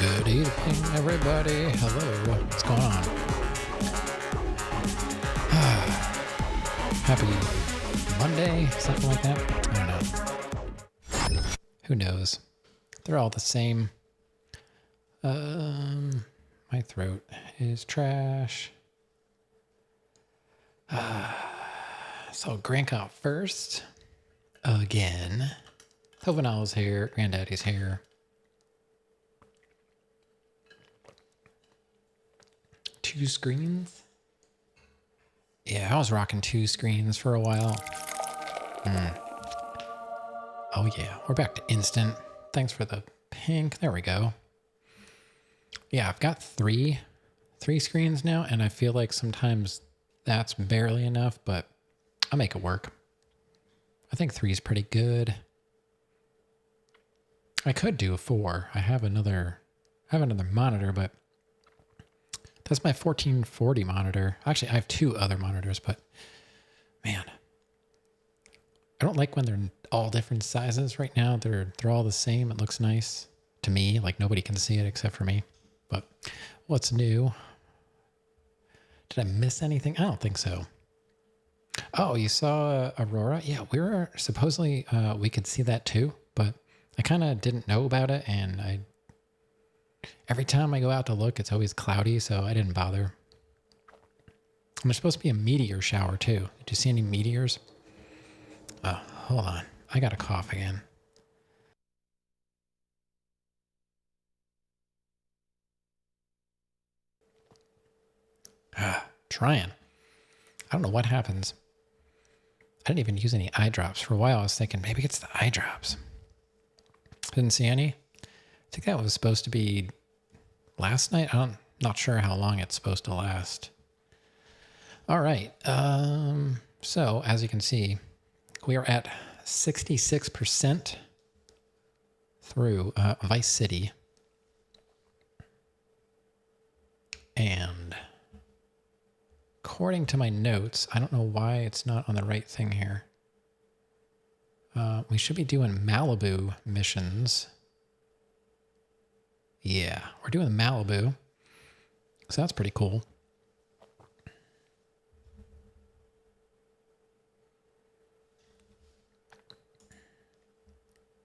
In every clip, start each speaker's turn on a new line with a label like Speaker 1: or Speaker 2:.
Speaker 1: Good evening, everybody. Hello. What's going on? Happy Monday, something like that. I don't know. Who knows? They're all the same. My throat is trash. So Grant got first again. Hovenal's here. Granddaddy's here. Two screens? Yeah, I was rocking two screens for a while. Oh yeah, we're back to instant. Thanks for the pink. There we go. Yeah, I've got three screens now, and I feel like sometimes that's barely enough, but I'll make it work. I think 3 is pretty good. I could do a 4. I have another monitor, but that's my 1440 monitor. Actually, I have 2 other monitors, but man, I don't like when they're all different sizes right now. They're all the same. It looks nice to me. Like nobody can see it except for me. But what's new? Did I miss anything? I don't think so. Oh, you saw Aurora? Yeah, we were supposedly we could see that too, but I kind of didn't know about it, and every time I go out to look, it's always cloudy, so I didn't bother. And there's supposed to be a meteor shower, too. Did you see any meteors? Oh, hold on. I got a cough again. Trying. I don't know what happens. I didn't even use any eye drops. For a while, I was thinking, maybe it's the eye drops. Didn't see any. I think that was supposed to be last night. I'm not sure how long it's supposed to last. All right. So as you can see, we are at 66% through Vice City. And according to my notes, I don't know why it's not on the right thing here. We should be doing Malibu missions. Yeah, we're doing Malibu. So that's pretty cool.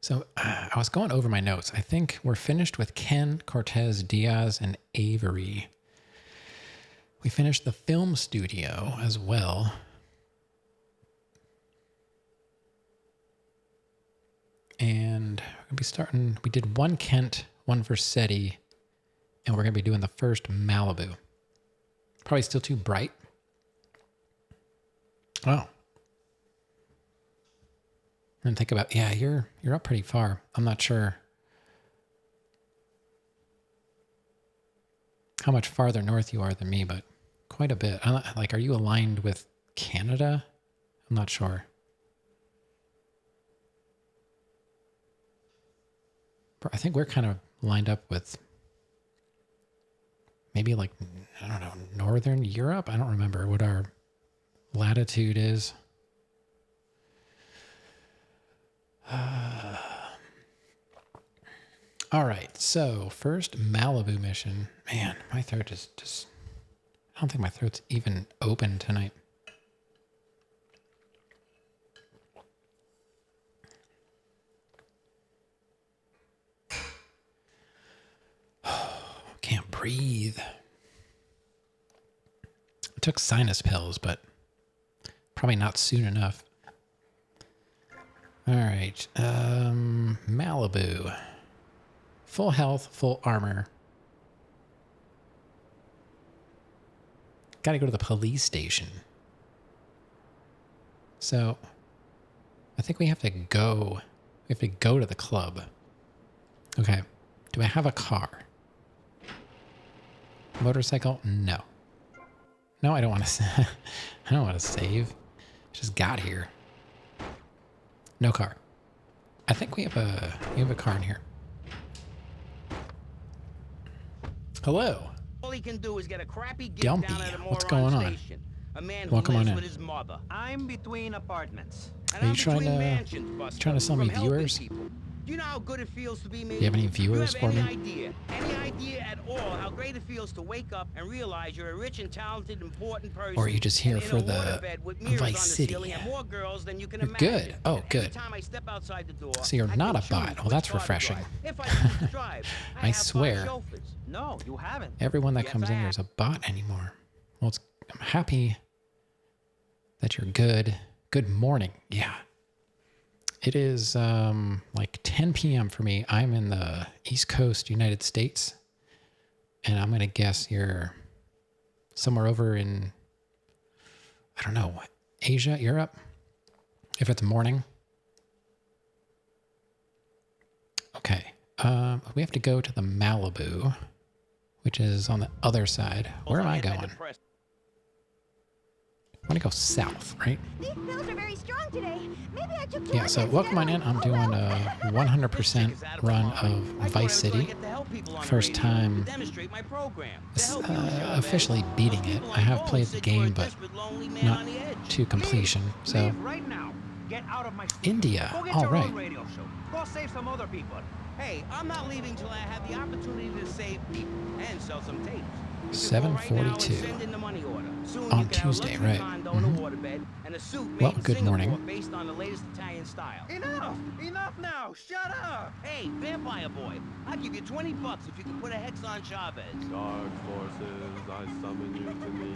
Speaker 1: So I was going over my notes. I think we're finished with Ken, Cortez, Diaz, and Avery. We finished the film studio as well. And we're going to be starting, we did one Kent, one Vercetti, and we're going to be doing the first Malibu. Probably still too bright. Oh. And think about, yeah, you're up pretty far. I'm not sure how much farther north you are than me, but quite a bit. Like, are you aligned with Canada? I'm not sure. I think we're kind of lined up with maybe like, I don't know, Northern Europe? I don't remember what our latitude is. All right, so first Malibu mission. Man, my throat is just... I don't think my throat's even open tonight. Can't breathe. I took sinus pills, but probably not soon enough. All right, Malibu. Full health, full armor. Gotta go to the police station. So, I think we have to go. We have to go to the club. Okay. Do I have a car? Motorcycle? No. No, I don't want to. I don't want to save. Just got here. No car. I think we have a car in here. Hello.
Speaker 2: All he can do is get a crappy gig
Speaker 1: Dumpy.
Speaker 2: down at a
Speaker 1: What's going on?
Speaker 2: station. A man
Speaker 1: Welcome
Speaker 2: who
Speaker 1: on
Speaker 2: lives
Speaker 1: in.
Speaker 2: with his mother. I'm between apartments.
Speaker 1: Are you trying to sell me viewers?
Speaker 2: Do you know how good it feels to be me?
Speaker 1: Do you have any viewers for me?
Speaker 2: Any idea at all how great it feels to wake up and realize you're a rich and talented, important person?
Speaker 1: Or are you just here for the Vice City?
Speaker 2: More girls than you can
Speaker 1: You're
Speaker 2: imagine.
Speaker 1: good. Oh, good.
Speaker 2: Every time I step outside the door,
Speaker 1: So you're not a bot. Well, that's refreshing. I swear.
Speaker 2: No, you haven't.
Speaker 1: Everyone that comes in here is a bot anymore. Well, I'm happy that you're good. Good morning. Yeah. It is like 10 p.m. for me. I'm in the East Coast, United States. And I'm going to guess you're somewhere over in, I don't know, Asia, Europe? If it's morning. Okay. We have to go to the Malibu, which is on the other side. Where am I going? I want to go south, right?
Speaker 3: These pills are very strong today. Maybe I took
Speaker 1: Yeah, so welcome on in. I'm doing a 100% run of Vice City. First time officially beating it. I have played the game, but not to completion. So, India. All right.
Speaker 2: Go save some other people. Hey, I'm not leaving till I have the opportunity to save people and sell some tapes.
Speaker 1: 7:42 on Tuesday, right? Well, good morning.
Speaker 2: Based on the latest Italian style. Enough now. Shut up. Hey, vampire boy, I'll give you $20 if you can put a hex on Chavez.
Speaker 4: Dark forces, I summon you to me.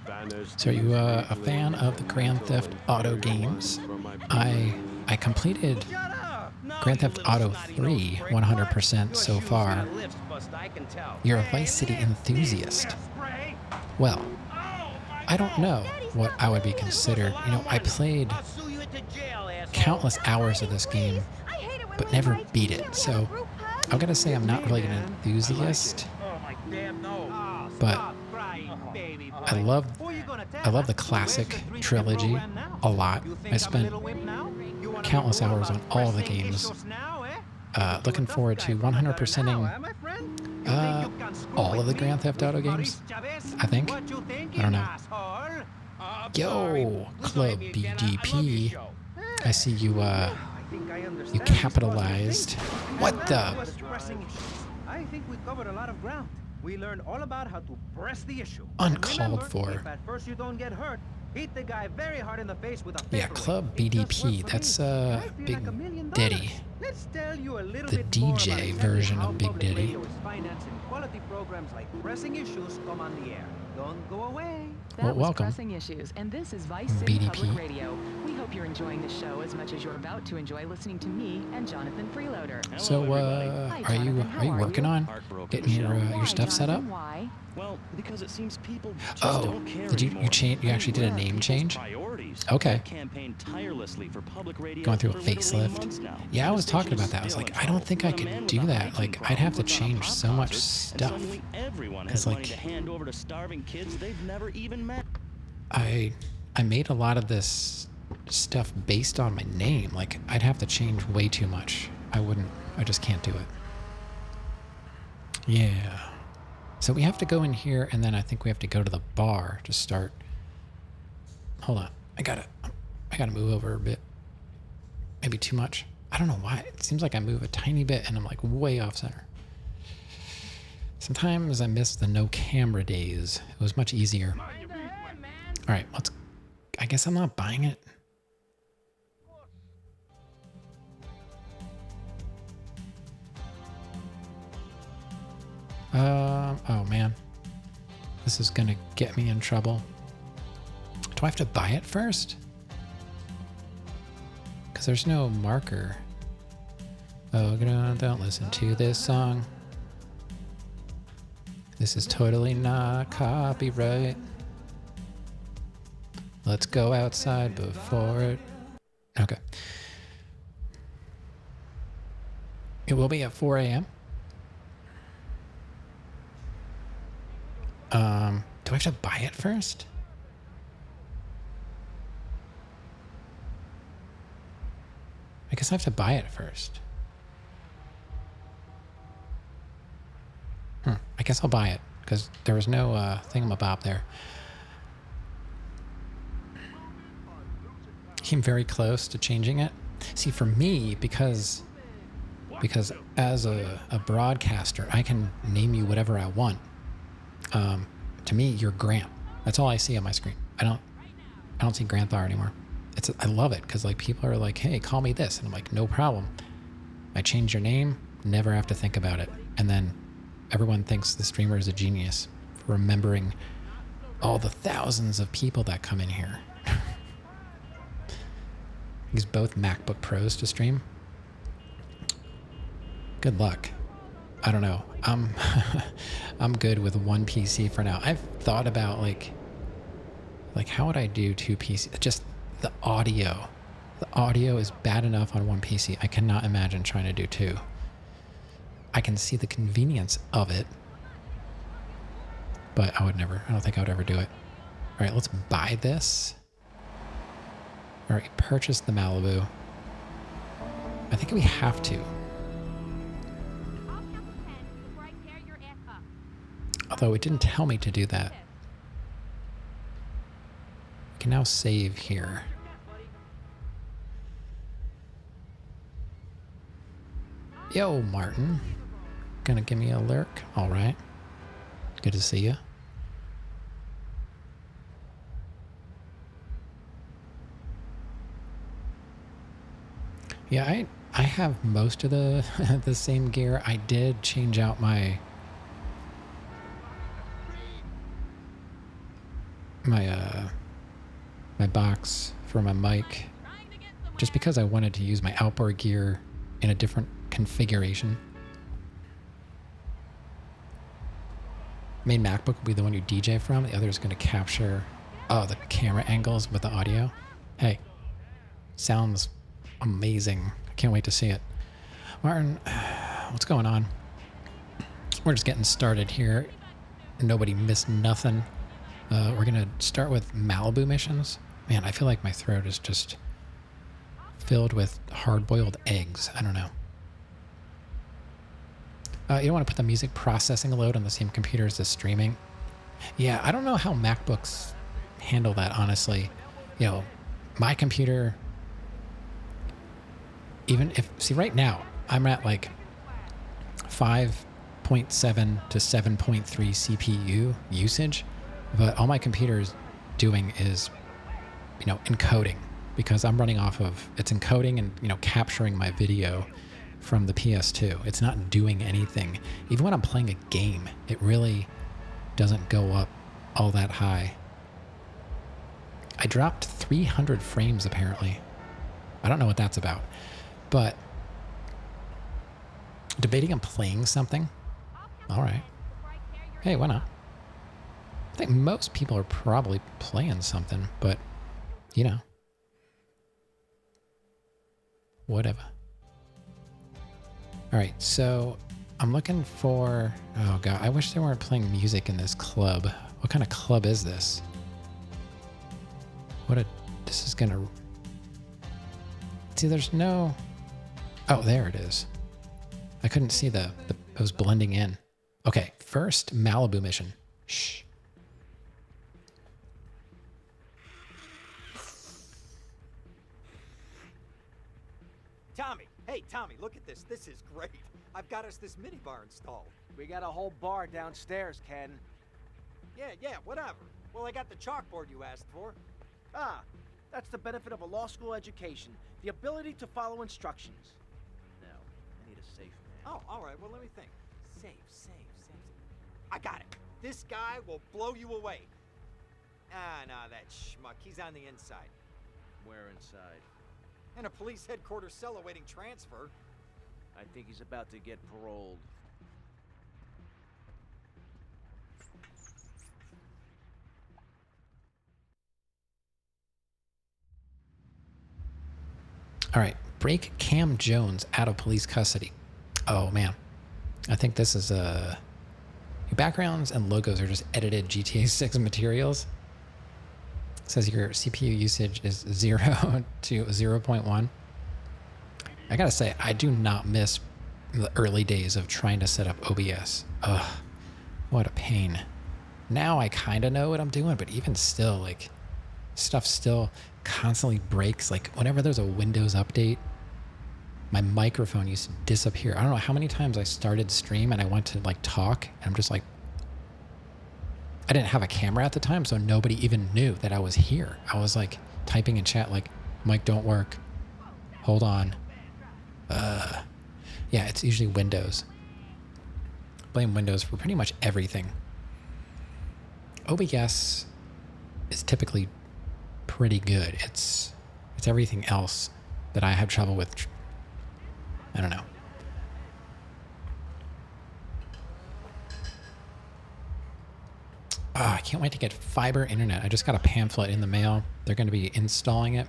Speaker 4: Banish.
Speaker 1: So, are you a fan of the Grand Theft Auto games? I completed Grand Theft Auto 3 100% so far. You're a Vice City enthusiast. Well, I don't know what I would be considered. You know, I played countless hours of this game, but never beat it. So I'm going to say I'm not really an enthusiast, but I love the classic trilogy a lot. I spent countless hours on all the games. Looking forward to 100%ing all of the Grand Theft Auto games, I think. I don't know. Yo, Club BGP. I see you, you capitalized. What the?
Speaker 2: I think we covered a lot of ground. We learned all about how to press the issue.
Speaker 1: Uncalled for.
Speaker 2: If at first you don't get hurt, Hit the guy very hard in the face with a
Speaker 1: Yeah,
Speaker 2: paperweight.
Speaker 1: Club
Speaker 2: It just
Speaker 1: BDP.
Speaker 2: worked for
Speaker 1: That's
Speaker 2: me.
Speaker 1: uh,
Speaker 2: I feel
Speaker 1: Big
Speaker 2: like $1 million.
Speaker 1: Daddy.
Speaker 2: Let's tell you a little
Speaker 1: The
Speaker 2: bit more about
Speaker 1: DJ
Speaker 2: exactly
Speaker 1: version
Speaker 2: how
Speaker 1: of Big
Speaker 2: public
Speaker 1: Daddy.
Speaker 2: radio is financing quality programs like Pressing Issues come on the air. Don't go away.
Speaker 1: Well,
Speaker 5: That was
Speaker 1: welcome,
Speaker 5: Pressing Issues, and this is Vice City
Speaker 1: BDP.
Speaker 5: Public Radio. We hope you're enjoying the show as much as you're about to enjoy listening to me and Jonathan Freeloader.
Speaker 1: So,
Speaker 5: Hi,
Speaker 1: are you
Speaker 5: Jonathan. How
Speaker 1: working on
Speaker 6: Heartbroken,
Speaker 1: getting your
Speaker 6: Michelle.
Speaker 1: your stuff set up?
Speaker 5: Jonathan, why?
Speaker 6: Well, because it seems people just
Speaker 1: Oh,
Speaker 6: don't care
Speaker 1: did you
Speaker 6: anymore.
Speaker 1: change? You actually did a
Speaker 6: Where are
Speaker 1: name
Speaker 6: people's
Speaker 1: change?
Speaker 6: Priorities?
Speaker 1: Okay.
Speaker 6: I've campaigned tirelessly for public radio
Speaker 1: Going through a
Speaker 6: for literally
Speaker 1: facelift.
Speaker 6: months now.
Speaker 1: Yeah, I
Speaker 6: The
Speaker 1: was talking
Speaker 6: station's
Speaker 1: about that. I was
Speaker 6: still
Speaker 1: like,
Speaker 6: in
Speaker 1: I don't
Speaker 6: trouble.
Speaker 1: think I
Speaker 6: But a
Speaker 1: could
Speaker 6: man
Speaker 1: do
Speaker 6: with a
Speaker 1: that.
Speaker 6: hiking
Speaker 1: Like, I'd
Speaker 6: problem
Speaker 1: have to
Speaker 6: puts on a
Speaker 1: change
Speaker 6: pop
Speaker 1: so much
Speaker 6: concert,
Speaker 1: stuff.
Speaker 6: And suddenly everyone
Speaker 1: It's
Speaker 6: has money
Speaker 1: like-
Speaker 6: to hand over to starving kids they've never even met.
Speaker 1: I made a lot of this stuff based on my name. Like, I'd have to change way too much. I just can't do it. Yeah. So we have to go in here, and then I think we have to go to the bar to start. Hold on. I gotta move over a bit. Maybe too much. I don't know why. It seems like I move a tiny bit, and I'm like way off center. Sometimes I miss the no camera days. It was much easier. All right, I guess I'm not buying it. Oh man. This is gonna get me in trouble. Do I have to buy it first? Because there's no marker. Oh, don't listen to this song. This is totally not copyright. Let's go outside before it. Okay. It will be at 4 a.m. Do I have to buy it first? I guess I have to buy it first. I guess I'll buy it because there was no thingamabob there. Came very close to changing it. See, for me, because as a broadcaster, I can name you whatever I want. To me, you're Grant. That's all I see on my screen. I don't see Granthar anymore. I love it because like people are like, hey, call me this, and I'm like, no problem. I change your name, never have to think about it, and then everyone thinks the streamer is a genius for remembering all the thousands of people that come in here. Use both MacBook Pros to stream. Good luck. I don't know. I'm good with one PC for now. I've thought about like how would I do two PCs? Just the audio. The audio is bad enough on one PC. I cannot imagine trying to do two. I can see the convenience of it, but I don't think I would ever do it. All right, let's buy this. All right, purchase the Malibu. I think we have to.
Speaker 3: I'll count to 10 before I tear your ass up.
Speaker 1: Although it didn't tell me to do that. We can now save here. Yo, Martin. Gonna give me a lurk? All right. Good to see you. Yeah, I have most of the the same gear. I did change out my box for my mic just because I wanted to use my outboard gear in a different configuration. Main MacBook will be the one you DJ from. The other is going to capture the camera angles with the audio. Hey, sounds amazing. I can't wait to see it. Martin, what's going on? We're just getting started here. Nobody missed nothing. We're going to start with Malibu missions. Man, I feel like my throat is just filled with hard-boiled eggs. I don't know. You don't want to put the music processing load on the same computer as the streaming. Yeah, I don't know how MacBooks handle that, honestly. You know, my computer, see right now, I'm at like 5.7 to 7.3 CPU usage, but all my computer is doing is encoding, because I'm running off of, it's encoding and, capturing my video from the PS2. It's not doing anything. Even when I'm playing a game, it really doesn't go up all that high. I dropped 300 frames apparently. I don't know what that's about, but debating on playing something. All right. Hey, why not? I think most people are probably playing something, but whatever. All right, so I'm looking for, oh God, I wish they weren't playing music in this club. What kind of club is this? This is gonna, see, there's no, oh, there it is. I couldn't see it was blending in. Okay, first Malibu mission. Shh.
Speaker 7: Tommy, hey Tommy, look at this. This is great. I've got us this minibar installed.
Speaker 2: We got a whole bar downstairs, Ken.
Speaker 7: Yeah, whatever. Well, I got the chalkboard you asked for.
Speaker 2: Ah, that's the benefit of a law school education. The ability to follow instructions. Now, I need a safe man.
Speaker 7: Oh, all right. Well, let me think. Safe. I got it. This guy will blow you away. Nah, that schmuck. He's on the inside.
Speaker 2: Where inside?
Speaker 7: In a police headquarters cell awaiting transfer.
Speaker 2: I think he's about to get paroled.
Speaker 1: All right, break Cam Jones out of police custody. Oh man, I think this is your backgrounds and logos are just edited GTA 6 materials. It says your CPU usage is 0 to 0.1. I gotta say, I do not miss the early days of trying to set up OBS. Ugh, what a pain. Now I kind of know what I'm doing, but even still, like, stuff still constantly breaks. Like, whenever there's a Windows update, my microphone used to disappear. I don't know how many times I started stream and I went to, like, talk, and I'm just like, I didn't have a camera at the time, so nobody even knew that I was here. I was, like, typing in chat, like, mic don't work. Hold on. Yeah, it's usually Windows. Blame Windows for pretty much everything. OBS is typically pretty good. It's everything else that I have trouble with. I don't know. Oh, I can't wait to get fiber internet. I just got a pamphlet in the mail. They're going to be installing it.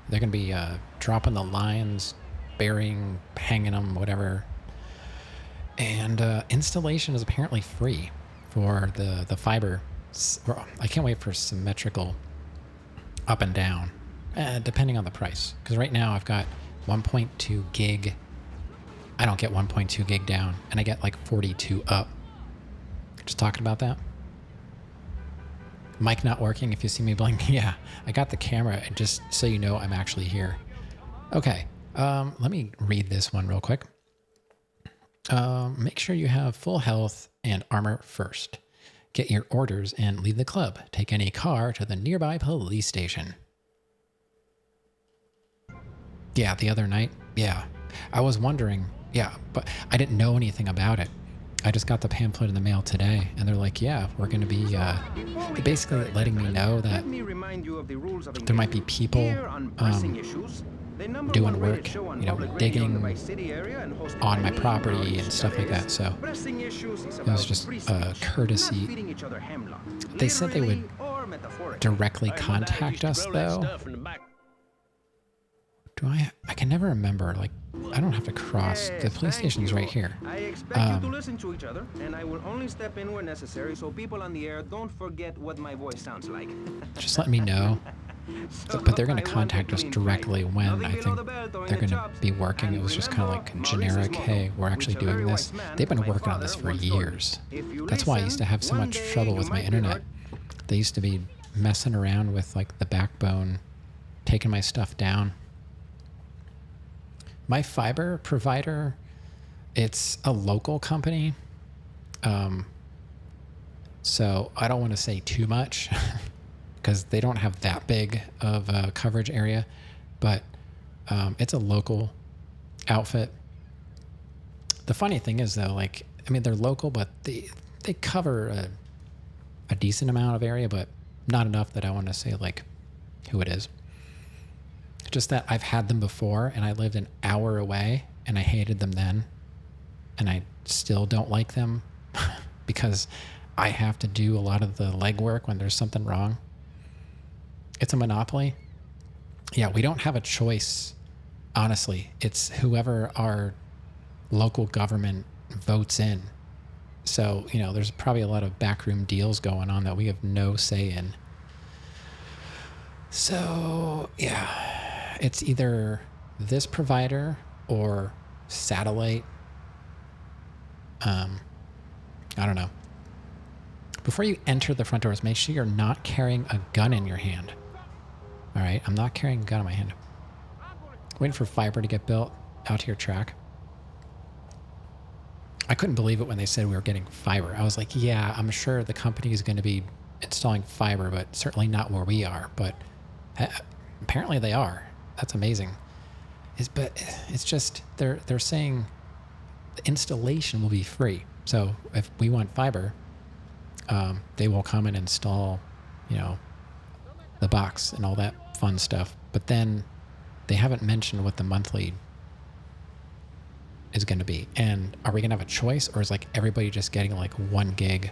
Speaker 1: They're going to be dropping the lines, burying, hanging them, whatever. And installation is apparently free for the fiber. I can't wait for symmetrical up and down, depending on the price. Because right now I've got 1.2 gig. I don't get 1.2 gig down, and I get like 42 up. Just talking about that. Mic not working if you see me blink. Yeah, I got the camera, and just so you know, I'm actually here. Okay, let me read this one real quick. Make sure you have full health and armor first. Get your orders and leave the club. Take any car to the nearby police station. Yeah, the other night. Yeah, I was wondering. Yeah, but I didn't know anything about it. I just got the pamphlet in the mail today, and they're like, yeah, we're going to be basically letting me know that there might be people doing work, you know, digging on my property and stuff like that. So it was just a courtesy. They said they would directly contact us, though. Do I can never remember. Like, I don't have to cross. The police station's right here.
Speaker 8: I expect you to listen to each other, and I will only step in where necessary so people on the air don't forget what my voice sounds like.
Speaker 1: Just let me know. But they're going to contact us directly when I think they're going to be working. It was just kind of like generic, hey, we're actually doing this. They've been working on this for years. That's why I used to have so much trouble with my internet. They used to be messing around with like the backbone, taking my stuff down. My fiber provider, it's a local company. So I don't want to say too much because because they don't have that big of a coverage area, but it's a local outfit. The funny thing is though, like, I mean, they're local, but they cover a decent amount of area, but not enough that I want to say like who it is. Just that I've had them before and I lived an hour away and I hated them then, and I still don't like them because I have to do a lot of the legwork when there's something wrong. It's a monopoly. Yeah, we don't have a choice, honestly. It's whoever our local government votes in. So, you know, there's probably a lot of backroom deals going on that we have no say in. So, yeah, it's either this provider or satellite. I don't know. Before you enter the front doors, make sure you're not carrying a gun in your hand. All right, I'm not carrying a gun in my hand. Waiting for fiber to get built out to your track. I couldn't believe it when they said we were getting fiber. I was like, yeah, I'm sure the company is going to be installing fiber, but certainly not where we are. But apparently they are. That's amazing. But it's just they're saying the installation will be free. So if we want fiber, they will come and install, you know, the box and all that fun stuff. But then they haven't mentioned what the monthly is going to be. And are we going to have a choice, or is like everybody just getting like 1 gig?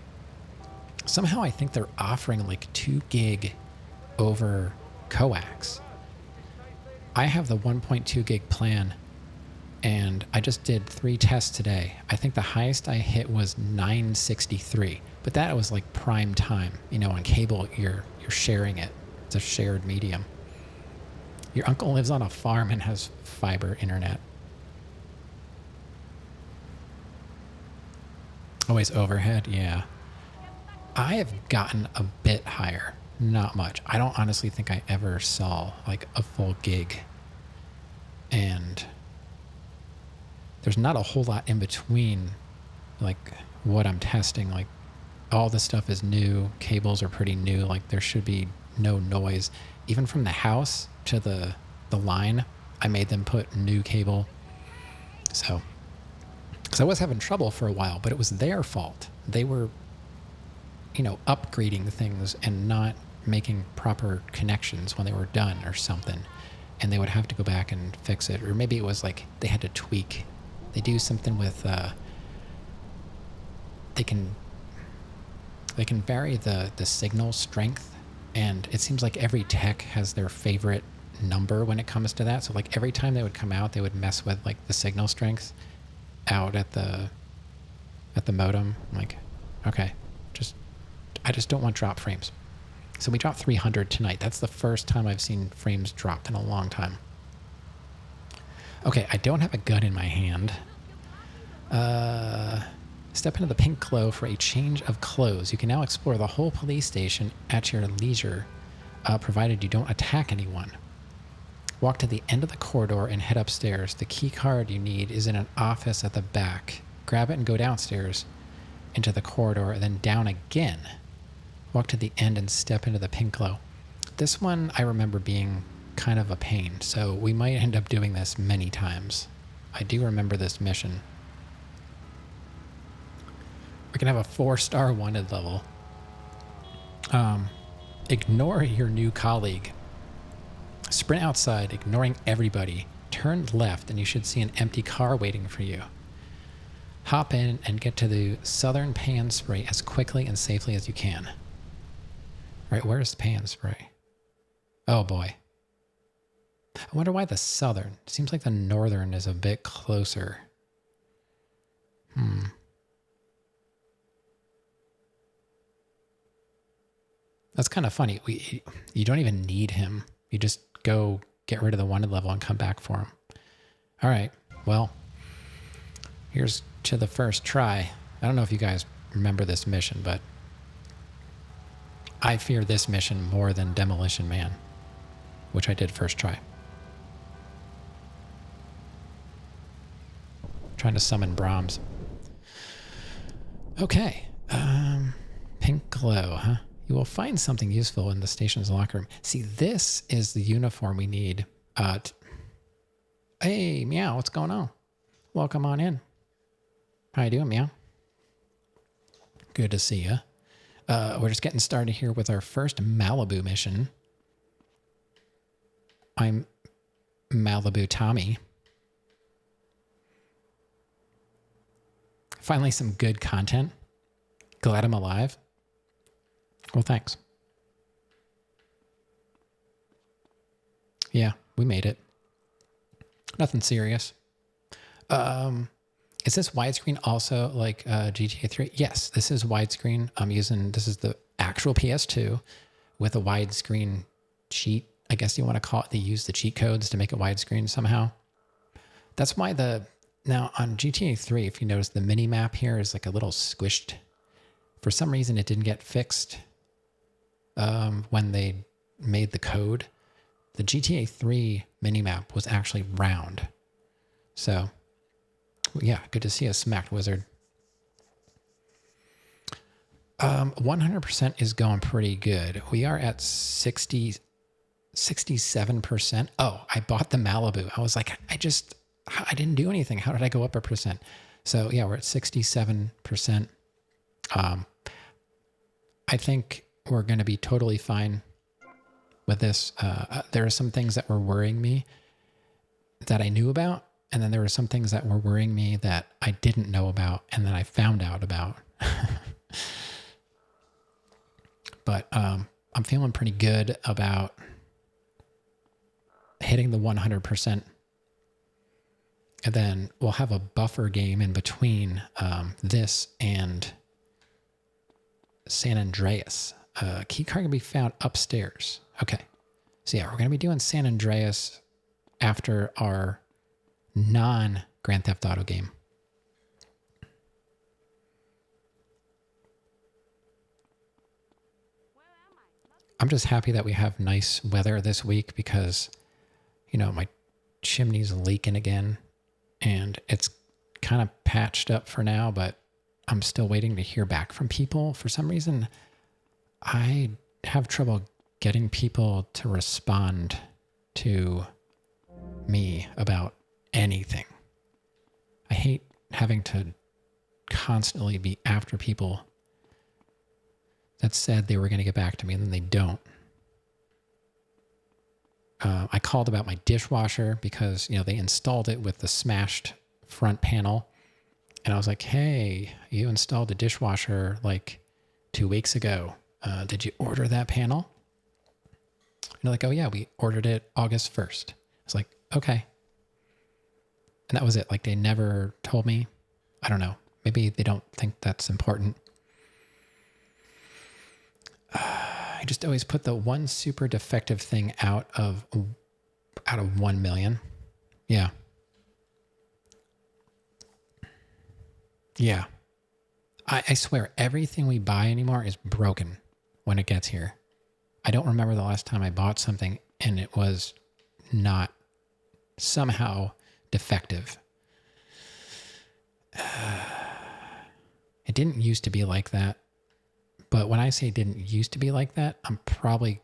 Speaker 1: Somehow I think they're offering like 2 gig over coax. I have the 1.2 gig plan, and I just did 3 tests today. I think the highest I hit was 963, but that was like prime time. You know, on cable, you're sharing it. It's a shared medium. Your uncle lives on a farm and has fiber internet. Always overhead, yeah. I have gotten a bit higher, not much. I don't honestly think I ever saw like a full gig. And there's not a whole lot in between like what I'm testing. Like all the stuff is new, cables are pretty new, like there should be no noise. Even from the house to the line, I made them put new cable. So, because I was having trouble for a while, but it was their fault. They were, you know, upgrading things and not making proper connections when they were done or something. And they would have to go back and fix it. Or maybe it was like they had to tweak. They do something with, they can vary the signal strength. And it seems like every tech has their favorite number when it comes to that. So like every time they would come out, they would mess with like the signal strength out at the modem. I'm like, okay, I just don't want drop frames. So we dropped 300 tonight. That's the first time I've seen frames dropped in a long time. Okay, I don't have a gun in my hand. Step into the pink glow for a change of clothes. You can now explore the whole police station at your leisure, provided you don't attack anyone. Walk to the end of the corridor and head upstairs. The key card you need is in an office at the back. Grab it and go downstairs into the corridor and then down again. Walk to the end and step into the pink glow. This one I remember being kind of a pain, so we might end up doing this many times. I do remember this mission. We're going to have a 4-star wanted level. Ignore your new colleague. Sprint outside, ignoring everybody. Turn left and you should see an empty car waiting for you. Hop in and get to the southern pan spray as quickly and safely as you can. All right, where's the pan spray? Oh boy. I wonder why the southern. Seems like the northern is a bit closer. That's kind of funny. You don't even need him. You just go get rid of the wanted level and come back for him. All right, well, here's to the first try. I don't know if you guys remember this mission, but I fear this mission more than Demolition Man, which I did first try. Trying to summon Brahms. Okay, pink glow, huh? You will find something useful in the station's locker room. See, this is the uniform we need. Hey, Meow, what's going on? Welcome on in. How you doing, Meow? Good to see you. We're just getting started here with our first Malibu mission. I'm Malibu Tommy. Finally, some good content. Glad I'm alive. Well, thanks. Yeah, we made it. Nothing serious. Is this widescreen also like GTA 3? Yes, this is widescreen. This is the actual PS2 with a widescreen cheat. I guess you want to call it. They use the cheat codes to make it widescreen somehow. That's why now on GTA 3, if you notice, the mini map here is like a little squished. For some reason, it didn't get fixed when they made the code. The GTA 3 mini map was actually round. So, yeah, good to see a smacked wizard. 100% is going pretty good. We are at 67%. Oh, I bought the Malibu. I was like, I didn't do anything. How did I go up a percent? So yeah, we're at 67%. I think we're going to be totally fine with this. There are some things that were worrying me that I knew about. And then there were some things that were worrying me that I didn't know about and that I found out about. But I'm feeling pretty good about hitting the 100%. And then we'll have a buffer game in between this and San Andreas. Key card can be found upstairs. Okay. So yeah, we're going to be doing San Andreas after our non-Grand Theft Auto game. I'm just happy that we have nice weather this week because, my chimney's leaking again and it's kind of patched up for now, but I'm still waiting to hear back from people. For some reason, I have trouble getting people to respond to me about anything. I hate having to constantly be after people that said they were going to get back to me and then they don't. I called about my dishwasher because, they installed it with the smashed front panel. And I was like, hey, you installed a dishwasher like 2 weeks ago. Did you order that panel? And they're like, oh yeah, we ordered it August 1st. I was like, okay. And that was it. Like they never told me. I don't know. Maybe they don't think that's important. I just always put the one super defective thing out of 1 million. Yeah. Yeah. I swear everything we buy anymore is broken when it gets here. I don't remember the last time I bought something and it was not somehow defective. It didn't used to be like that. But when I say it didn't used to be like that, I'm probably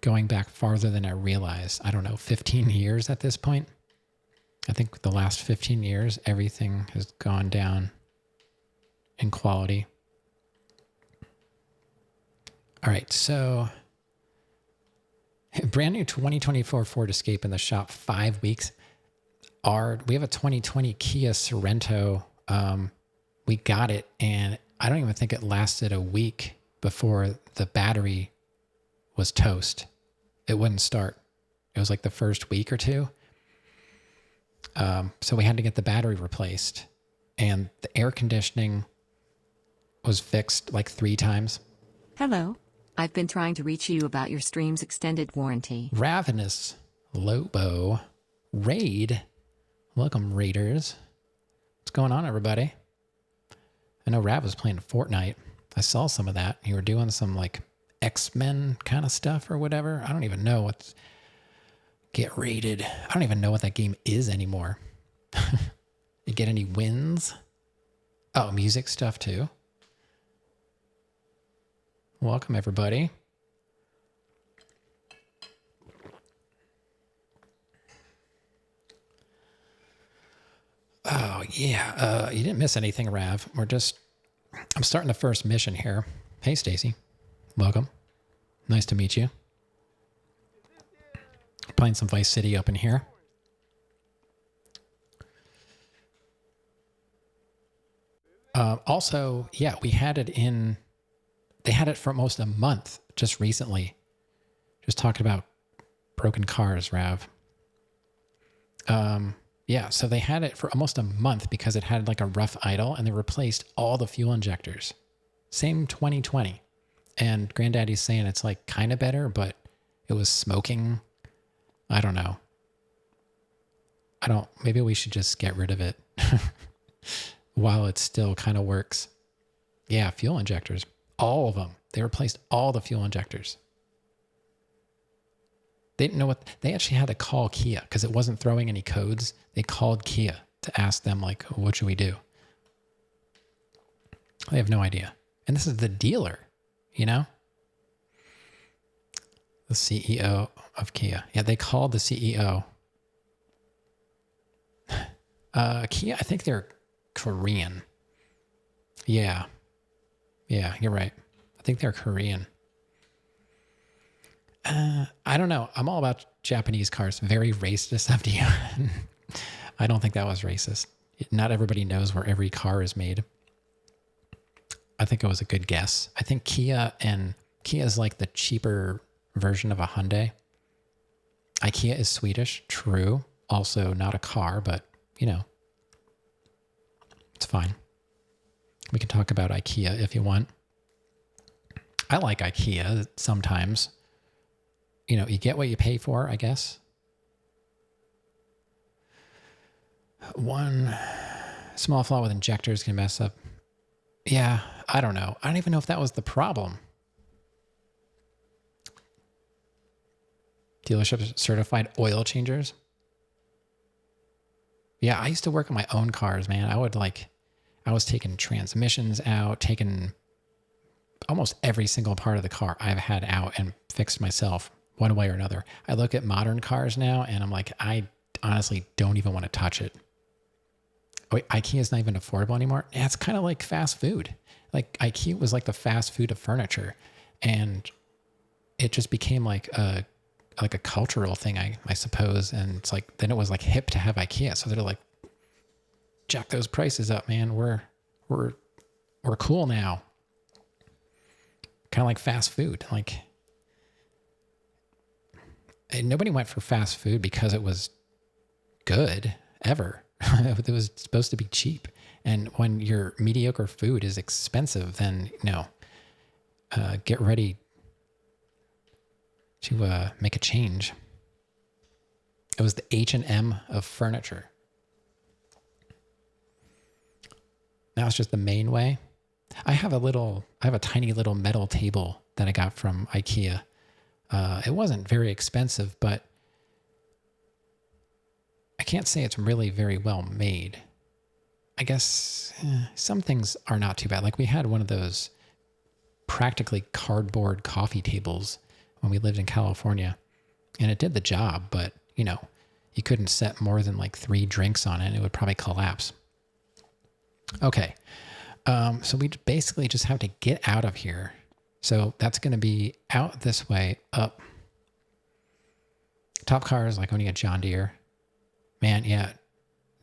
Speaker 1: going back farther than I realize. I don't know, 15 years at this point. I think the last 15 years, everything has gone down in quality. All right, so brand new 2024 Ford Escape in the shop, 5 weeks. We have a 2020 Kia Sorento. We got it, and I don't even think it lasted a week before the battery was toast. It wouldn't start. It was like the first week or two. So we had to get the battery replaced, and the air conditioning was fixed like 3 times.
Speaker 9: Hello. I've been trying to reach you about your stream's extended warranty.
Speaker 1: Ravenous Lobo Raid. Welcome, Raiders. What's going on, everybody? I know Rav was playing Fortnite. I saw some of that. You were doing some like X-Men kind of stuff or whatever. I don't even know what's get raided. I don't even know what that game is anymore. You get any wins? Oh, music stuff too. Welcome, everybody. Oh, yeah. You didn't miss anything, Rav. I'm starting the first mission here. Hey, Stacy. Welcome. Nice to meet you. Playing some Vice City up in here. Also, yeah, we had it in... They had it for almost a month just recently. Just talking about broken cars, Rav. Yeah, so they had it for almost a month because it had like a rough idle, and they replaced all the fuel injectors. Same 2020. And Granddaddy's saying it's like kind of better, but it was smoking. I don't know. Maybe we should just get rid of it while it still kind of works. Yeah, fuel injectors. All of them. They replaced all the fuel injectors. They didn't know what... They actually had to call Kia because it wasn't throwing any codes. They called Kia to ask them, like, what should we do? They have no idea. And this is the dealer, you know? The CEO of Kia. Yeah, they called the CEO. Kia, I think they're Korean. Yeah. Yeah, you're right. I think they're Korean. I don't know. I'm all about Japanese cars. Very racist of you. I don't think that was racist. Not everybody knows where every car is made. I think it was a good guess. I think Kia is like the cheaper version of a Hyundai. IKEA is Swedish, true. Also not a car, but you know, it's fine. We can talk about IKEA if you want. I like IKEA sometimes. You know, you get what you pay for, I guess. One small flaw with injectors can mess up. Yeah, I don't know. I don't even know if that was the problem. Dealership certified oil changers. Yeah, I used to work on my own cars, man. I was taking transmissions out, taking almost every single part of the car I've had out and fixed myself one way or another. I look at modern cars now and I'm like, I honestly don't even want to touch it. Wait, IKEA is not even affordable anymore. Yeah, it's kind of like fast food. Like IKEA was like the fast food of furniture, and it just became like a cultural thing, I suppose. And it's like, then it was like hip to have IKEA. So they're like, jack those prices up, man. We're cool now. Kind of like fast food. Like, and nobody went for fast food because it was good ever. It was supposed to be cheap. And when your mediocre food is expensive, then, you know, get ready to make a change. It was the H&M of furniture. Now it's just the main way. I have a tiny little metal table that I got from IKEA. It wasn't very expensive, but I can't say it's really very well made. I guess some things are not too bad. Like we had one of those practically cardboard coffee tables when we lived in California, and it did the job, but you know, you couldn't set more than like 3 drinks on it. It would probably collapse. Okay. So we basically just have to get out of here. So that's going to be out this way, up. Top car is like owning a John Deere. Man, yeah.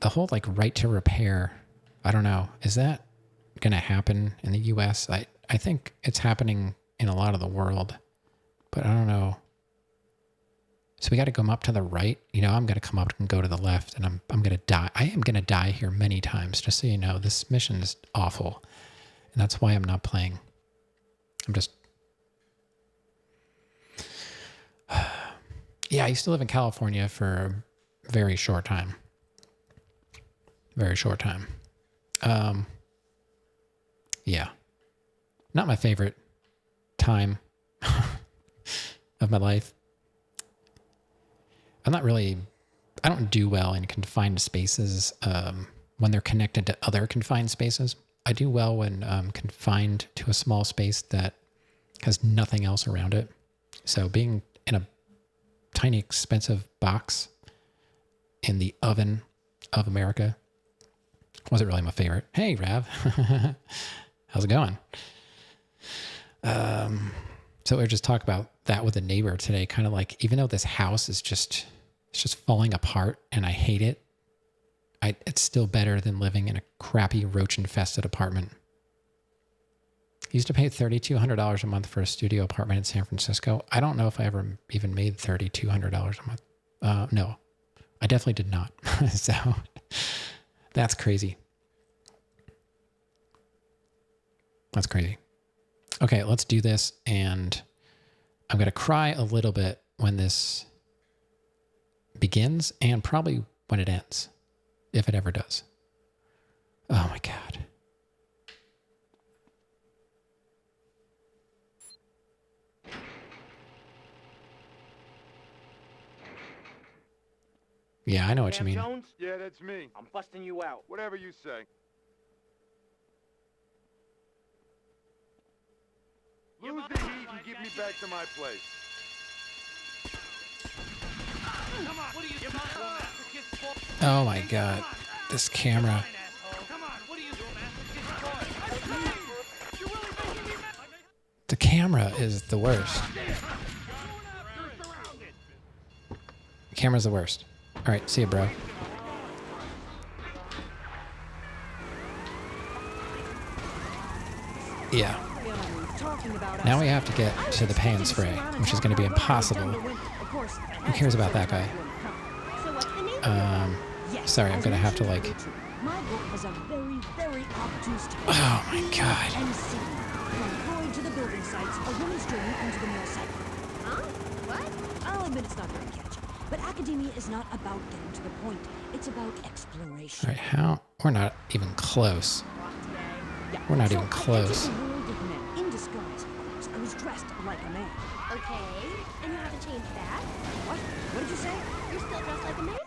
Speaker 1: The whole like right to repair, I don't know. Is that going to happen in the US? I think it's happening in a lot of the world, but I don't know. So we got to come up to the right. You know, I'm going to come up and go to the left, and I'm going to die. I am going to die here many times, just so you know. This mission is awful, and that's why I'm not playing. I'm just... Yeah, I used to live in California for a very short time. Very short time. Yeah. Not my favorite time of my life. I don't do well in confined spaces when they're connected to other confined spaces. I do well when confined to a small space that has nothing else around it. So being in a tiny, expensive box in the oven of America wasn't really my favorite. Hey, Rav. How's it going? So we just talk about that with a neighbor today, kind of like, even though this house is just falling apart and I hate it, it's still better than living in a crappy roach-infested apartment. I used to pay $3,200 a month for a studio apartment in San Francisco. I don't know if I ever even made $3,200 a month. No, I definitely did not. So that's crazy. That's crazy. Okay, let's do this. And I'm going to cry a little bit when this begins and probably when it ends, if it ever does. Oh my God. Yeah, I know what you mean.
Speaker 2: Jones?
Speaker 10: Yeah, that's me.
Speaker 2: I'm busting you out.
Speaker 10: Whatever you say. Lose the heat and give me back to my place.
Speaker 2: Come on, what are you doing, masochist?
Speaker 1: Oh my God. This camera.
Speaker 2: Come on, what are you doing, masochist? You're really making me mad.
Speaker 1: The camera is the worst. The camera's the worst. All right, see you, bro. Yeah. Now we have to get to the pay and spray, which is going to be impossible. Who cares about that guy? Sorry, I'm going to have to like... Oh my God.
Speaker 11: I'll admit it's not very catchy, but academia is not about getting to the point. It's about exploration.
Speaker 1: All right, how? We're not even close. We're not even close.
Speaker 11: In disguise, of course. I was dressed like a man.
Speaker 3: Okay, and you haven't changed that?
Speaker 11: What? What did you say?
Speaker 3: You're still dressed like a man.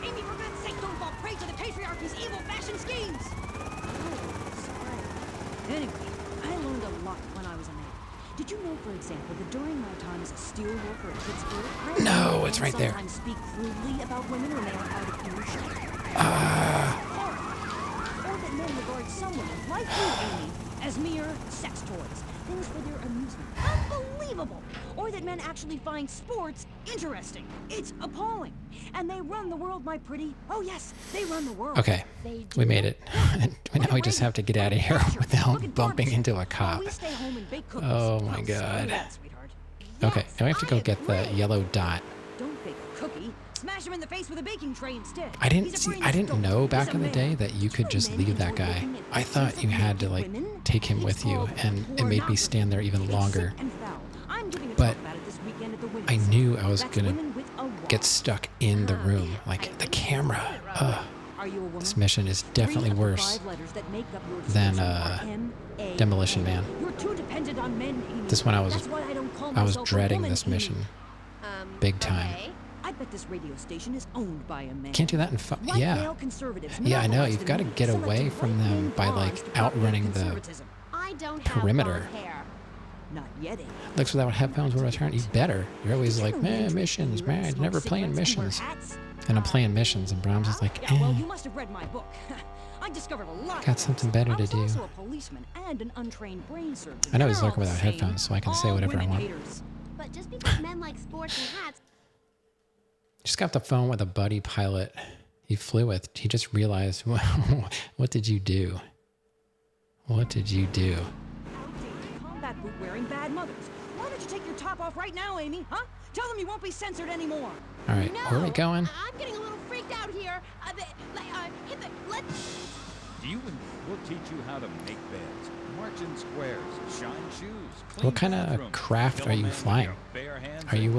Speaker 11: Amy, for God's sake, don't fall prey to the patriarchy's evil fashion schemes! Oh, sorry. Anyway, I learned a lot when I was a man. Did you know, for example, that during my time as a steel worker at Pittsburgh,
Speaker 1: No, it's right there.
Speaker 11: sometimes speak crudely about women when they are out of earshot? Or that men regard some women, like you, Amy, as mere sex toys, things for their amusement. Unbelievable! Or that men actually find sports interesting. It's appalling. And they run the world, my pretty. Oh yes, they run the world.
Speaker 1: Okay, we made it. Now we just have to get out of here without bumping into a cop. Oh my God. Okay, now we have to go get the yellow dot.
Speaker 11: Don't bake a cookie. Smash him in the face with a baking tray instead.
Speaker 1: I didn't know back in the day that you could just leave that guy. I thought you had to like take him with you, and it made me stand there even longer. But I knew I was gonna get stuck in the room. Like the camera. This mission is definitely worse than Demolition Man. This one I was dreading this mission big time.
Speaker 11: I bet this radio station is owned by a man.
Speaker 1: Can't do that in yeah. Yeah, I know. You've got to get away from them by like outrunning the perimeter.
Speaker 11: Not yet.
Speaker 1: Looks without headphones will return. You better. You're always like, man, missions, man. Never playing missions. And I'm playing missions, and Brahms is like,
Speaker 11: well, you must have read my book. I discovered a lot.
Speaker 1: Got something better to do.
Speaker 11: I was also a policeman and an untrained brain surgeon.
Speaker 1: I know he's looking without headphones, so I can say whatever I want.
Speaker 3: But just because men like sports and hats.
Speaker 1: Just got the phone with a buddy pilot he flew with. He just realized, what did you do? What did you do?
Speaker 11: Combat boot wearing bad mothers. Why don't you take your top off right now, Amy? Huh? Tell them you won't be censored anymore.
Speaker 1: All right, where are we going?
Speaker 3: I'm getting a little freaked out here.
Speaker 12: We'll teach you how to make beds, march in squares, shine shoes.
Speaker 1: What kind of craft are you flying? Are you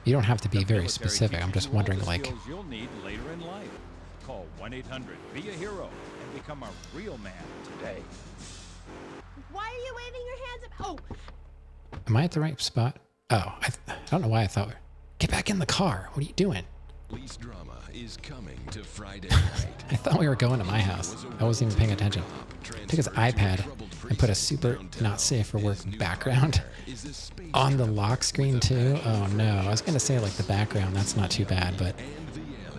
Speaker 1: You don't have to be very specific. I'm just wondering, like.
Speaker 12: You'll need later in life. Call 1-800. Be a hero and become a real man today.
Speaker 3: Why are you waving your hands up? Oh.
Speaker 1: Am I at the right spot? Oh, I don't know why I thought. Get back in the car. What are you doing?
Speaker 13: Police drama is coming to Friday night.
Speaker 1: I thought we were going to my house. I wasn't even paying attention. Took his iPad and put a super not safe for work background on the lock screen too. Oh no, I was gonna say like the background, that's not too bad, but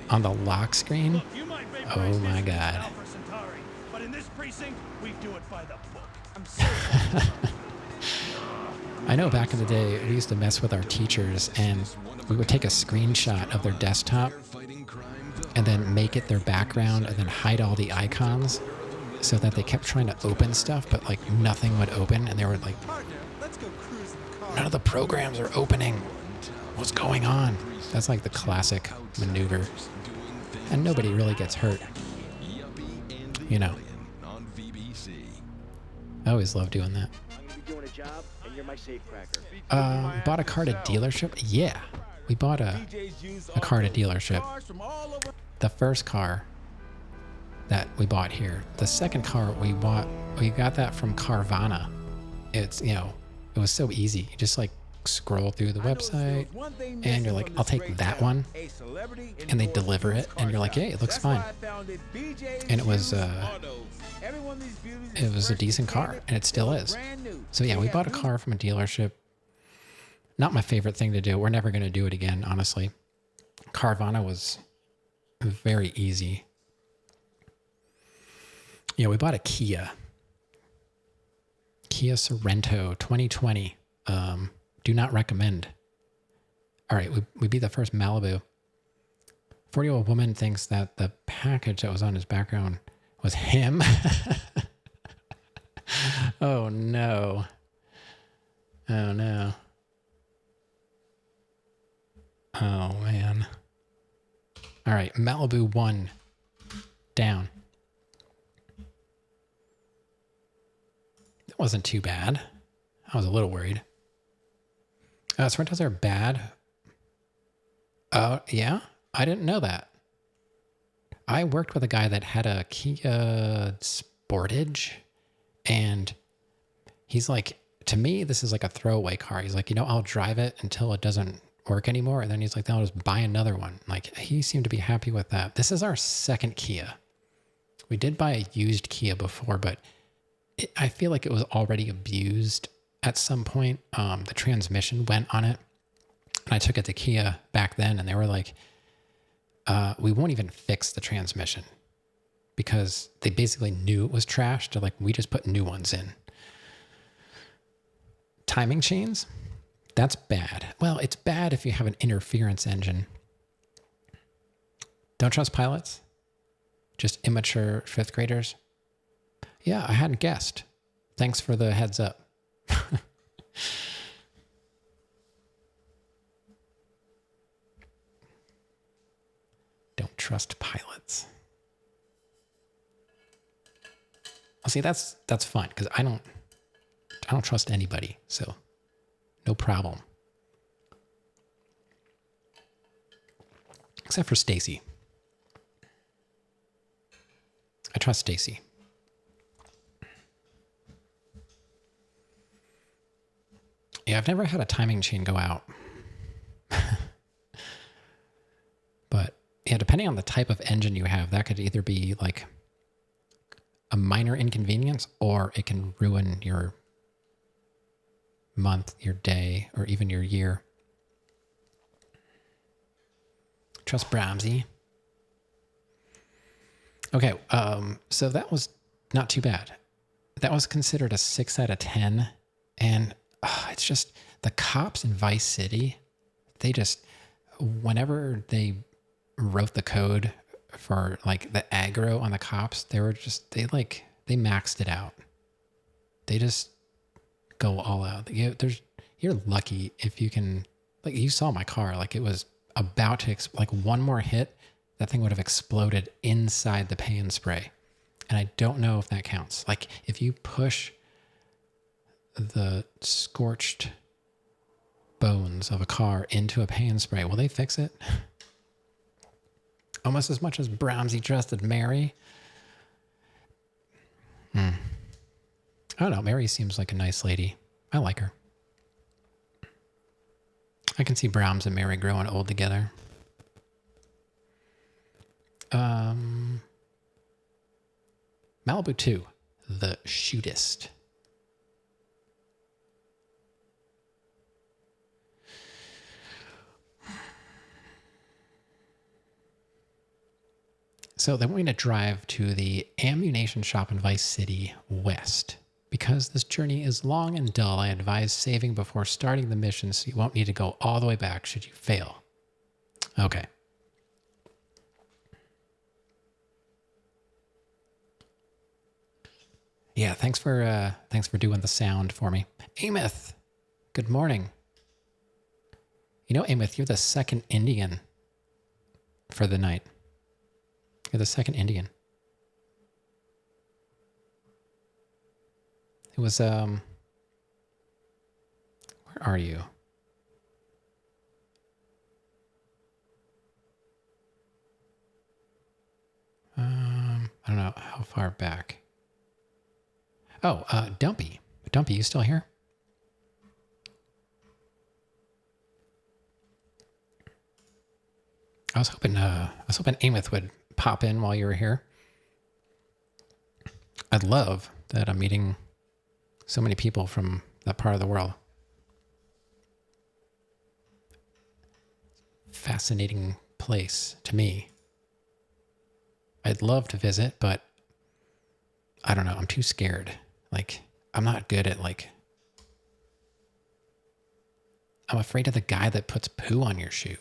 Speaker 1: on the lock screen, oh my god.
Speaker 12: But in this precinct, we do it by the book. I'm
Speaker 1: I know back in the day, we used to mess with our teachers and we would take a screenshot of their desktop and then make it their background and then hide all the icons so that they kept trying to open stuff, but like nothing would open. And they were like, none of the programs are opening. What's going on? That's like the classic maneuver. And nobody really gets hurt. You know. I always love doing that.
Speaker 2: I'm gonna be doing a job, and you're my safecracker.
Speaker 1: Bought a car at a dealership? Yeah. We bought a car at a dealership. The first car that we bought here. The second car we got that from Carvana. It's, you know, it was so easy. You just like scroll through the website and you're like, I'll take that one. And they deliver it and you're like, yeah, it looks fine. And it was a decent car and it still is. So yeah, we bought a car from a dealership. Not my favorite thing to do. We're never going to do it again, honestly. Carvana was very easy. Yeah, we bought a Kia Sorento 2020. Do not recommend. All right, we beat the first Malibu. 40-year-old woman thinks that the package that was on his background was him. Oh no. Oh no. Oh man. All right, Malibu 1 down. It wasn't too bad. I was a little worried. Sorentos are bad. Oh, yeah? I didn't know that. I worked with a guy that had a Kia Sportage, and he's like, to me, this is like a throwaway car. He's like, you know, I'll drive it until it doesn't work anymore, and then he's like, then I'll just buy another one. Like, he seemed to be happy with that. This is our second Kia. We did buy a used Kia before, but I feel like it was already abused at some point. The transmission went on it, and I took it to Kia back then, and they were like, we won't even fix the transmission because they basically knew it was trash. They're like, we just put new ones in. Timing chains, that's bad. Well, it's bad if you have an interference engine. Don't trust pilots? Just immature fifth graders? Yeah, I hadn't guessed. Thanks for the heads up. Don't trust pilots. Well, see, that's fun because I don't trust anybody, so no problem. Except for Stacy. I trust Stacy. Yeah, I've never had a timing chain go out. But yeah, depending on the type of engine you have, that could either be like a minor inconvenience or it can ruin your month, your day, or even your year. Trust Bramsey. Okay, so that was not too bad. That was considered a 6 out of 10. And it's just the cops in Vice City, they just, whenever they wrote the code for like the aggro on the cops, they maxed it out. They just go all out. You're lucky if you can, like you saw my car, like it was about to, like one more hit, that thing would have exploded inside the pay and spray. And I don't know if that counts. Like if you push the scorched bones of a car into a pay and spray, will they fix it? Almost as much as Bramsey trusted Mary. I don't know. Mary seems like a nice lady. I like her. I can see Brahms and Mary growing old together. Malibu 2, the shootist. So then we're going to drive to the ammunition shop in Vice City West. Because this journey is long and dull, I advise saving before starting the mission so you won't need to go all the way back should you fail. Okay. Yeah, thanks for doing the sound for me. Ameth, good morning. You know, Ameth, you're the second Indian for the night. You're the second Indian. It was, where are you? I don't know how far back. Oh, Dumpy. Dumpy, you still here? I was hoping Ameth would pop in while you were here. I'd love that I'm meeting so many people from that part of the world. Fascinating place to me. I'd love to visit, but I don't know. I'm too scared. Like, I'm not good at, like... I'm afraid of the guy that puts poo on your shoe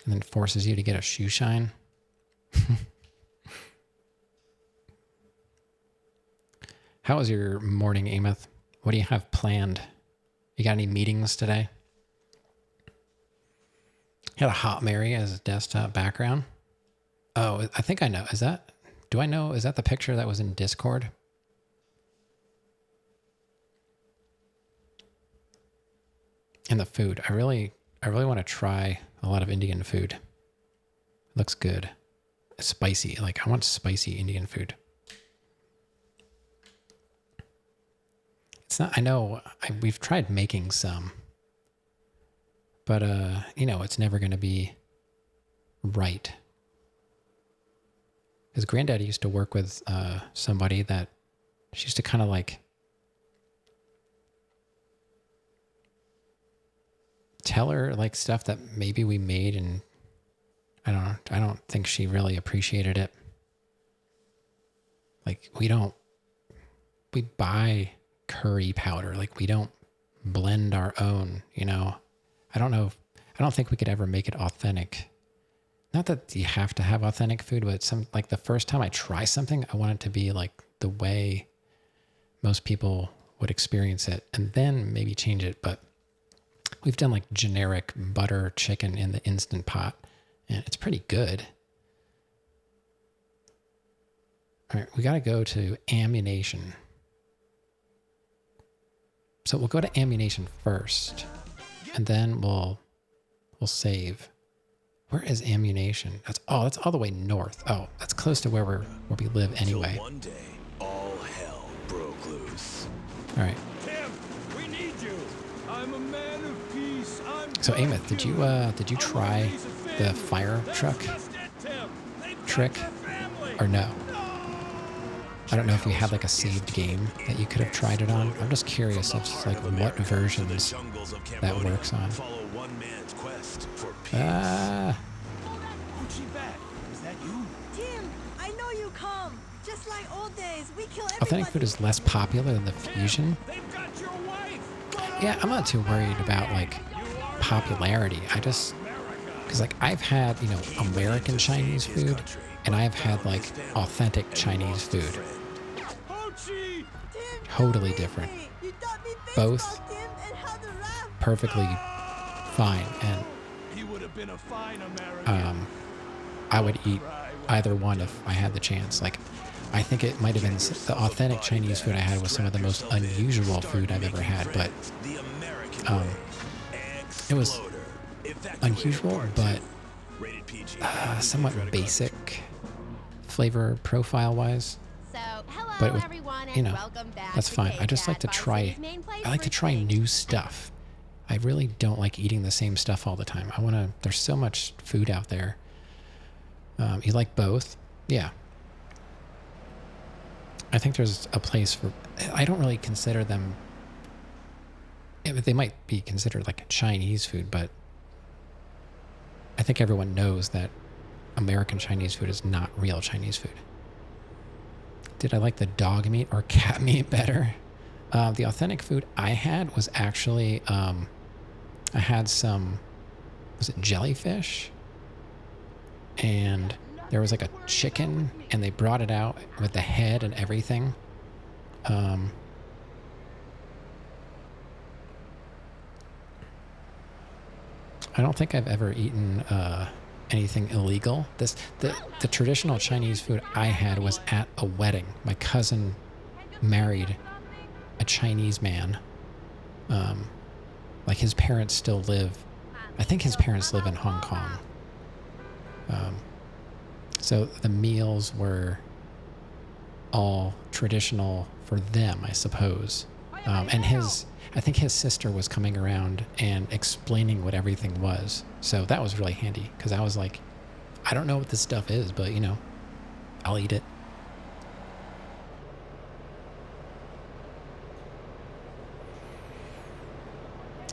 Speaker 1: and then forces you to get a shoe shine. How was your morning, Ameth? What do you have planned? You got any meetings today? You had a Hot Mary as a desktop background. Oh, I think I know. Is that the picture that was in Discord? And the food. I really want to try a lot of Indian food. Looks good. Spicy. Like, I want spicy Indian food. It's not, I know we've tried making some, but, it's never going to be right. Because Granddad used to work with somebody that she used to kind of like tell her like stuff that maybe we made, and I don't think she really appreciated it. Like, we buy curry powder. Like, we don't blend our own, I don't think we could ever make it authentic. Not that you have to have authentic food, but like the first time I try something, I want it to be like the way most people would experience it, and then maybe change it. But we've done like generic butter chicken in the Instant Pot, and it's pretty good. All right, we got to go to ammunition. So we'll go to ammunition first, and then we'll save. Where is ammunition? That's all the way north. Oh, that's close to where we live anyway.
Speaker 13: Till one day, all hell broke loose.
Speaker 1: All right.
Speaker 12: Tim, we need you. I'm a man of peace.
Speaker 1: So Ameth, did you try the fire truck trick or no? I don't know if you had like a saved game that you could have tried it on. I'm just curious of like what versions that works on.
Speaker 11: Tim, I know you come. Just like old days, we kill everybody.
Speaker 1: Authentic food is less popular than the fusion. Yeah, I'm not too worried about like popularity. because like I've had, American Chinese food, and I've had like authentic Chinese food. Totally different. Both perfectly fine, and I would eat either one if I had the chance. Like, I think it might have been the authentic Chinese food I had was some of the most unusual food I've ever had, but it was unusual, but somewhat basic flavor profile wise.
Speaker 3: So, hello
Speaker 1: But with,
Speaker 3: everyone, and welcome back.
Speaker 1: that's fine. I just like to try. I like to try new stuff. I really don't like eating the same stuff all the time. There's so much food out there You like both? Yeah. I think there's a place for... I don't really consider them... They might be considered like Chinese food, but I think everyone knows that American Chinese food is not real Chinese food. Did I like the dog meat or cat meat better? The authentic food I had was actually... I had some... Was it jellyfish? And there was like a chicken, and they brought it out with the head and everything. I don't think I've ever eaten anything illegal. The traditional Chinese food I had was at a wedding. My cousin married a Chinese man. Like his parents still live. I think his parents live in Hong Kong. So the meals were all traditional for them, I suppose. And I think his sister was coming around and explaining what everything was. So that was really handy because I was like, I don't know what this stuff is, but you know, I'll eat it.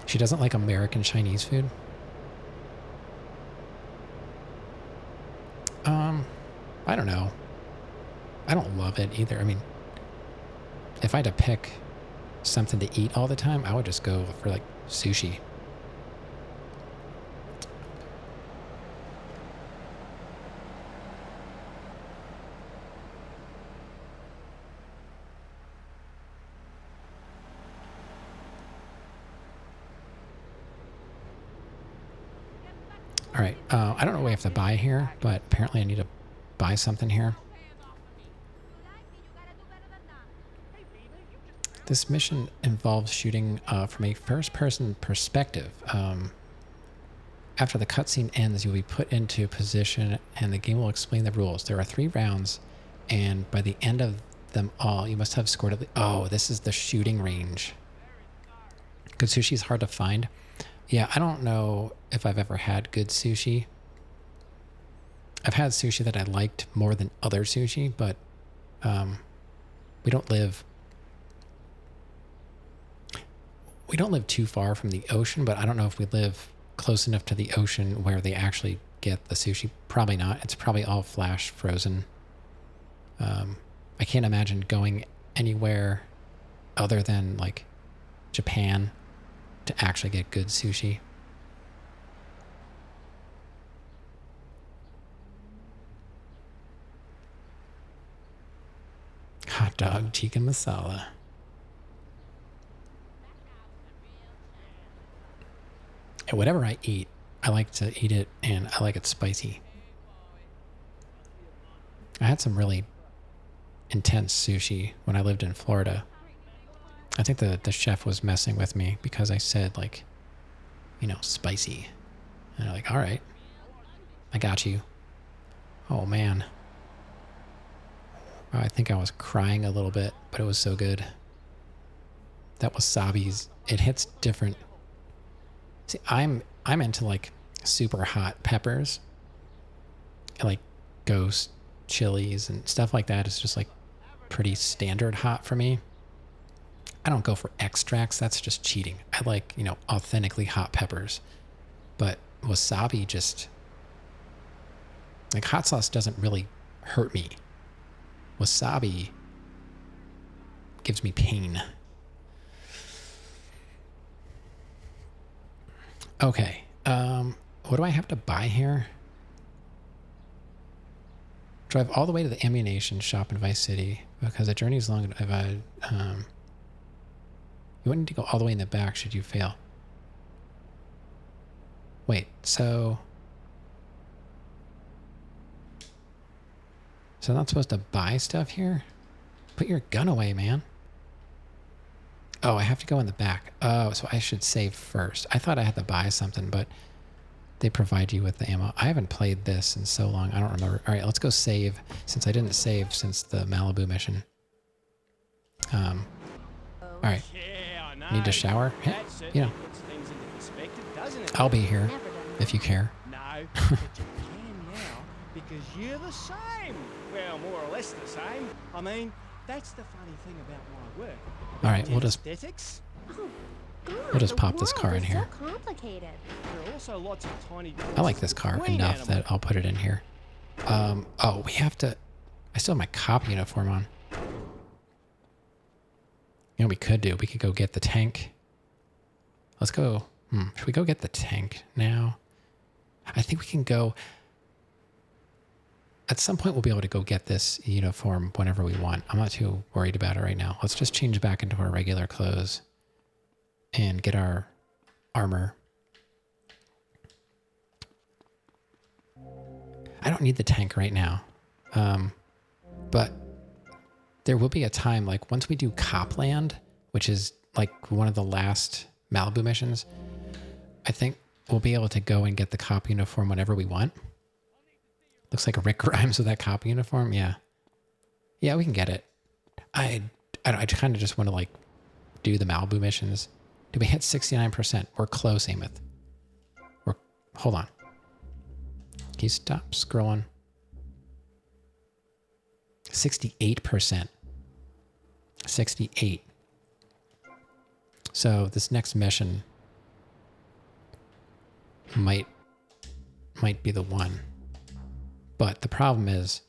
Speaker 1: She doesn't like American Chinese food. I don't know. I don't love it either. I mean, if I had to pick something to eat all the time, I would just go for like sushi. All right. I don't know what we have to buy here, but apparently I need to buy something here. This mission involves shooting from a first-person perspective. After the cutscene ends, you'll be put into position, and the game will explain the rules. There are 3 rounds, and by the end of them all, you must have scored at least... Oh, this is the shooting range. Good sushi is hard to find. Yeah, I don't know if I've ever had good sushi. I've had sushi that I liked more than other sushi, but we don't live too far from the ocean, but I don't know if we live close enough to the ocean where they actually get the sushi. Probably not. It's probably all flash frozen. I can't imagine going anywhere other than like Japan to actually get good sushi. Hot dog tikka masala. And whatever I eat, I like to eat it, and I like it spicy. I had some really intense sushi when I lived in Florida. I think the chef was messing with me because I said, like, you know, spicy. And they're like, all right, I got you. Oh, man. I think I was crying a little bit, but it was so good. That wasabi's, it hits different. See, I'm into like super hot peppers. And like ghost chilies and stuff like that is just like pretty standard hot for me. I don't go for extracts. That's just cheating. I like, you know, authentically hot peppers. But wasabi just... Like, hot sauce doesn't really hurt me. Wasabi gives me pain. Okay. What do I have to buy here? Drive all the way to the ammunition shop in Vice City because the journey is long. If I... You wouldn't need to go all the way in the back should you fail. Wait, so I'm not supposed to buy stuff here? Put your gun away, man. Oh, I have to go in the back. Oh, so I should save first. I thought I had to buy something, but they provide you with the ammo. I haven't played this in so long. I don't remember. All right, let's go save since I didn't save since the Malibu mission. All right. Need to shower? Yeah.
Speaker 7: Perspective, doesn't it?
Speaker 1: I'll be here if you care.
Speaker 7: No, but you can now.
Speaker 14: Because you're the same. Well, more or less the same. I mean, that's the funny thing about my work.
Speaker 1: All right, we'll just
Speaker 14: Aesthetics.
Speaker 3: Oh, God,
Speaker 1: we'll just
Speaker 3: the
Speaker 1: pop this
Speaker 3: world
Speaker 1: car in
Speaker 3: is
Speaker 1: here.
Speaker 3: So complicated.
Speaker 14: There are also lots of tiny
Speaker 1: I like this
Speaker 14: differences
Speaker 1: car
Speaker 14: between
Speaker 1: enough
Speaker 14: animals.
Speaker 1: that I'll put it in here. Oh, we have to. I still have my cop uniform on. You know what we could do? We could go get the tank. Let's go. Should we go get the tank now? I think we can go. At some point, we'll be able to go get this uniform whenever we want. I'm not too worried about it right now. Let's just change back into our regular clothes and get our armor. I don't need the tank right now. But there will be a time, like once we do Copland, which is like one of the last Malibu missions, I think we'll be able to go and get the cop uniform whenever we want. Looks like Rick Grimes with that cop uniform. Yeah. Yeah, we can get it. I kind of just want to like do the Malibu missions. Did we hit 69%? We're close, Amos. Hold on. Can you stop scrolling? 68%. 68. So this next mission might be the one. But the problem is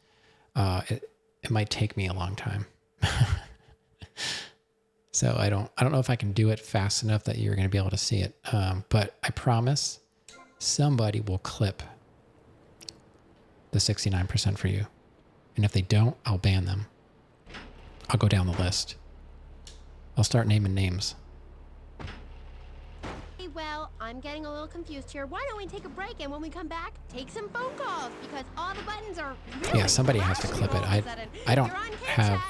Speaker 1: it might take me a long time. So I don't know if I can do it fast enough that you're going to be able to see it. But I promise somebody will clip the 69% for you. And if they don't, I'll ban them. I'll go down the list. I'll start naming names.
Speaker 3: Well, I'm getting a little confused here. Why don't we take a break, and when we come back, take some phone calls, because all the buttons are really
Speaker 1: Yeah, somebody has to clip it. I don't have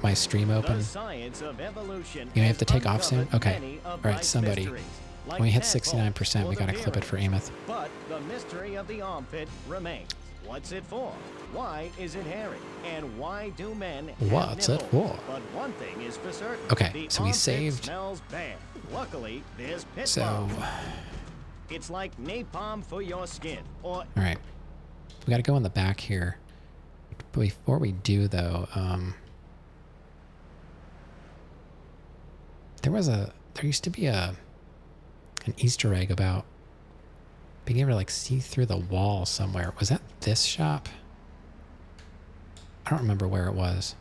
Speaker 1: my stream open.
Speaker 6: The science of evolution.
Speaker 1: You have to take off soon?
Speaker 6: uncovered
Speaker 1: Okay.
Speaker 6: many of
Speaker 1: All right,
Speaker 6: life's
Speaker 1: somebody.
Speaker 6: mysteries, like
Speaker 1: When we hit
Speaker 6: tadpoles
Speaker 1: 69%,
Speaker 6: or
Speaker 1: we
Speaker 6: the
Speaker 1: got to clip it for Amos.
Speaker 6: But the mystery of the armpit remains. What's it for? Why is it hairy? And why do men have
Speaker 1: What's it
Speaker 6: nipples?
Speaker 1: for?
Speaker 6: But one thing is for certain.
Speaker 1: Okay,
Speaker 6: the
Speaker 1: so we
Speaker 6: armpit
Speaker 1: saved.
Speaker 6: Smells bad. Luckily, there's pit
Speaker 1: So,
Speaker 6: balm. It's like napalm for your skin. Or
Speaker 1: all right. We got to go in the back here. But before we do, though, there used to be an Easter egg about being able to like see through the wall somewhere. Was that this shop? I don't remember where it was.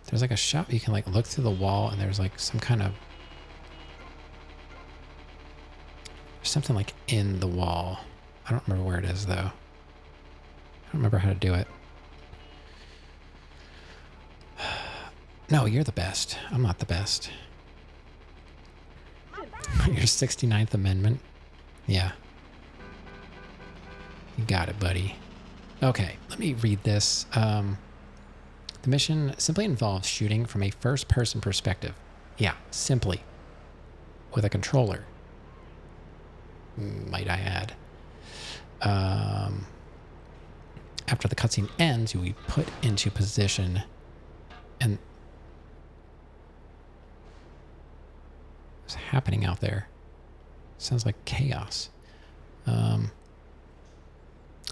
Speaker 1: There's like a shop you can like look through the wall, and there's like some kind of something like in the wall. I don't remember where it is though. I don't remember how to do it. No, you're the best. I'm not the best. Your 69th Amendment? Yeah. You got it, buddy. Okay, let me read this. The mission simply involves shooting from a first-person perspective. Yeah, simply. With a controller. Might I add. After the cutscene ends, you'll be put into position and... What's happening out there? Sounds like chaos.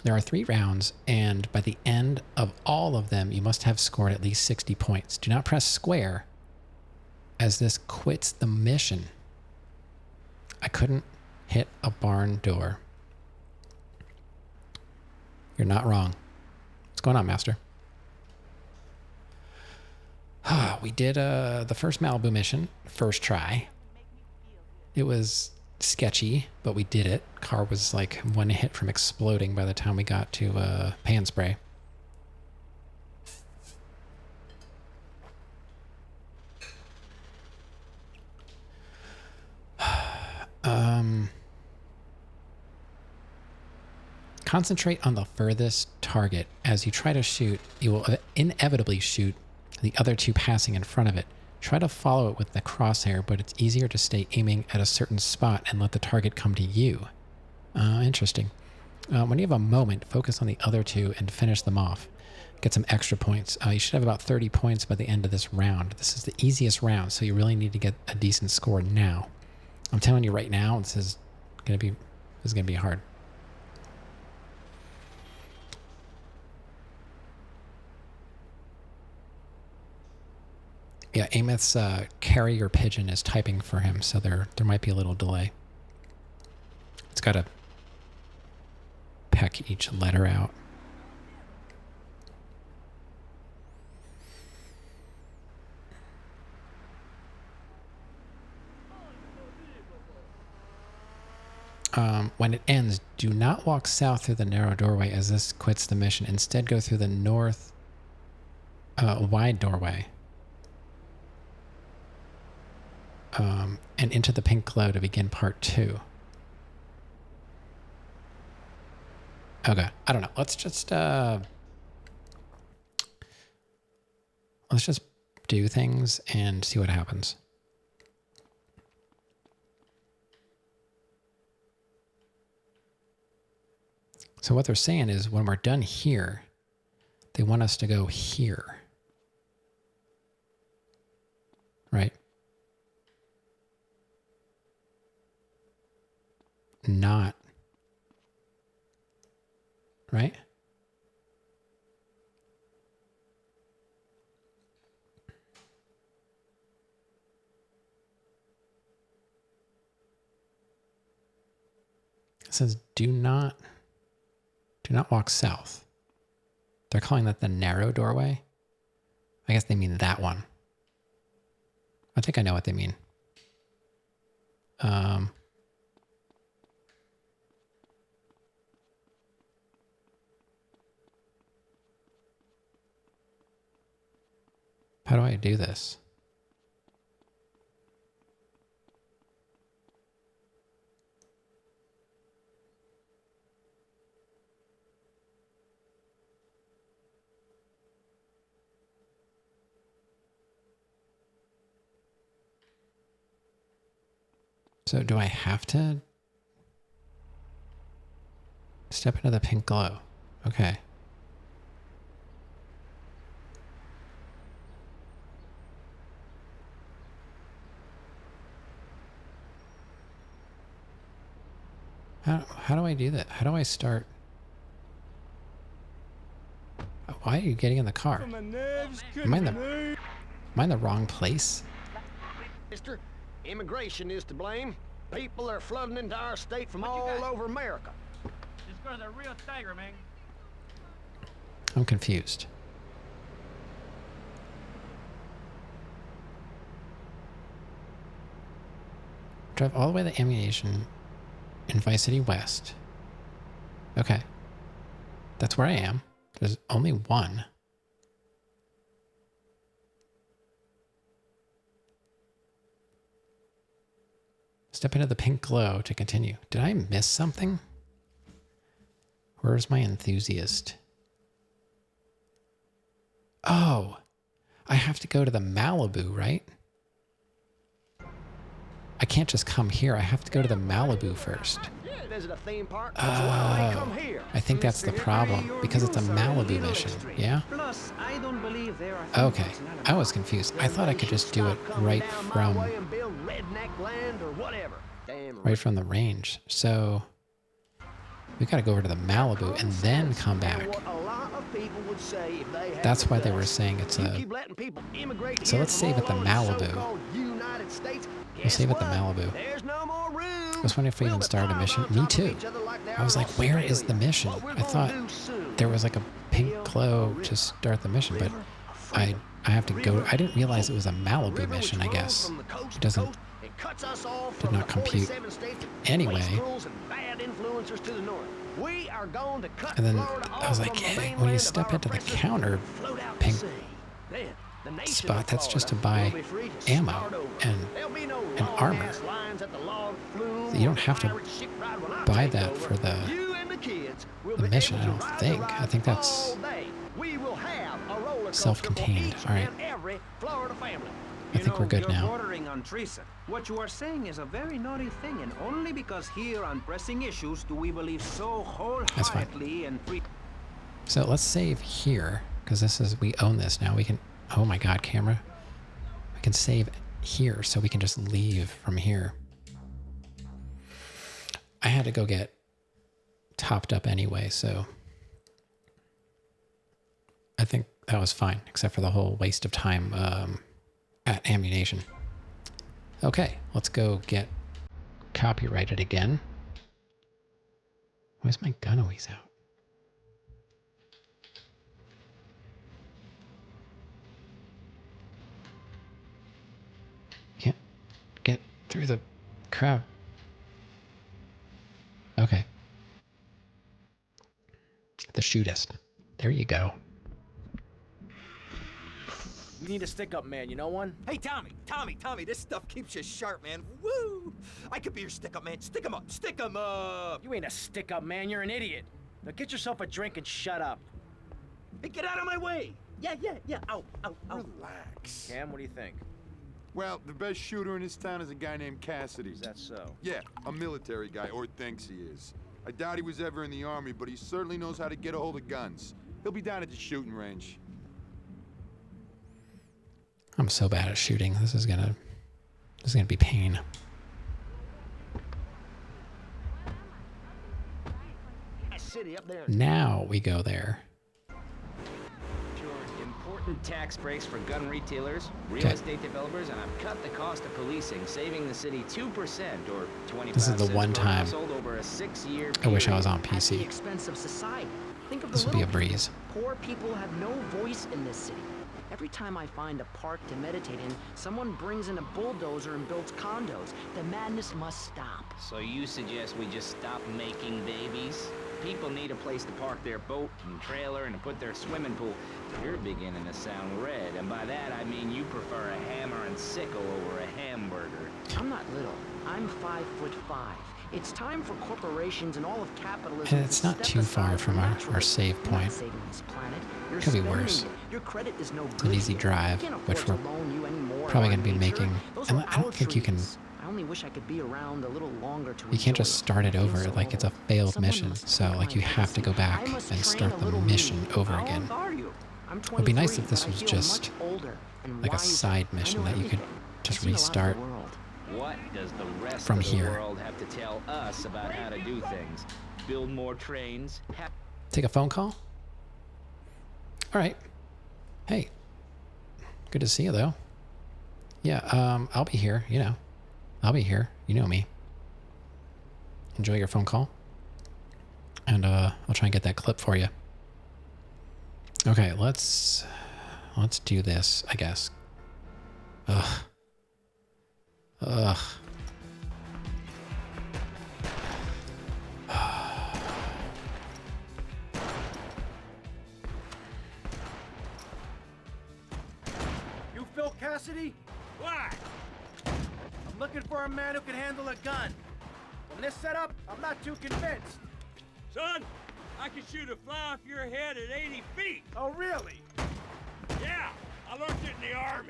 Speaker 1: There are 3 rounds, and by the end of all of them, you must have scored at least 60 points. Do not press square, as this quits the mission. I couldn't hit a barn door. You're not wrong. What's going on, Master? We did the first Malibu mission, first try. It was sketchy, but we did it. Car was like 1 hit from exploding by the time we got to pan spray. Concentrate on the furthest target. As you try to shoot, you will inevitably shoot the other 2 passing in front of it. Try to follow it with the crosshair, but it's easier to stay aiming at a certain spot and let the target come to you. Interesting. When you have a moment, focus on the other 2 and finish them off. Get some extra points. You should have about 30 points by the end of this round. This is the easiest round, so you really need to get a decent score now. I'm telling you right now, this is going to be This is going to be hard. Yeah, Ameth's carrier pigeon is typing for him, so there might be a little delay. It's got to peck each letter out. When it ends, do not walk south through the narrow doorway as this quits the mission. Instead, go through the north wide doorway. And into the pink glow to begin part 2. Okay, I don't know. Let's just do things and see what happens. So what they're saying is when we're done here, they want us to go here. Right? Not. Right? It says do not walk south. They're calling that the narrow doorway. I guess they mean that one. I think I know what they mean. How do I do this? So do I have to step into the pink glow? Okay. How do I do that? How do I start? Why are you getting in the car? Am I in the wrong place?
Speaker 6: Mister, immigration is to blame. People are flooding into our state from all over America.
Speaker 2: Just go to the real tiger, man.
Speaker 1: I'm confused. Drive all the way to ammunition in Vice City West. Okay. That's where I am. There's only one. Step into the pink glow to continue. Did I miss something? Where's my enthusiast? Oh, I have to go to the Malibu, right? I can't just come here. I have to go to the Malibu first.
Speaker 6: Visit a theme park.
Speaker 1: Oh, I think that's the problem because it's a Malibu mission. Yeah? Okay, I was confused. I thought I could just do it right from the range. So we got to go over to the Malibu and then come back. That's why they were saying it's a... So let's save at the Malibu. We'll save at the Malibu. I was wondering if we even started a mission. Me too. I was like, where is the mission? I thought there was like a pink glow to start the mission, but I have to go. I didn't realize it was a Malibu mission, I guess. It did not compute. Anyway. And then I was like, hey, when you step into the counter pink spot, that's just to buy ammo and armor. You don't have to buy that for the mission, I don't think. I think that's self-contained. All right. I think we're good now.
Speaker 8: Bordering on treason. What you are saying is a very naughty thing, and only because here on pressing issues do we believe so wholeheartedly and free.
Speaker 1: So let's save here, because this is, we own this now. We can, oh my God, camera. We can save here, so we can just leave from here. I had to go get topped up anyway, so I think that was fine, except for the whole waste of time at ammunition. Okay, let's go get copyrighted again. Why's my gun always out? Can't get through the crowd. Okay. The shootist. There you go.
Speaker 14: We need a stick-up man, you know one?
Speaker 7: Hey, Tommy, this stuff keeps you sharp, man. Woo! I could be your stick-up man. Stick 'em up, stick 'em up!
Speaker 14: You ain't a stick-up man, you're an idiot. Now get yourself a drink and shut up.
Speaker 7: Hey, get out of my way! Yeah, ow.
Speaker 10: Relax.
Speaker 14: Cam, what do you think?
Speaker 10: Well, the best shooter in this town is a guy named Cassidy.
Speaker 14: Is that so?
Speaker 10: Yeah, a military guy, or thinks he is. I doubt he was ever in the army, but he certainly knows how to get a hold of guns. He'll be down at the shooting range.
Speaker 1: I'm so bad at shooting. This is gonna be pain.
Speaker 6: City up there.
Speaker 1: Now we go there.
Speaker 15: Important tax breaks for gun retailers, real estate developers, and I've cut the cost of policing, saving the city 2% or 25
Speaker 1: This is the
Speaker 15: cents
Speaker 1: one
Speaker 15: per
Speaker 1: time
Speaker 15: household over a 6-year
Speaker 1: I wish I was
Speaker 15: period.
Speaker 1: on
Speaker 11: At the
Speaker 1: PC.
Speaker 11: expense of society. Think of
Speaker 1: This
Speaker 11: the
Speaker 1: would be a
Speaker 11: little
Speaker 1: breeze.
Speaker 11: Poor people have no voice in this city. Every time I find a park to meditate in, someone brings in a bulldozer and builds condos. The madness must stop.
Speaker 15: So you suggest we just stop making babies? People need a place to park their boat and trailer and to put their swimming pool. You're beginning to sound red, and by that I mean you prefer a hammer and sickle over a hamburger.
Speaker 11: I'm not little. I'm 5'5". It's time for corporations and all of capitalism.
Speaker 1: And it's not too far from our save
Speaker 11: You're not
Speaker 1: point.
Speaker 11: saving this planet. You're
Speaker 1: Could be
Speaker 11: spending
Speaker 1: worse.
Speaker 11: it. Your credit is no
Speaker 1: It's an
Speaker 11: good
Speaker 1: easy
Speaker 11: here.
Speaker 1: drive,
Speaker 11: I can't afford
Speaker 1: which
Speaker 11: to
Speaker 1: we're
Speaker 11: loan you any more
Speaker 1: probably
Speaker 11: of
Speaker 1: going to be
Speaker 11: our nature.
Speaker 1: making.
Speaker 11: Those
Speaker 1: I
Speaker 11: are
Speaker 1: don't
Speaker 11: our
Speaker 1: think you can.
Speaker 11: trees. I only wish I could be around a little longer to
Speaker 1: You can't just
Speaker 11: enjoy
Speaker 1: start it
Speaker 11: I feel
Speaker 1: over
Speaker 11: so
Speaker 1: like it's a
Speaker 11: old.
Speaker 1: failed
Speaker 11: Someone
Speaker 1: mission.
Speaker 11: must
Speaker 1: So
Speaker 11: take
Speaker 1: like
Speaker 11: my
Speaker 1: you have to go
Speaker 11: legacy.
Speaker 1: back
Speaker 11: I must
Speaker 1: and
Speaker 11: train
Speaker 1: start
Speaker 11: a
Speaker 1: the
Speaker 11: little
Speaker 1: mission
Speaker 11: me.
Speaker 1: over
Speaker 11: How
Speaker 1: again.
Speaker 11: old are you? I'm
Speaker 1: It would be nice
Speaker 11: 23,
Speaker 1: if this
Speaker 11: but I
Speaker 1: was
Speaker 11: feel
Speaker 1: just
Speaker 11: much older and
Speaker 1: like a
Speaker 11: wiser.
Speaker 1: side
Speaker 11: I
Speaker 1: mission
Speaker 11: know
Speaker 1: that you could
Speaker 11: everything.
Speaker 1: just
Speaker 11: I've seen a lot of the
Speaker 1: restart.
Speaker 11: world.
Speaker 15: What does the rest
Speaker 1: From
Speaker 15: of the
Speaker 1: here.
Speaker 15: world have to tell us about how to do things? Build more trains?
Speaker 1: Take a phone call? All right. Hey. Good to see you, though. Yeah, I'll be here, you know. I'll be here. You know me. Enjoy your phone call. And I'll try and get that clip for you. Okay, let's do this, I guess. Ugh.
Speaker 14: You Phil Cassidy? Why? I'm looking for a man who can handle a gun. From this setup, I'm not too convinced.
Speaker 16: Son, I can shoot a fly off your head at 80 feet.
Speaker 14: Oh, really?
Speaker 16: Yeah, I learned it in the Army.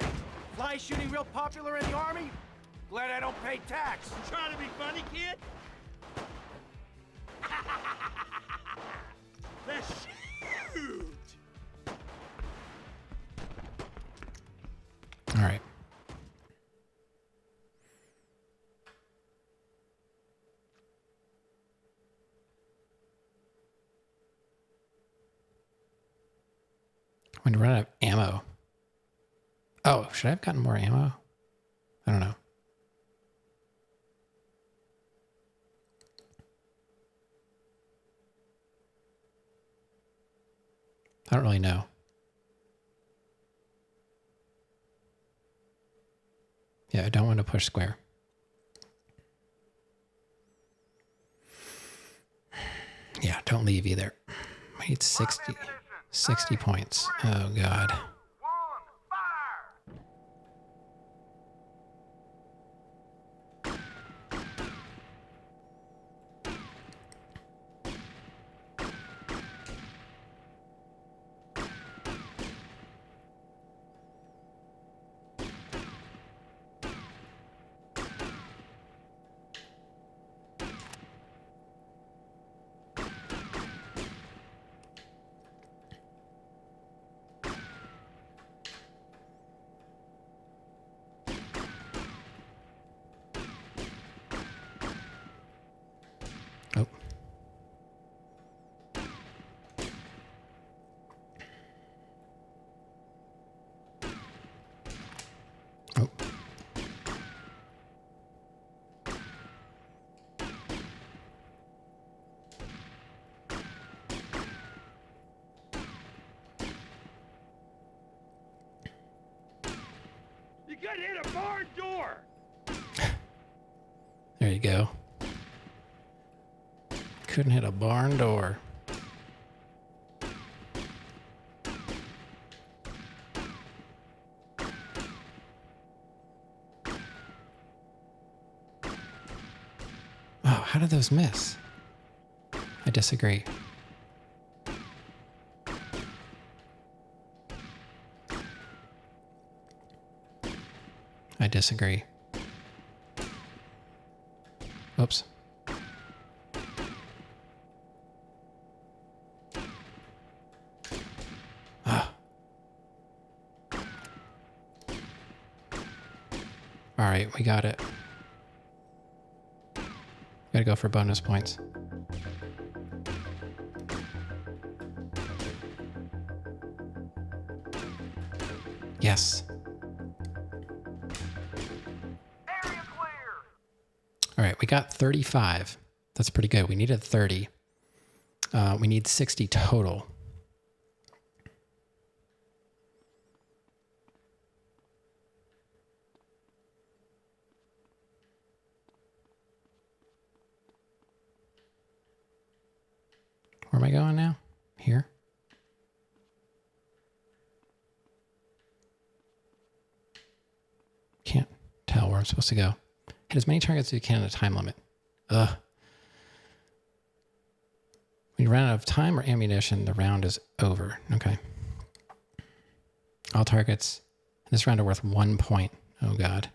Speaker 14: Fly shooting real popular in the Army? Glad I don't pay tax.
Speaker 16: You trying to be funny, kid? Let's shoot!
Speaker 1: All right. I'm going to run out of ammo. Oh, should I have gotten more ammo? I don't know. I don't really know. Yeah, I don't want to push square. Yeah, don't leave either. I need 60 points. Oh, God.
Speaker 16: couldn't hit a barn door.
Speaker 1: There you go. Couldn't hit a barn door. Oh, how did those miss? I disagree. I disagree. Oops. Ah. All right, we got it. Gotta go for bonus points. Yes. All right, we got 35. That's pretty good. We needed 30. We need 60 total. Where am I going now? Here? Can't tell where I'm supposed to go. Hit as many targets as you can in a time limit. Ugh. When you run out of time or ammunition, the round is over. Okay. All targets in this round are worth 1 point. Oh, God.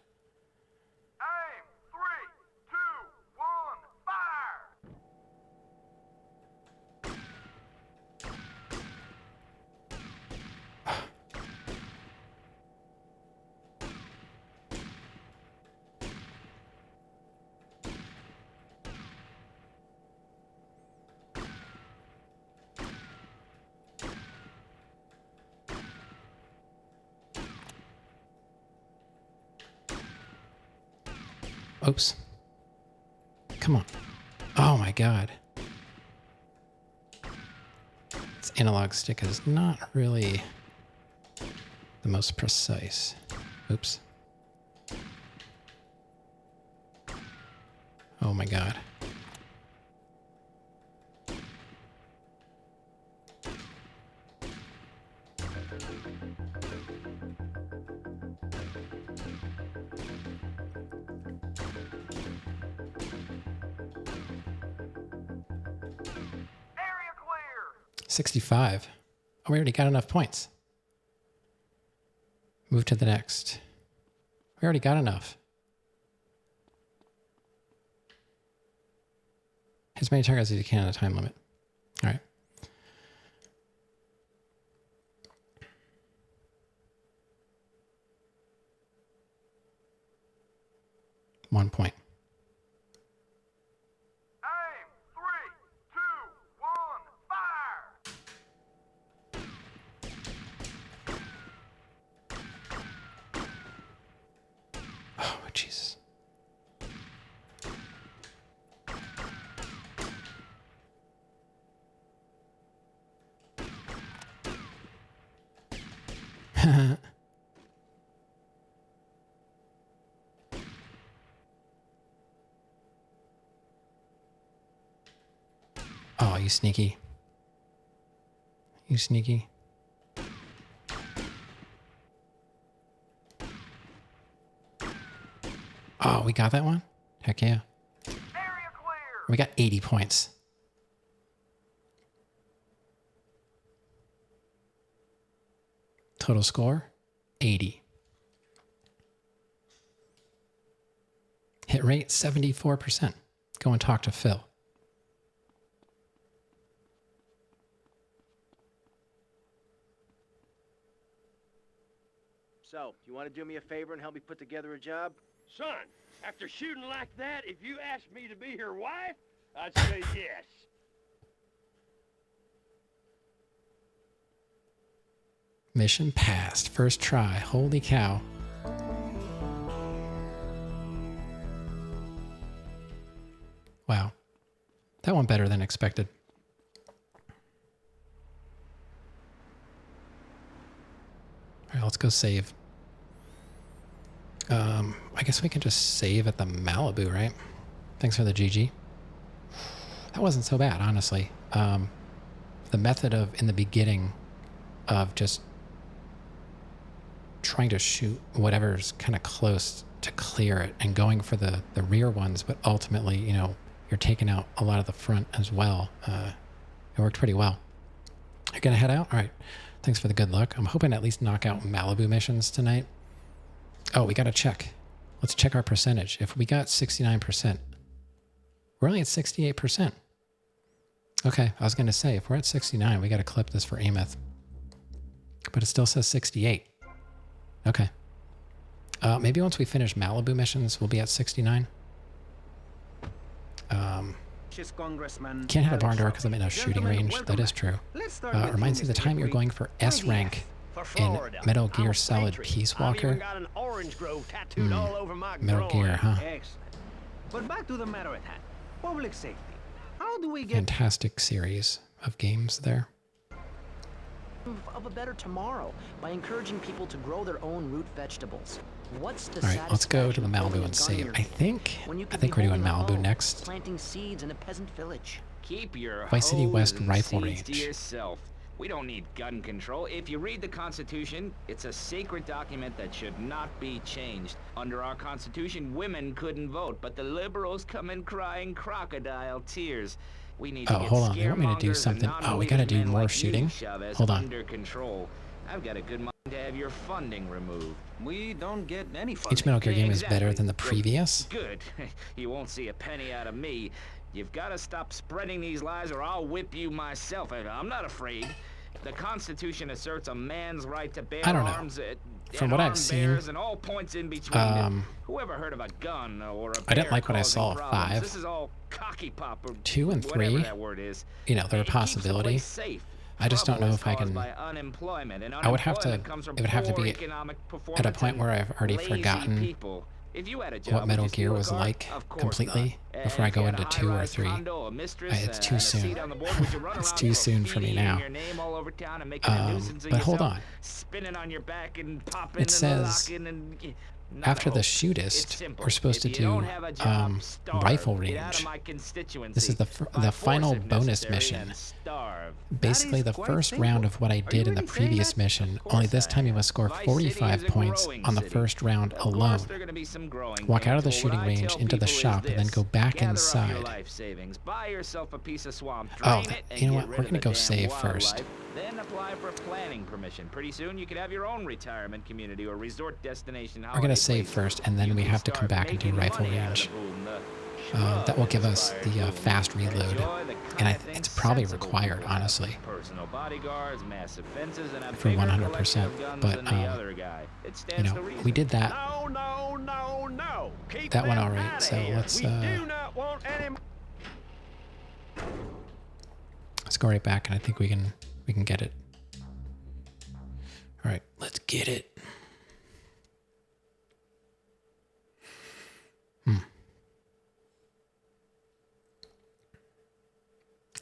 Speaker 1: Oops. Come on. Oh my God. This analog stick is not really the most precise. Oops. Oh my God.
Speaker 16: Area clear.
Speaker 1: 65. Oh, we already got enough points. Move to the next. We already got enough. As many targets as you can in a time limit. All right. One point.
Speaker 16: Aim. 3, 2, 1, fire!
Speaker 1: Oh, Jesus. Oh, you sneaky. You sneaky. Oh, we got that one? Heck yeah. We got 80 points. Total score, 80. Hit rate, 74%. Go and talk to Phil.
Speaker 14: So, you want to do me a favor and help me put together a job?
Speaker 16: Son, after shooting like that, if you asked me to be your wife, I'd say yes.
Speaker 1: Mission passed. First try. Holy cow. Wow. That went better than expected. All right, let's go save. I guess we can just save at the Malibu, right? Thanks for the GG. That wasn't so bad, honestly. The method of, in the beginning, of just trying to shoot whatever's kind of close to clear it and going for the rear ones, but ultimately, you know, you're taking out a lot of the front as well. It worked pretty well. You're going to head out? All right. Thanks for the good luck. I'm hoping to at least knock out Malibu missions tonight. Oh, we got to check. Let's check our percentage. If we got 69%, we're only at 68%. Okay, I was going to say, if we're at 69, we got to clip this for Ameth. But it still says 68. Okay. Maybe once we finish Malibu missions, we'll be at 69. Can't hit a barn door because I'm in a shooting range. That is true. Reminds me of the time you're going for S rank in Metal Gear Solid Peace Walker. Metal Gear, huh?
Speaker 8: But back to the matter at hand. Public safety. How do we get
Speaker 1: Fantastic series of games there.
Speaker 17: Of a better tomorrow by encouraging people to grow their own root vegetables. What's the
Speaker 1: All right, let's go to the Malibu and save. I think we're doing Malibu next.
Speaker 17: Planting seeds in a peasant village.
Speaker 15: Keep your
Speaker 1: Vice City West
Speaker 15: hoes and
Speaker 1: Rifle
Speaker 15: seeds
Speaker 1: Range.
Speaker 15: to yourself. We don't need gun control. If you read the Constitution, it's a sacred document that should not be changed. Under our Constitution, women couldn't vote, but the liberals come in crying crocodile tears. We need to get
Speaker 1: hold on. They want me to do
Speaker 15: scaremongers
Speaker 1: something.
Speaker 15: and
Speaker 1: Oh, we got to do
Speaker 15: non-believing men
Speaker 1: more
Speaker 15: like
Speaker 1: shooting.
Speaker 15: you, Chavez,
Speaker 1: Hold on.
Speaker 15: under control. I've got a good mind to have your funding removed.
Speaker 8: We don't get any funding.
Speaker 1: Each Metal Gear game is better than the previous.
Speaker 15: Good. You won't see a penny out of me. You've got to stop spreading these lies or I'll whip you myself. I'm not afraid. The Constitution asserts a man's right to bear
Speaker 1: I don't know.
Speaker 15: arms
Speaker 1: From what I've seen,
Speaker 15: and all points in between. Whoever heard of a gun or a
Speaker 1: I didn't
Speaker 15: bear
Speaker 1: like what I
Speaker 15: causing
Speaker 1: saw of
Speaker 15: problems?
Speaker 1: 5.
Speaker 15: This is all cocky pop or
Speaker 1: 2 and
Speaker 15: whatever
Speaker 1: 3,
Speaker 15: that word is.
Speaker 1: you know, they're a
Speaker 15: It keeps the
Speaker 1: possibility.
Speaker 15: place safe.
Speaker 1: I just don't know
Speaker 15: Trouble
Speaker 1: if I
Speaker 15: is caused
Speaker 1: can.
Speaker 15: by unemployment, and
Speaker 1: I would have to.
Speaker 15: unemployment comes from
Speaker 1: It would have to
Speaker 15: poor
Speaker 1: be
Speaker 15: economic
Speaker 1: at a
Speaker 15: performance
Speaker 1: point
Speaker 15: and
Speaker 1: where I've already
Speaker 15: lazy
Speaker 1: forgotten
Speaker 15: people. If you had a job,
Speaker 1: what
Speaker 15: would
Speaker 1: Metal
Speaker 15: you
Speaker 1: Gear
Speaker 15: steal a
Speaker 1: was
Speaker 15: car?
Speaker 1: like
Speaker 15: Of course
Speaker 1: completely
Speaker 15: not.
Speaker 1: before I
Speaker 15: If
Speaker 1: go
Speaker 15: you had
Speaker 1: into
Speaker 15: a
Speaker 1: 2 or
Speaker 15: high-rise
Speaker 1: 3.
Speaker 15: condo, a mistress,
Speaker 1: It's too
Speaker 15: and a
Speaker 1: soon.
Speaker 15: seat on the board, would you run
Speaker 1: It's
Speaker 15: around
Speaker 1: too soon for
Speaker 15: graffitiing
Speaker 1: me now.
Speaker 15: your name all over town and making a nuisance of
Speaker 1: But hold
Speaker 15: yourself,
Speaker 1: on.
Speaker 15: spinning on your back and popping
Speaker 1: It says
Speaker 15: and locking and
Speaker 1: after the shootist, we're supposed to do rifle range. This is the final bonus mission. Basically the first round of what I did in the previous mission, only this time you must score 45 points on the first round alone. Walk out of the shooting range into the shop and then go back inside. Oh, you know what? We're going to go save first.
Speaker 15: Then apply for planning permission. Pretty soon you could have your own retirement community or resort destination.
Speaker 1: We're going to save first, and then we have to come back and do rifle range. That will give us the fast reload, and it's probably required, honestly,
Speaker 15: Personal bodyguards, massive fences, and a
Speaker 1: for
Speaker 15: bigger
Speaker 1: 100%.
Speaker 15: collection of guns
Speaker 1: But
Speaker 15: than the other guy. It
Speaker 1: you
Speaker 15: stands
Speaker 1: know,
Speaker 15: to reason.
Speaker 1: we did that.
Speaker 7: No, no, no, no. Keep
Speaker 1: That went
Speaker 7: them
Speaker 1: all right.
Speaker 7: outta
Speaker 1: So
Speaker 7: here.
Speaker 1: let's
Speaker 7: We do not want any.
Speaker 1: let's go right back, and I think we can get it. All right, let's get it.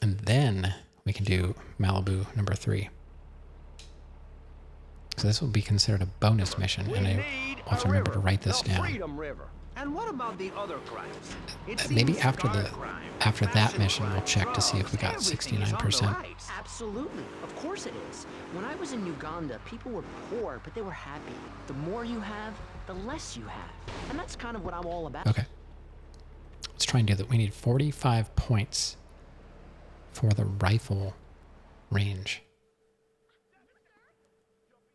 Speaker 1: And then we can do Malibu number 3. So this will be considered a bonus mission, and I will have to remember to write this down.
Speaker 8: Freedom River. And what about the other crimes? It
Speaker 1: Maybe
Speaker 8: seems
Speaker 1: after
Speaker 8: dark crime,
Speaker 1: that
Speaker 8: fashion
Speaker 1: mission, we'll
Speaker 8: crime,
Speaker 1: check to see if we got
Speaker 8: drugs, everything is on the
Speaker 1: 69%.
Speaker 8: rise.
Speaker 17: Absolutely. Of course it is. When I was in Uganda, people were poor, but they were happy. The more you have, the less you have. And that's kind of what I'm all about.
Speaker 1: Okay. Let's try and do that. We need 45 points for the rifle range.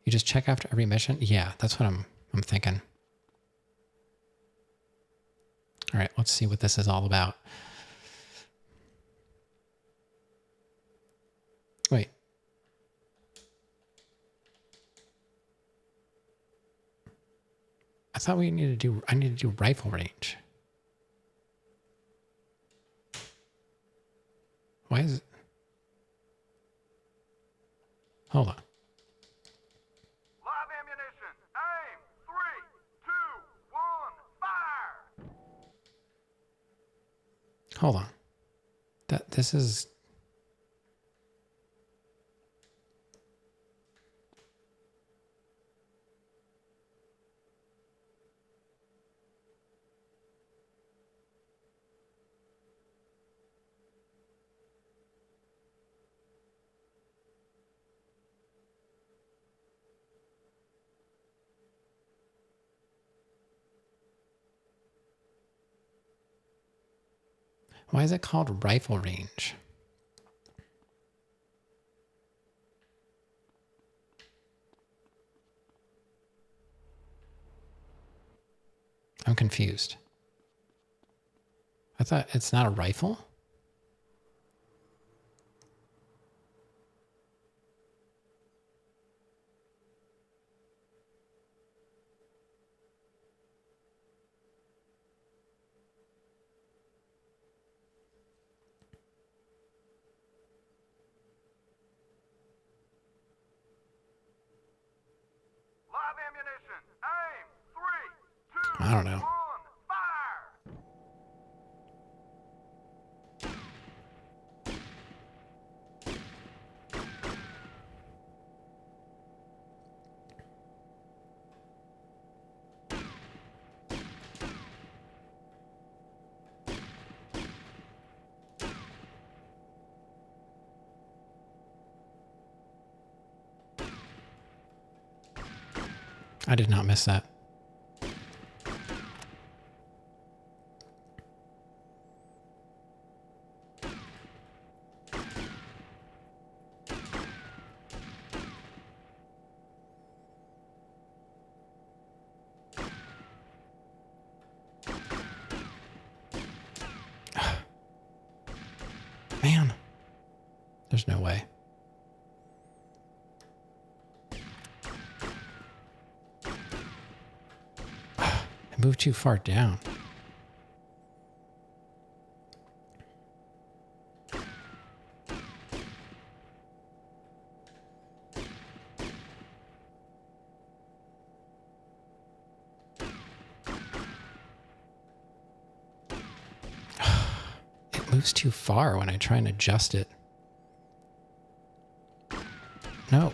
Speaker 1: You just check after every mission? Yeah, that's what I'm thinking. All right, let's see what this is all about. Wait. I thought I need to do rifle range. Why is it? Hold on.
Speaker 18: Live ammunition. Aim. 3, 2, 1, fire.
Speaker 1: Hold on. This is. Why is it called rifle range? I'm confused. I thought it's not a rifle?
Speaker 18: Live ammunition. Aim. 3, 2,
Speaker 1: I don't know.
Speaker 18: 1, fire!
Speaker 1: I did not miss that. Man, there's no way. I moved too far down. It moves too far when I try and adjust it. No.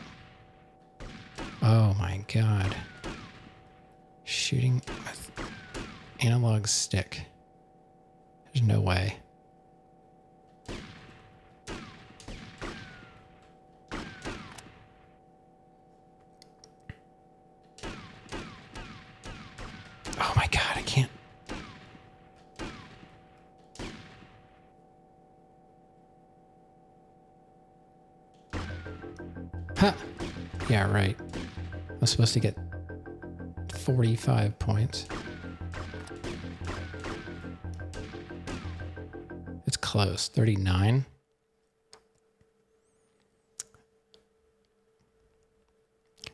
Speaker 1: Oh my god. Shooting with analog stick. There's no way. Oh my god, I can't. Huh. Yeah, right. I'm supposed to get 45 points. It's close. 39.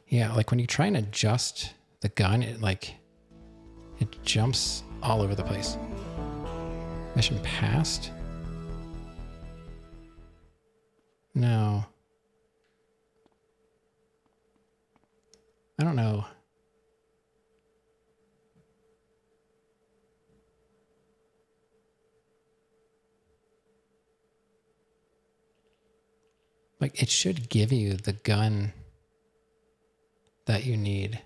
Speaker 1: Yeah, like when you try and adjust the gun, it jumps all over the place. Mission passed? No. I don't know. Like, it should give you the gun that you need.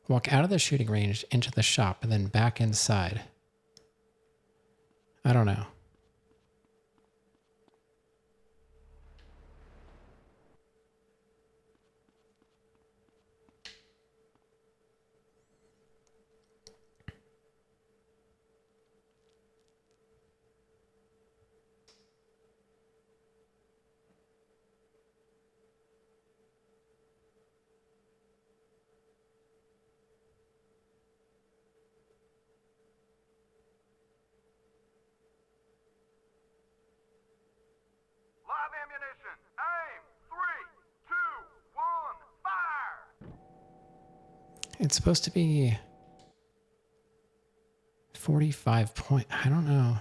Speaker 1: Walk out of the shooting range into the shop and then back inside. I don't know.
Speaker 18: Live ammunition. Aim. 3, 2, 1, fire!
Speaker 1: It's supposed to be 45 point. I don't know.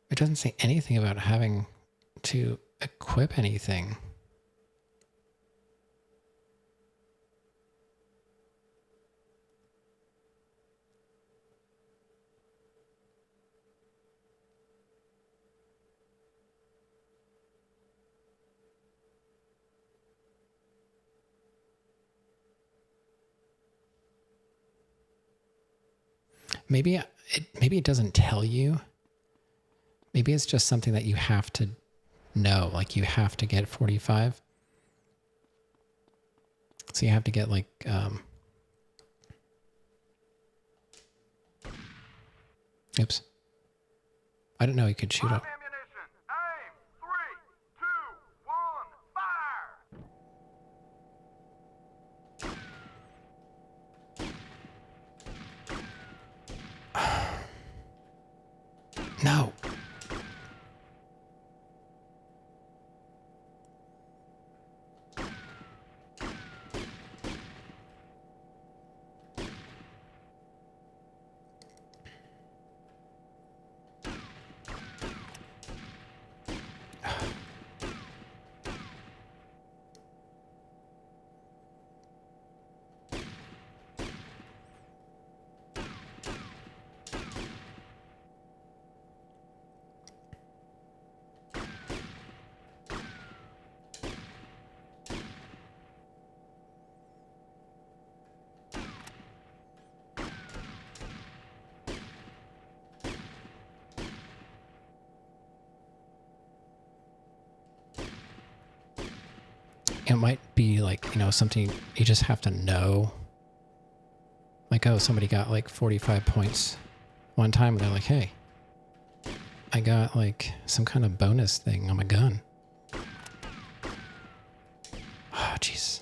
Speaker 1: It doesn't say anything about having to equip anything. Maybe it doesn't tell you. Maybe it's just something that you have to know. Like you have to get 45. So you have to get like oops. I didn't know you could shoot up. No. It might be like, you know, something you just have to know. Like, oh, somebody got like 45 points one time and they're like, hey, I got like some kind of bonus thing on my gun. Oh, jeez.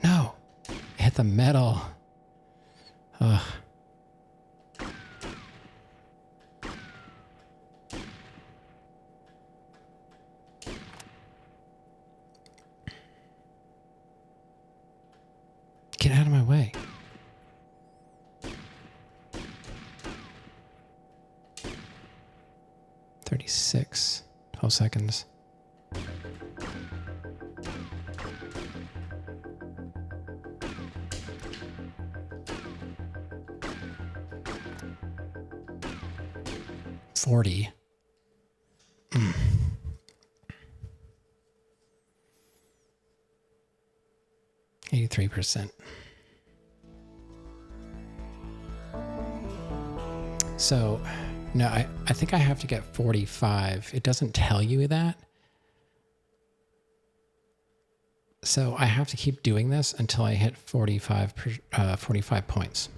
Speaker 1: No, it hit the metal. Ugh. Get out of my way. $36, 12 seconds. $40. 83%. So, no, I think I have to get 45. It doesn't tell you that. So I have to keep doing this until I hit 45 points.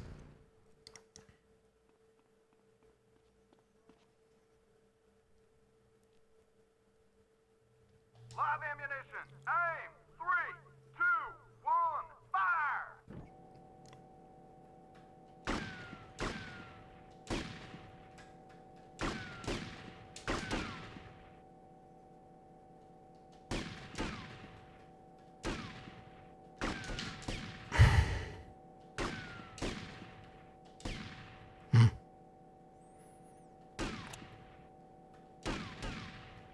Speaker 18: Live ammunition. Aim. 3, 2, 1, fire!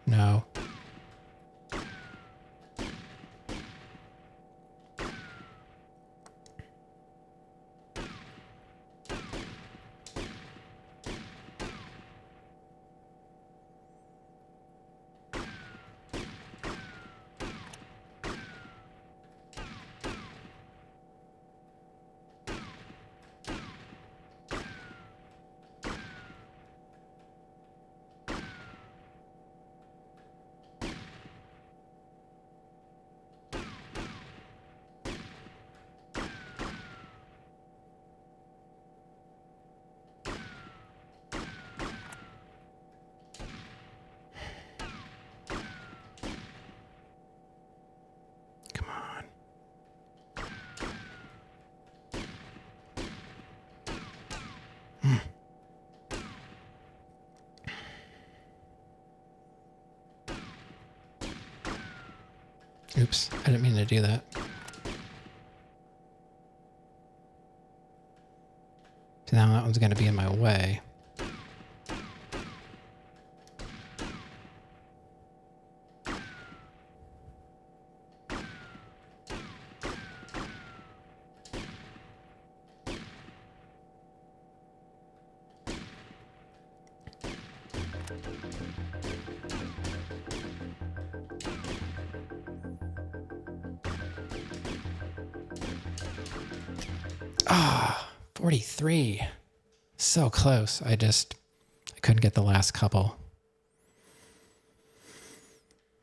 Speaker 1: No. Oops, I didn't mean to do that. So now that one's going to be in my way. Ah, 43. So close. I couldn't get the last couple.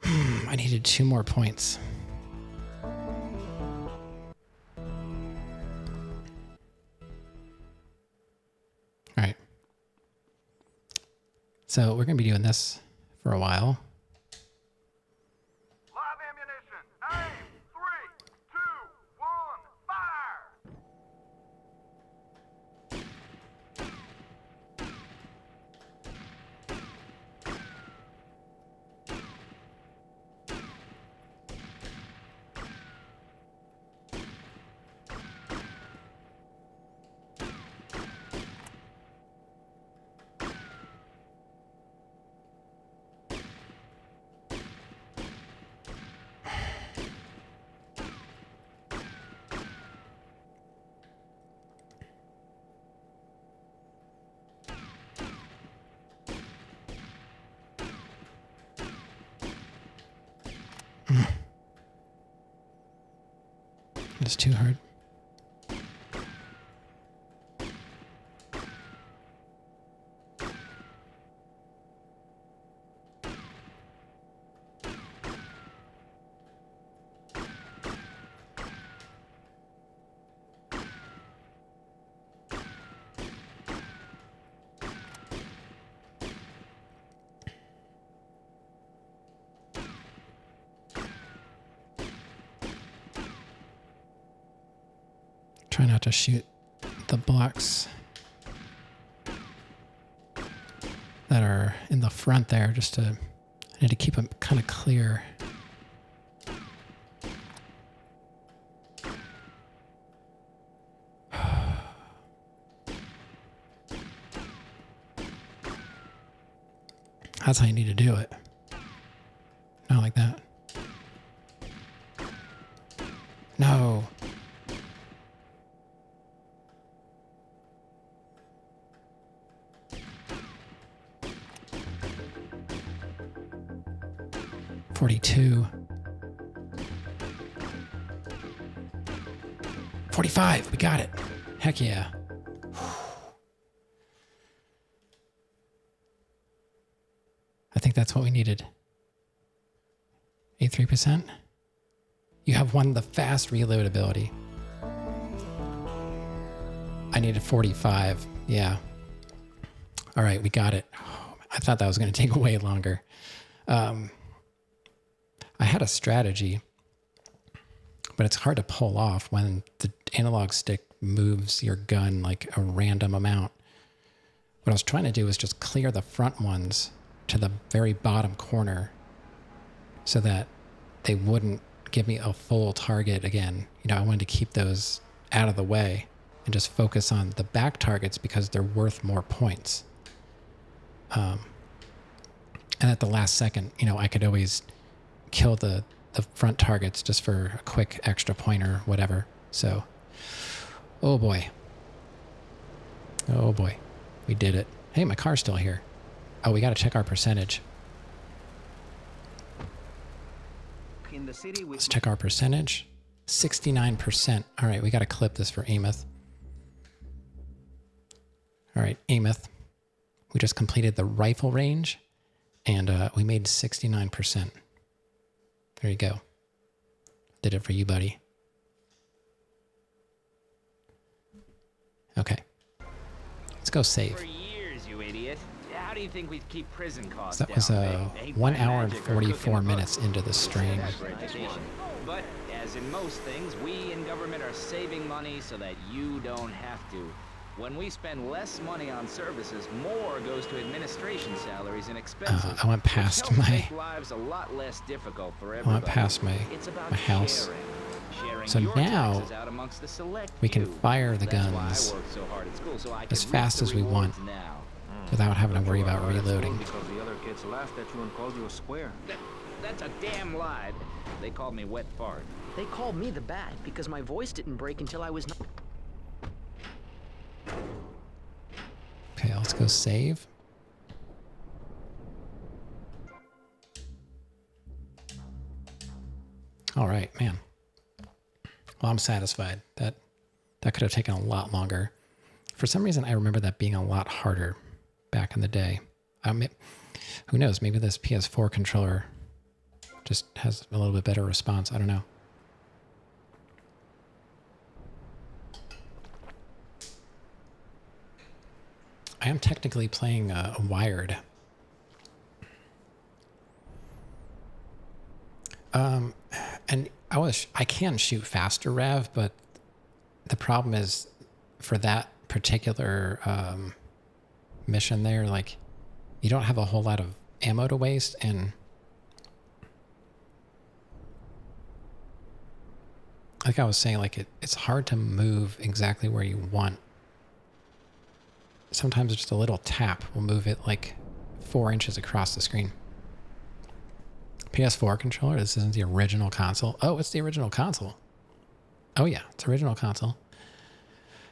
Speaker 1: I needed 2 more points. All right. So we're going to be doing this for a while.
Speaker 18: Live ammunition. Aim. 3, 2, 1, fire!
Speaker 1: It's too hard. Try not to shoot the blocks that are in the front there, I need to keep them kind of clear. That's how you need to do it. Not like that. No. $42. 45. We got it. Heck yeah. I think that's what we needed. 83%. You have the fast reload ability. I needed 45. Yeah. All right, we got it. Oh, I thought that was going to take way longer. I had a strategy, but it's hard to pull off when the analog stick moves your gun like a random amount. What I was trying to do was just clear the front ones to the very bottom corner so that they wouldn't give me a full target again. You know, I wanted to keep those out of the way and just focus on the back targets because they're worth more points. And at the last second, you know, I could always kill the front targets just for a quick extra point or whatever. So, oh boy. Oh boy. We did it. Hey, my car's still here. Oh, we got to check our percentage.
Speaker 8: In the city
Speaker 1: Let's check our percentage. 69%. All right, we got to clip this for Ameth. All right, Ameth. We just completed the rifle range, and we made 69%. There you go. Did it for you, buddy. Okay. Let's go save.
Speaker 15: For years, you idiot. How do you think we'd keep prison costs
Speaker 1: So that was
Speaker 15: down?
Speaker 1: 1 hour and 44 minutes into the stream.
Speaker 15: But as in most things, we in government are saving money so that you don't have to. When we spend less money on services, more goes to administration salaries and expenses.
Speaker 1: I went past
Speaker 15: which helps
Speaker 1: my.
Speaker 15: make lives a lot less difficult for
Speaker 1: I
Speaker 15: everybody.
Speaker 1: went past my house.
Speaker 15: Sharing
Speaker 1: So
Speaker 15: your
Speaker 1: now
Speaker 15: taxes out amongst the select
Speaker 1: we can
Speaker 15: few.
Speaker 1: fire the
Speaker 15: That's why I
Speaker 1: guns
Speaker 15: work so hard at school, so I
Speaker 1: as
Speaker 15: can
Speaker 1: fast
Speaker 15: reap
Speaker 1: as
Speaker 15: the
Speaker 1: we want
Speaker 15: rewards now.
Speaker 1: without having to worry about reloading.
Speaker 6: Because the other kids laughed at you and called you a square.
Speaker 15: That's a damn lie. They called me wet fart.
Speaker 17: They called me the bat because my voice didn't break until I was...
Speaker 1: Okay, let's go save. All right, man. Well, I'm satisfied. That That could have taken a lot longer. For some reason, I remember that being a lot harder back in the day. Who knows? Maybe this PS4 controller just has a little bit better response. I don't know. I am technically playing wired. And I can shoot faster, Rev, but the problem is for that particular mission there, like, you don't have a whole lot of ammo to waste, and like I was saying, like it's hard to move exactly where you want. Sometimes just a little tap will move it like 4 inches across the screen. PS4 controller, this isn't the original console. Oh, it's the original console. Oh yeah, it's original console.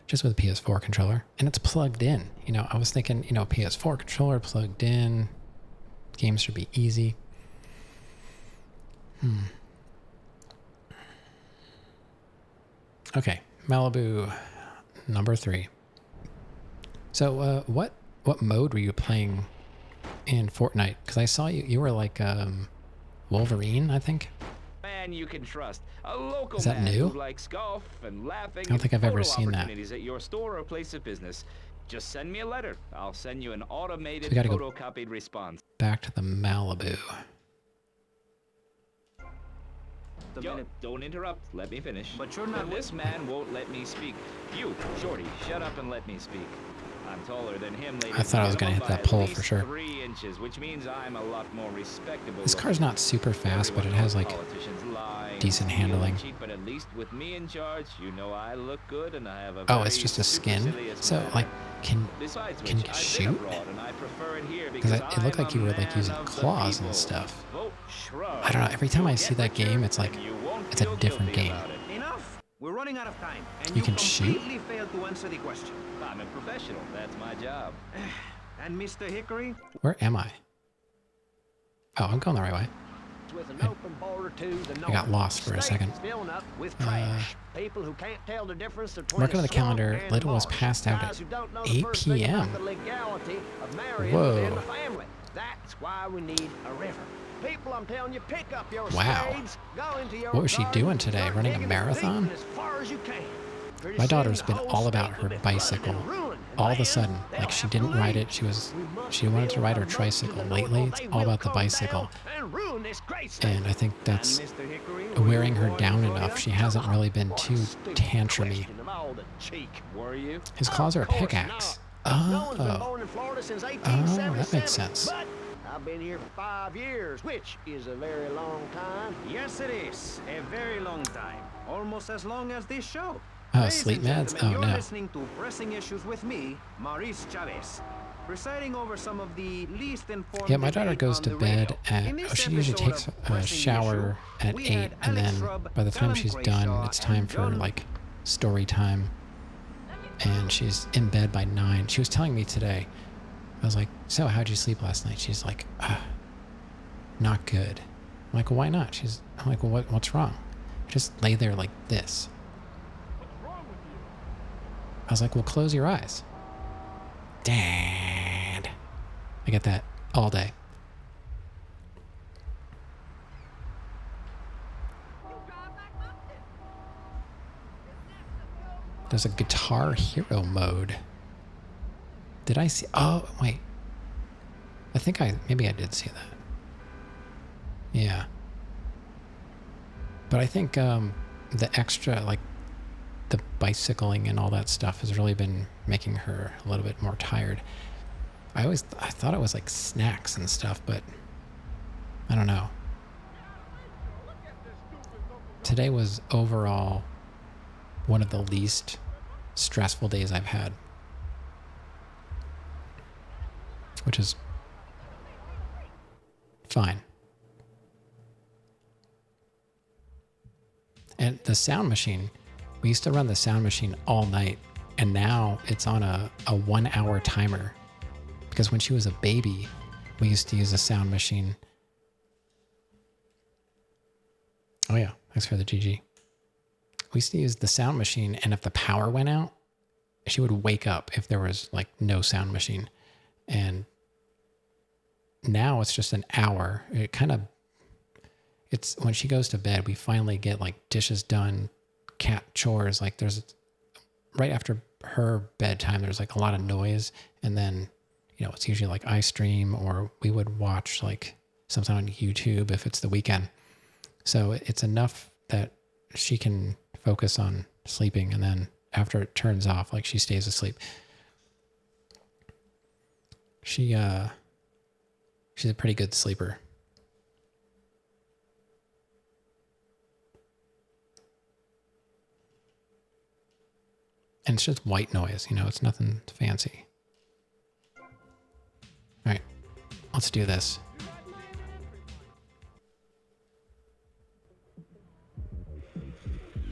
Speaker 1: Just with a PS4 controller. And it's plugged in. You know, I was thinking, you know, PS4 controller plugged in. Games should be easy. Okay, Malibu number 3. So what mode were you playing in Fortnite? Because I saw you were like Wolverine, I think.
Speaker 15: Man you can trust. A local
Speaker 1: Is that
Speaker 15: man
Speaker 1: new?
Speaker 15: who likes golf and laughing.
Speaker 1: I don't think I've ever seen that.
Speaker 15: Opportunities at your store or place of business. Just send me a letter. I'll send you an automated
Speaker 1: So we gotta go
Speaker 15: photocopied response.
Speaker 1: back to the Malibu.
Speaker 15: Yo, don't interrupt. Let me finish. But you're not. This man won't let me speak. You, Shorty, shut up and let me speak. I'm taller than him, ladies.
Speaker 1: I thought I was going to hit that pole for sure.
Speaker 15: 3 inches, which means I'm a lot more respectable.
Speaker 1: This car's not super fast, but it has like decent handling.
Speaker 15: But at least with me in charge, you know I look good and I have a
Speaker 1: Oh, it's just a skin? So like, can you shoot? Because it looked like you were like using claws and stuff. I don't know, every time I see that game, it's like, it's a different game.
Speaker 8: Enough. We're running out of time, and
Speaker 1: You can shoot?
Speaker 8: completely failed to answer the question.
Speaker 15: I'm a professional. That's my job.
Speaker 8: And Mr. Hickory?
Speaker 1: Where am I? Oh, I'm going the right way.
Speaker 6: With an open border to the
Speaker 1: I got lost for a second.
Speaker 6: filling up with trash. People who can't tell the difference between
Speaker 1: Mark on the
Speaker 6: swamp
Speaker 1: calendar,
Speaker 6: and
Speaker 1: Little was
Speaker 6: marsh.
Speaker 1: passed out
Speaker 6: Guys
Speaker 1: at
Speaker 6: who don't know the
Speaker 1: 8
Speaker 6: first thing about
Speaker 1: p.m.
Speaker 6: the legality of marrying
Speaker 1: Whoa.
Speaker 6: within the family. That's why we need a river. People, I'm telling you, pick up your
Speaker 1: Wow.
Speaker 6: spades, go into your
Speaker 1: What was she
Speaker 6: garden,
Speaker 1: doing today?
Speaker 6: start
Speaker 1: Running a
Speaker 6: digging
Speaker 1: marathon?
Speaker 6: deep and as far as you can. Pretty
Speaker 1: My
Speaker 6: soon
Speaker 1: daughter's
Speaker 6: the
Speaker 1: been
Speaker 6: whole
Speaker 1: all about
Speaker 6: state
Speaker 1: her
Speaker 6: will be flooded
Speaker 1: bicycle.
Speaker 6: and ruined, and
Speaker 1: All of a
Speaker 6: then
Speaker 1: sudden,
Speaker 6: they'll
Speaker 1: like she
Speaker 6: have to
Speaker 1: didn't ride
Speaker 6: leave.
Speaker 1: it. She wanted to ride her tricycle. Lately, it's all about the bicycle. And I think that's wearing her down enough. She hasn't really been too tantrumy.
Speaker 15: Were you?
Speaker 1: His claws are a pickaxe. Oh, that makes sense.
Speaker 6: But I've been here for 5 years, which is a very long time.
Speaker 8: Yes, it is. A very long time. Almost as long as this show.
Speaker 1: Oh,
Speaker 8: Ladies
Speaker 1: sleep
Speaker 8: and
Speaker 1: meds?
Speaker 8: gentlemen,
Speaker 1: Oh,
Speaker 8: you're
Speaker 1: no.
Speaker 8: listening to Pressing Issues with me, Maurice Chavez, presiding over some of the least informed.
Speaker 1: Yeah, my daughter
Speaker 8: debate
Speaker 1: goes
Speaker 8: on
Speaker 1: to
Speaker 8: the
Speaker 1: bed
Speaker 8: radio.
Speaker 1: at,
Speaker 8: In this
Speaker 1: she usually
Speaker 8: episode
Speaker 1: takes
Speaker 8: of
Speaker 1: a
Speaker 8: Pressing
Speaker 1: shower
Speaker 8: Issue,
Speaker 1: at
Speaker 8: we
Speaker 1: 8,
Speaker 8: had
Speaker 1: and then
Speaker 8: Alex Rubb,
Speaker 1: by the time
Speaker 8: Callum
Speaker 1: she's done,
Speaker 8: Grayshaw,
Speaker 1: it's time
Speaker 8: and
Speaker 1: for
Speaker 8: John
Speaker 1: like story time. And she's in bed by 9. She was telling me today, I was like, so how'd you sleep last night? She's like, not good. I'm like, well, why not? I'm like, well, what's wrong? Just lay there like this. I was like, well, close your eyes. Dad. I get that all day. There's a Guitar Hero mode. Did I see? Oh, wait. I think maybe I did see that. Yeah. But I think the extra, like, the bicycling and all that stuff has really been making her a little bit more tired. I thought it was like snacks and stuff, but I don't know. Today was overall one of the least stressful days I've had, which is fine. And the sound machine, we used to run the sound machine all night, and now it's on a 1 hour timer. Because when she was a baby, we used to use a sound machine. Oh yeah, thanks for the GG. we used to use the sound machine, and if the power went out, she would wake up if there was like no sound machine. And now it's just an hour. It's when she goes to bed, we finally get like dishes done, cat chores. Like there's right after her bedtime, there's like a lot of noise. And then, it's usually like iStream, or we would watch like something on YouTube if it's the weekend. So it's enough that she can focus on sleeping. And then after it turns off, like she stays asleep. She's a pretty good sleeper. And it's just white noise, it's nothing fancy. All right, let's do this.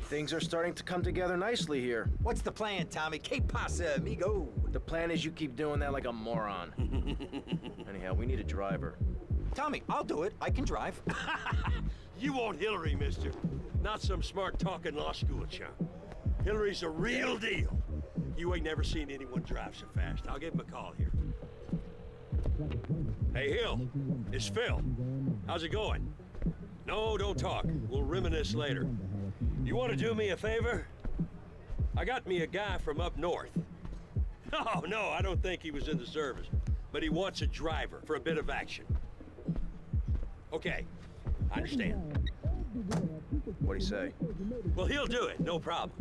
Speaker 6: Things are starting to come together nicely here.
Speaker 7: What's the plan, Tommy? Que pasa, amigo?
Speaker 6: The plan is you keep doing that like a moron. Anyhow, we need a driver.
Speaker 7: Tommy, I'll do it. I can drive.
Speaker 16: You want Hillary, mister. Not some smart-talking law school chump. Hillary's a real deal. You ain't never seen anyone drive so fast. I'll give him a call here. Hey, Hill. It's Phil. How's it going? No, don't talk. We'll reminisce later. You want to do me a favor? I got me a guy from up north. Oh, no, I don't think he was in the service. But he wants a driver for a bit of action. Okay, I understand.
Speaker 6: What'd he say?
Speaker 16: Well, he'll do it, no problem.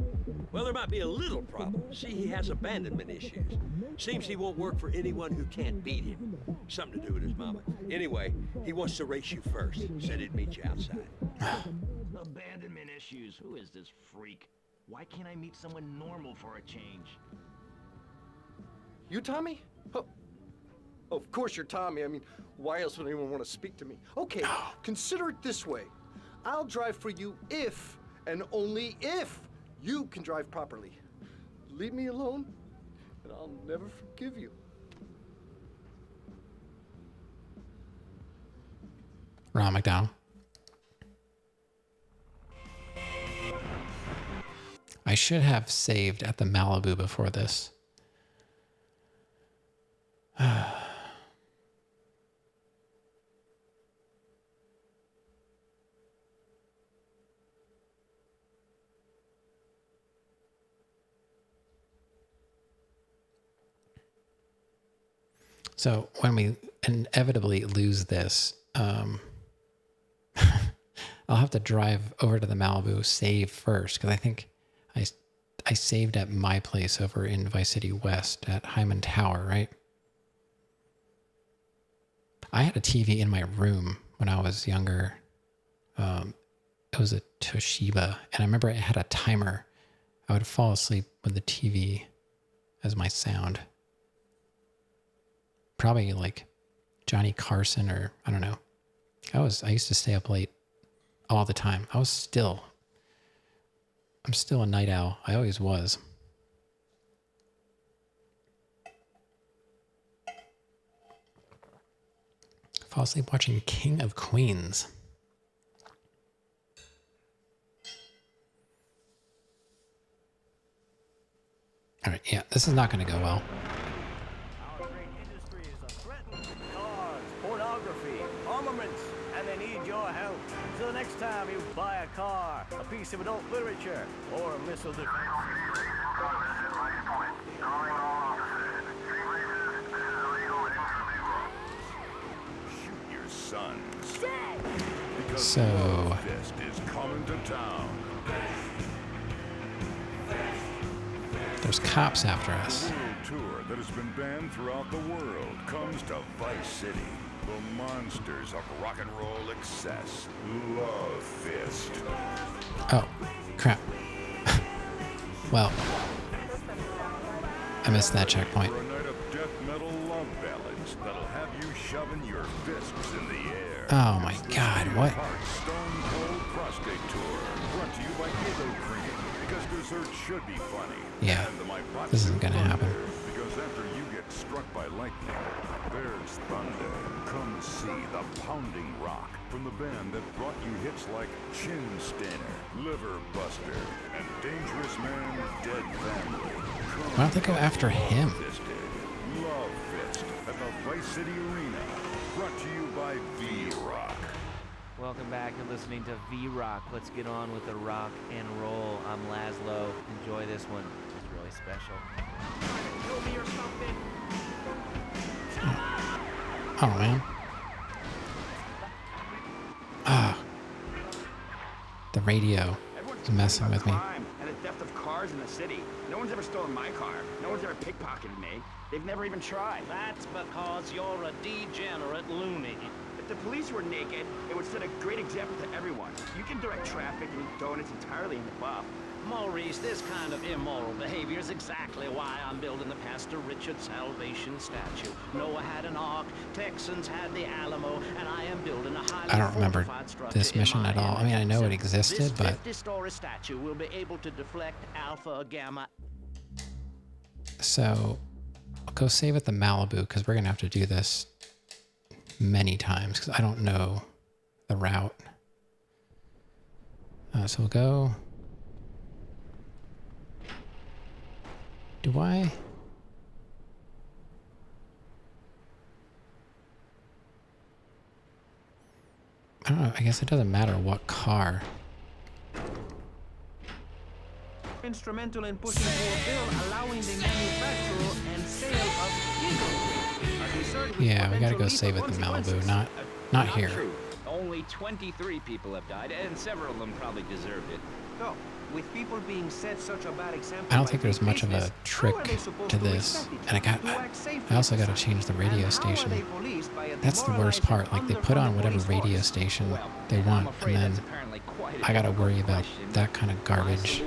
Speaker 16: Well, there might be a little problem. See, he has abandonment issues. Seems he won't work for anyone who can't beat him. Something to do with his mama. Anyway, he wants to race you first. Said he'd meet you outside.
Speaker 15: Abandonment issues. Who is this freak? Why can't I meet someone normal for a change?
Speaker 19: You, Tommy? Oh, of course you're Tommy. I mean, why else would anyone want to speak to me? Okay, consider it this way. I'll drive for you if, and only if, you can drive properly. Leave me alone, and I'll never forgive you.
Speaker 1: Ronald McDonald. I should have saved at the Malibu before this. So when we inevitably lose this, I'll have to drive over to the Malibu, save first, because I think I saved at my place over in Vice City West at Hyman Tower, right? I had a TV in my room when I was younger. It was a Toshiba, and I remember it had a timer. I would fall asleep with the TV as my sound. Probably like Johnny Carson, or I don't know. I used to stay up late all the time. I'm still a night owl. I always was. Fall asleep watching King of Queens. All right, yeah, this is not going to go well.
Speaker 6: Our great industries are threatened. Cars, pornography, armaments, and they need your help. So the next time you buy a car, a piece of adult literature, or a missile defense.
Speaker 18: Shoot your sons. Because
Speaker 1: So
Speaker 18: Fist is coming to town.
Speaker 1: there's cops after us.
Speaker 18: The world tour that has been banned throughout the world comes to Vice City. The monsters of rock and roll excess. Love Fist.
Speaker 1: Oh, crap. Well, I missed that checkpoint.
Speaker 18: For a night of death metal love ballads that'll have you shoving your fists in the air.
Speaker 1: Oh my God, what?
Speaker 18: Stone Cold Prostate Tour. Brought to you by Ego Cream. Because dessert should be funny.
Speaker 1: Yeah,
Speaker 18: And the My Bot
Speaker 1: this isn't gonna happen.
Speaker 18: Because after you get struck by lightning, there's thunder. Come see the pounding rock, from the band that brought you hits like Chin Stainer, Liver Buster, and Dangerous Man, Dead Family.
Speaker 1: Why don't they go after him?
Speaker 18: Love Fist at the Vice City Arena. Brought to you by V-Rock.
Speaker 20: Welcome back. You're listening to V-Rock. Let's get on with the rock and roll. I'm Laszlo. Enjoy this one. It's really special. Kill me or something.
Speaker 1: Oh, man. Ah. The radio is messing with me.
Speaker 15: And the theft of cars in the city. No one's ever stolen my car. No one's ever pickpocketed me. They've never even tried.
Speaker 2: That's because you're a degenerate loony.
Speaker 15: If the police were naked, it would set a great example to everyone. You can direct traffic and eat donuts entirely in the buff.
Speaker 2: Maurice, this kind of immoral behavior is exactly why I'm building the Pastor Richard Salvation statue. Noah had an ark, Texans had the Alamo, and I am building a highly
Speaker 1: I don't remember
Speaker 2: fortified structure
Speaker 1: this mission at all. I mean, I know it existed, but...
Speaker 2: This 50-story statue will be able to deflect alpha, gamma...
Speaker 1: So, I'll go save at the Malibu, because we're going to have to do this many times, because I don't know the route. So we'll go... Do I don't know. I guess it doesn't matter what car.
Speaker 8: Instrumental in pushing for a bill allowing the manufacture and sale of vehicles.
Speaker 1: Yeah, we gotta go save at the Malibu, not here.
Speaker 15: True. Only 23 people have died, and several of them probably deserved it.
Speaker 8: So, with people being set such a bad example,
Speaker 1: I don't think there's much of a trick to this. And I also got to change the radio station. That's the worst part. Like, they put on whatever radio station they want, and then I got to worry about that kind of garbage.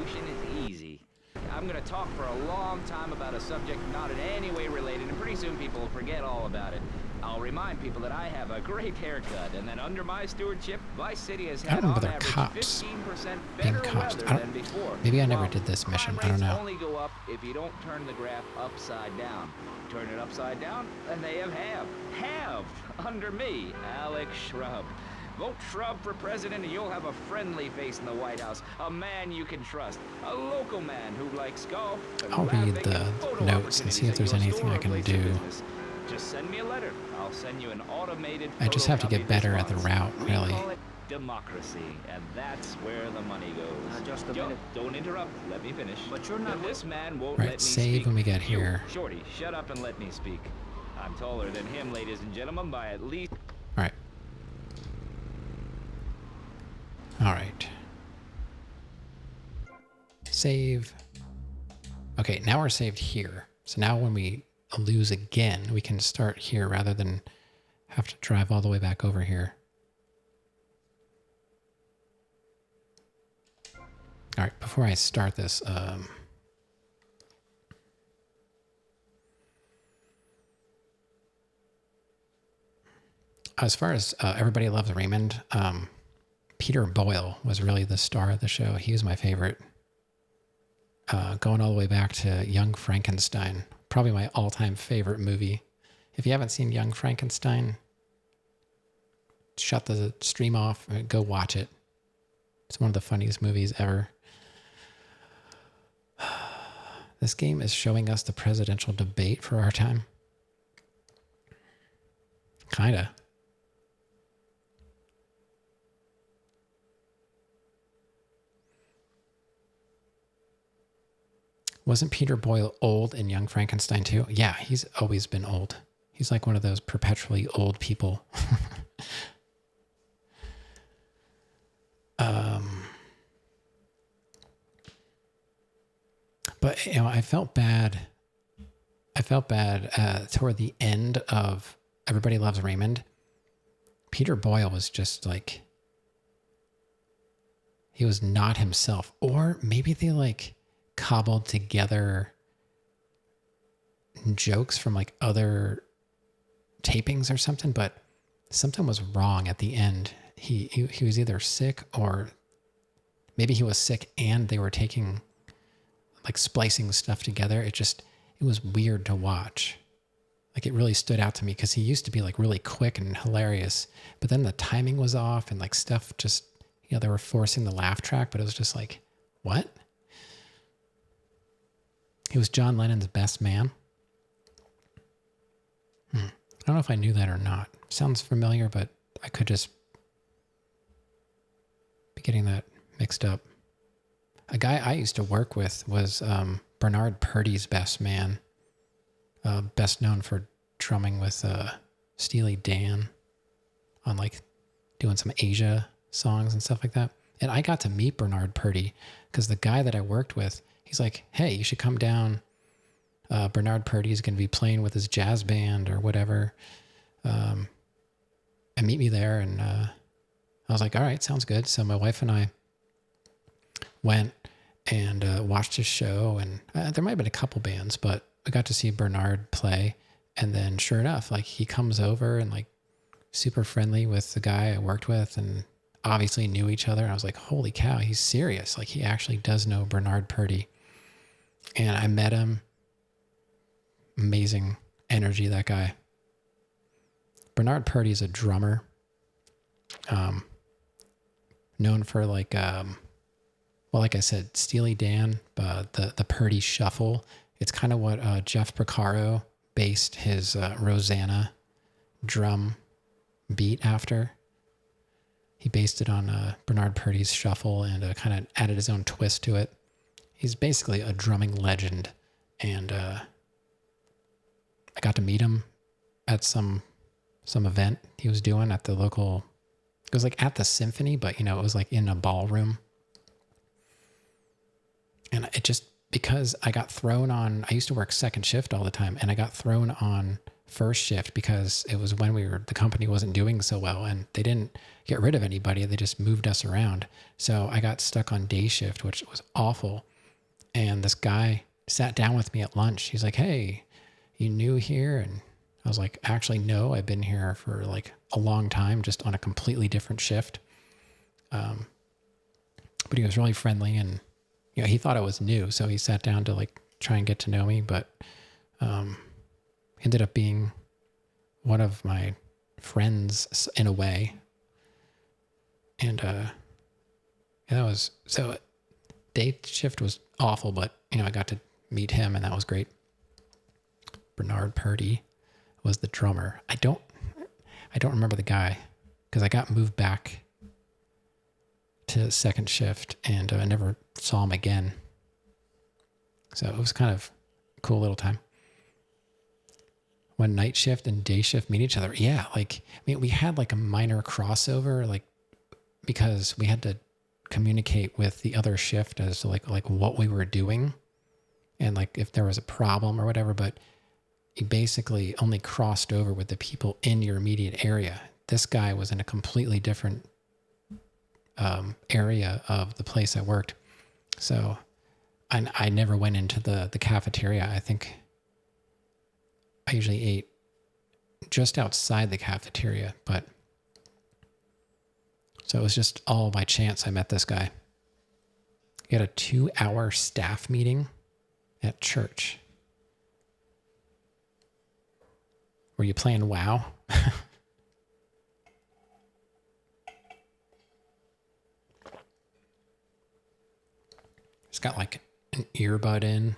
Speaker 15: I'm going to talk for a long time about a subject not in any way related, and pretty soon people will forget all about it. I'll remind people that I have a great haircut, and that under my stewardship, Vice City has had on average 15% better weather than before.
Speaker 1: Maybe I never did this mission. I don't know.
Speaker 15: Only go up if you don't turn the graph upside down. Turn it upside down, and they have halved under me, Alex Shrub. Vote Shrub for president and you'll have a friendly face in the White House. A man you can trust. A local man who likes golf.
Speaker 1: I'll read the notes and see if there's anything I can do.
Speaker 15: Just send me a letter. I'll send you an automated
Speaker 1: I just have to get better at the route, really.
Speaker 15: We call it democracy, and that's where the money goes.
Speaker 8: Just a minute.
Speaker 15: Don't interrupt. Let me finish. But you're not. This man won't
Speaker 1: Right,
Speaker 15: let me
Speaker 1: save
Speaker 15: speak.
Speaker 1: when we get here.
Speaker 15: You, Shorty, shut up and let me speak. I'm taller than him, ladies and gentlemen, by at least...
Speaker 1: All right. All right. Save. Okay, now we're saved here. So now when we lose again, we can start here rather than have to drive all the way back over here. All right, before I start this, as far as Everybody Loves Raymond, Peter Boyle was really the star of the show. He was my favorite. Going all the way back to Young Frankenstein, probably my all-time favorite movie. If you haven't seen Young Frankenstein, shut the stream off and go watch it. It's one of the funniest movies ever. This game is showing us the presidential debate for our time. Kinda. Wasn't Peter Boyle old in Young Frankenstein too? Yeah, he's always been old. He's like one of those perpetually old people. But, you know, I felt bad toward the end of Everybody Loves Raymond. Peter Boyle was just like, he was not himself. Or maybe they like cobbled together jokes from like other tapings or something, but something was wrong at the end. He was either sick, or maybe he was sick and they were taking like splicing stuff together. It was weird to watch. Like it really stood out to me because he used to be like really quick and hilarious, but then the timing was off and like stuff just, they were forcing the laugh track, but it was just like, what? He was John Lennon's best man. I don't know if I knew that or not. Sounds familiar, but I could just be getting that mixed up. A guy I used to work with was Bernard Purdy's best man. Best known for drumming with Steely Dan on like doing some Asia songs and stuff like that. And I got to meet Bernard Purdy because the guy that I worked with, he's like, hey, you should come down. Bernard Purdy is going to be playing with his jazz band or whatever. And meet me there. And I was like, all right, sounds good. So my wife and I went and watched his show. And there might have been a couple bands, but we got to see Bernard play. And then sure enough, like he comes over and like super friendly with the guy I worked with and obviously knew each other. And I was like, holy cow, he's serious. Like he actually does know Bernard Purdy. And I met him. Amazing energy, that guy. Bernard Purdy is a drummer. Known for like, well, like I said, Steely Dan, the Purdy Shuffle. It's kind of what Jeff Porcaro based his Rosanna drum beat after. He based it on Bernard Purdy's Shuffle and kind of added his own twist to it. He's basically a drumming legend. And I got to meet him at some event he was doing at the local, it was like at the Symphony, but it was like in a ballroom. And it just, because I got thrown on, I used to work second shift all the time, and I got thrown on first shift because it was when the company wasn't doing so well, and they didn't get rid of anybody. They just moved us around. So I got stuck on day shift, which was awful. And this guy sat down with me at lunch. He's like, hey, you new here? And I was like, actually, no, I've been here for like a long time, just on a completely different shift. But he was really friendly, and he thought I was new, so he sat down to like try and get to know me, but ended up being one of my friends in a way. And that was, so day shift was awful, but I got to meet him, and that was great. Bernard Purdy was the drummer. I don't remember the guy because I got moved back to second shift, and I never saw him again. So it was kind of a cool little time. When night shift and day shift meet each other, yeah, like, we had like a minor crossover, like, because we had to communicate with the other shift as to like what we were doing and like if there was a problem or whatever, but you basically only crossed over with the people in your immediate area. This guy was in a completely different area of the place I worked. So I never went into the cafeteria. I think I usually ate just outside the cafeteria, but so it was just all by chance I met this guy. He had a 2-hour staff meeting at church. Were you playing WoW? It's got like an earbud in.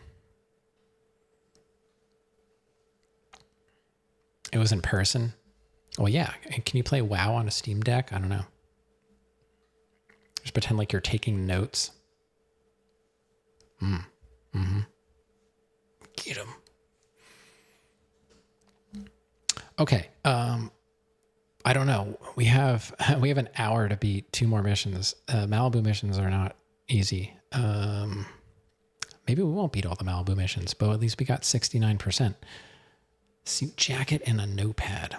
Speaker 1: It was in person. Well, yeah. Can you play WoW on a Steam Deck? I don't know. Just pretend like you're taking notes. Mm-hmm. Get him. Okay. I don't know. We have an hour to beat 2 more missions. Malibu missions are not easy. Maybe we won't beat all the Malibu missions, but at least we got 69%. Suit jacket and a notepad.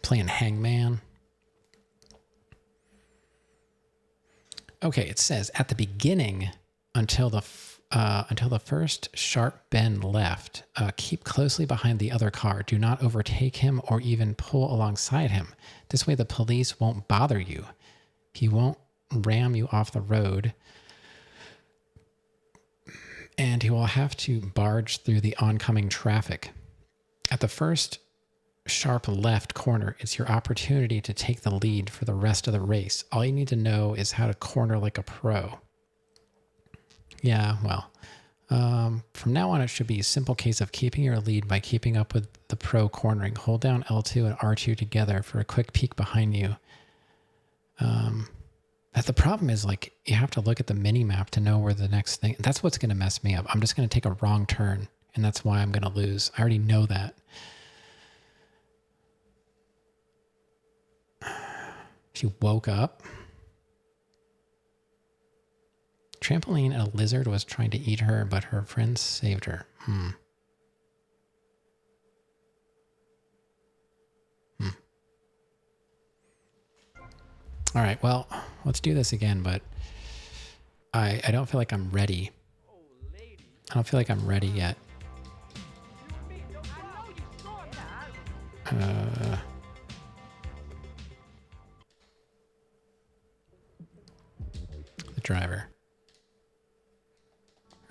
Speaker 1: Playing Hangman. Okay, it says at the beginning until the first sharp bend left, keep closely behind the other car. Do not overtake him or even pull alongside him. This way the police won't bother you. He won't ram you off the road. and he will have to barge through the oncoming traffic. At the first sharp left corner, it's your opportunity to take the lead for the rest of the race. All you need to know is how to corner like a pro. Yeah, well, from now on, it should be a simple case of keeping your lead by keeping up with the pro cornering. Hold down L2 and R2 together for a quick peek behind you. The problem is, like, you have to look at the mini map to know where the next thing. That's what's going to mess me up. I'm just going to take a wrong turn, and that's why I'm going to lose. I already know that. She woke up. Trampoline and a lizard was trying to eat her, but her friends saved her. All right, well, let's do this again, but I don't feel like I'm ready. I don't feel like I'm ready yet. The driver.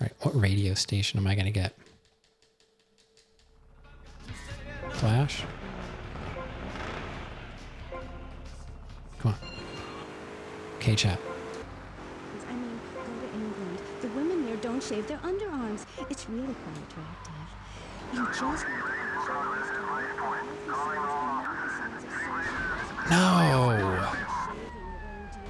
Speaker 1: All right, what radio station am I going to get? Flash? Come on. K-Chat.
Speaker 11: I mean, go to England. The women there don't shave their underarms. It's really quite attractive. You just
Speaker 1: No!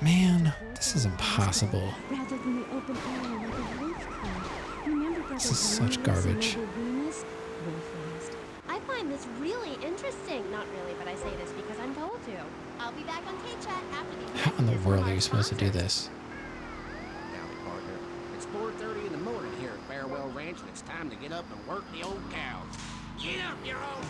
Speaker 1: Man, this is impossible.
Speaker 11: rather than the open air like a roof car. Remember
Speaker 1: This is such garbage.
Speaker 3: I find this really interesting. Not really, but I say this because I'm told to. I'll be back on K-Chat after these.
Speaker 1: How in the world are you supposed to do this?
Speaker 21: Howdy, partner. It's 4:30 in the morning here at Farewell Ranch, and it's time to get up and work the old cows. Get up, you old!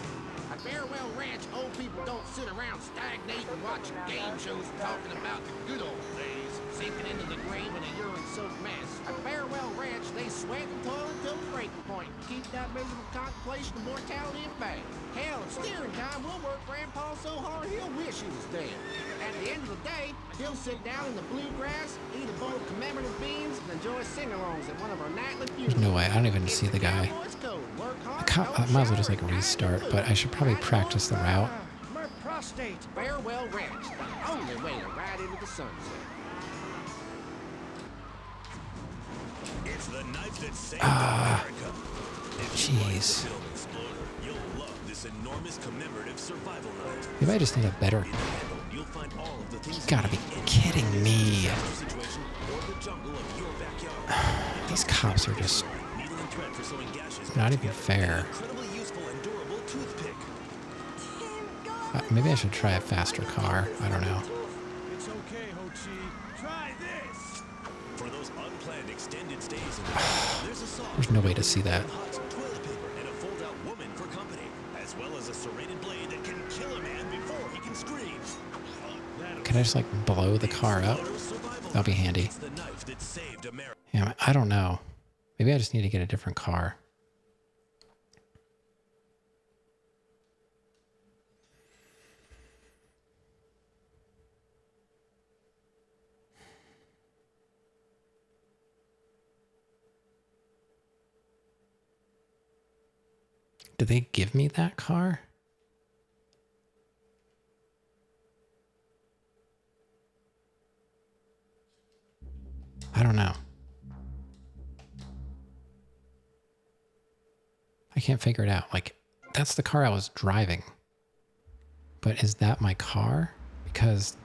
Speaker 21: At Farewell Ranch, old people don't sit around stagnating, watching game shows, talking about the good old days, sinking into the grave in a urine-soaked mess. At Farewell Ranch, they sweat and toil until the breaking point. Keep that miserable contemplation of mortality at bay. Hell, at steering time, we'll work Grandpa so hard he'll wish he was dead. At the end of the day, he'll sit down in the bluegrass, eat a bowl of commemorative beans, and enjoy sing-alongs at one of our nightly funerals.
Speaker 1: There's no way. I don't even see the guy. I might as well just like restart, but I should probably practice the route.
Speaker 21: My prostate. Farewell Ranch, the only way to ride into the sunset.
Speaker 13: It's the knife that saved America. If you like the
Speaker 1: Jeez.
Speaker 13: film Exploder, you'll love this enormous commemorative survival knife.
Speaker 1: Maybe I just need a better.
Speaker 13: In the handle, you'll find all of the things
Speaker 1: You gotta be kidding me.
Speaker 13: situation or the jungle of your backyard.
Speaker 1: These cops are just
Speaker 13: Needle and thread for sewing gashes.
Speaker 1: not even fair.
Speaker 13: Incredibly useful and durable toothpick.
Speaker 1: Maybe I should try a faster car. I don't know.
Speaker 16: It's okay, Ho-Chi. Try this.
Speaker 13: For those unplanned extended stays in there's a saw.
Speaker 1: There's no way to see that.
Speaker 13: Hot toilet paper and a fold-out woman for company, as well as a serrated blade that can kill a man before he can scream.
Speaker 1: Can I just like blow the car up? That'll be handy.
Speaker 13: The knife that saved America.
Speaker 1: Yeah, I don't know. Maybe I just need to get a different car. Did they give me that car? I don't know. I can't figure it out. Like, that's the car I was driving. But is that my car? Because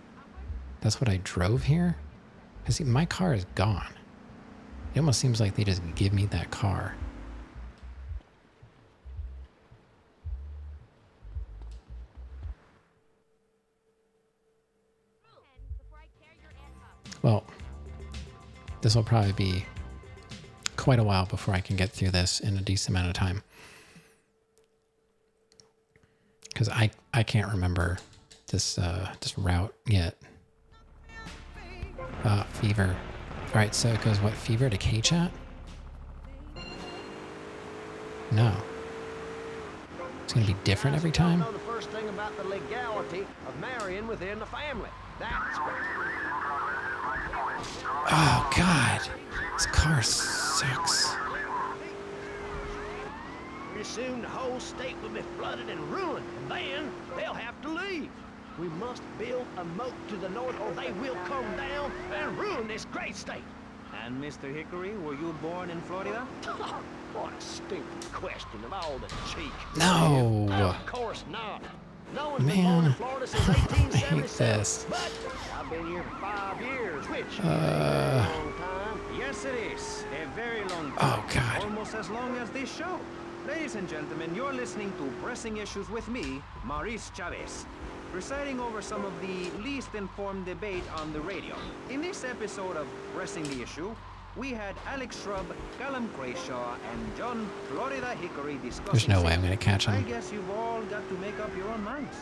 Speaker 1: that's what I drove here? Because my car is gone. It almost seems like they just give me that car. Well, this will probably be quite a while before I can get through this in a decent amount of time. Because I can't remember this this route yet. Fever. Alright, so it goes what, Fever to K-Chat? No. It's gonna be different every time?
Speaker 6: Know the first thing about the legality of marrying within the family. That's
Speaker 1: Oh god. This car sucks.
Speaker 2: soon the whole state will be flooded and ruined, and then they'll have to leave. We must build a moat to the north, or they will come down and ruin this great state.
Speaker 8: And Mr. Hickory, were you born in Florida?
Speaker 2: What a stupid question of all the cheek.
Speaker 1: No.
Speaker 2: Of course not. No one's been
Speaker 1: Man.
Speaker 2: born in Florida since
Speaker 1: I hate
Speaker 2: 1877.
Speaker 1: this.
Speaker 2: But I've been here for 5 years, which is a
Speaker 1: Uh.
Speaker 2: long time.
Speaker 8: Yes, it is. A very long
Speaker 1: Oh,
Speaker 8: time.
Speaker 1: God.
Speaker 8: Almost as long as this show. Ladies and gentlemen, you're listening to Pressing Issues with me, Maurice Chavez, presiding over some of the least informed debate on the radio. In this episode of Pressing the Issue, we had Alex Shrub, Callum Crayshaw, and John Florida Hickory discussing...
Speaker 1: There's no way I'm going to catch
Speaker 8: I
Speaker 1: him.
Speaker 8: guess you've all got to make up your own minds.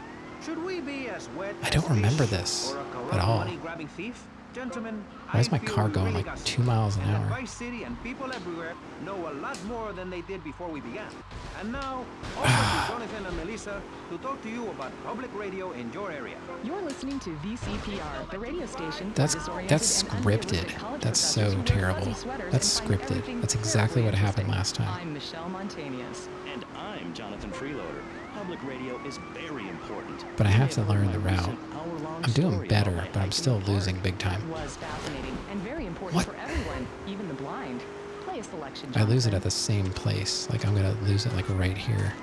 Speaker 8: Should we be as wet
Speaker 1: I don't
Speaker 8: as
Speaker 1: remember
Speaker 8: fish
Speaker 1: this
Speaker 8: or a corrupt
Speaker 1: at all.
Speaker 8: money-grabbing thief? Gentlemen,
Speaker 1: Why is
Speaker 8: I
Speaker 1: my
Speaker 8: feel
Speaker 1: car
Speaker 8: we
Speaker 1: going
Speaker 8: really
Speaker 1: like
Speaker 8: got
Speaker 1: 2 miles an
Speaker 8: and that
Speaker 1: hour?
Speaker 8: Vice City and people everywhere know a lot more than they did before we began. And now, over to Jonathan and Melissa to talk to you about public radio in your area.
Speaker 5: You're listening to VCPR, the radio station.
Speaker 1: That's
Speaker 5: for
Speaker 1: that's
Speaker 5: disoriented and
Speaker 1: scripted.
Speaker 5: unrealistic college
Speaker 1: That's so
Speaker 5: professors who wear
Speaker 1: terrible.
Speaker 5: fuzzy sweaters
Speaker 1: That's
Speaker 5: and find
Speaker 1: scripted.
Speaker 5: everything
Speaker 1: That's exactly what
Speaker 5: terribly
Speaker 1: happened
Speaker 5: interesting.
Speaker 1: last time.
Speaker 5: I'm Michelle Montanius.
Speaker 13: And I'm Jonathan Freeloader. Public radio is very important.
Speaker 1: But I
Speaker 13: You
Speaker 1: have
Speaker 13: may
Speaker 1: to
Speaker 13: heard
Speaker 1: learn
Speaker 13: my
Speaker 1: the route.
Speaker 13: recent hour-long
Speaker 1: I'm doing
Speaker 13: story
Speaker 1: better,
Speaker 13: about my
Speaker 1: but I'm
Speaker 13: hiking
Speaker 1: still
Speaker 13: in the park.
Speaker 1: losing big time.
Speaker 5: Was fascinating and very important
Speaker 1: What?
Speaker 5: for everyone, even the blind. Play a selection.
Speaker 1: I lose it
Speaker 5: Jonathan.
Speaker 1: at the same place. Like I'm going to lose it like right here.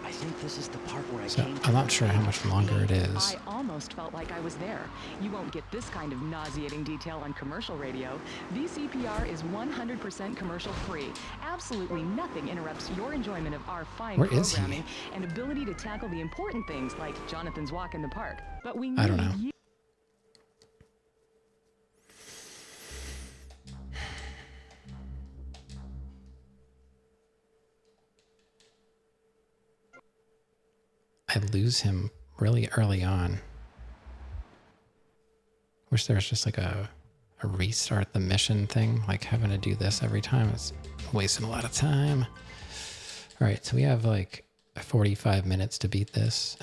Speaker 13: I think this is the part where I
Speaker 1: So
Speaker 13: came to
Speaker 1: I'm not sure how much longer it is.
Speaker 5: I almost felt like I was there. You won't get this kind of nauseating detail on commercial radio. VCPR is 100% commercial free. Absolutely nothing interrupts your enjoyment of our fine
Speaker 1: Where is he?
Speaker 5: programming and ability to tackle the important things like Jonathan's walk in the park. But we
Speaker 1: I don't know.
Speaker 5: need you.
Speaker 1: I lose him really early on. Wish there was just like a restart the mission thing, like having to do this every time. It's wasting a lot of time. All right, so we have like 45 minutes to beat this.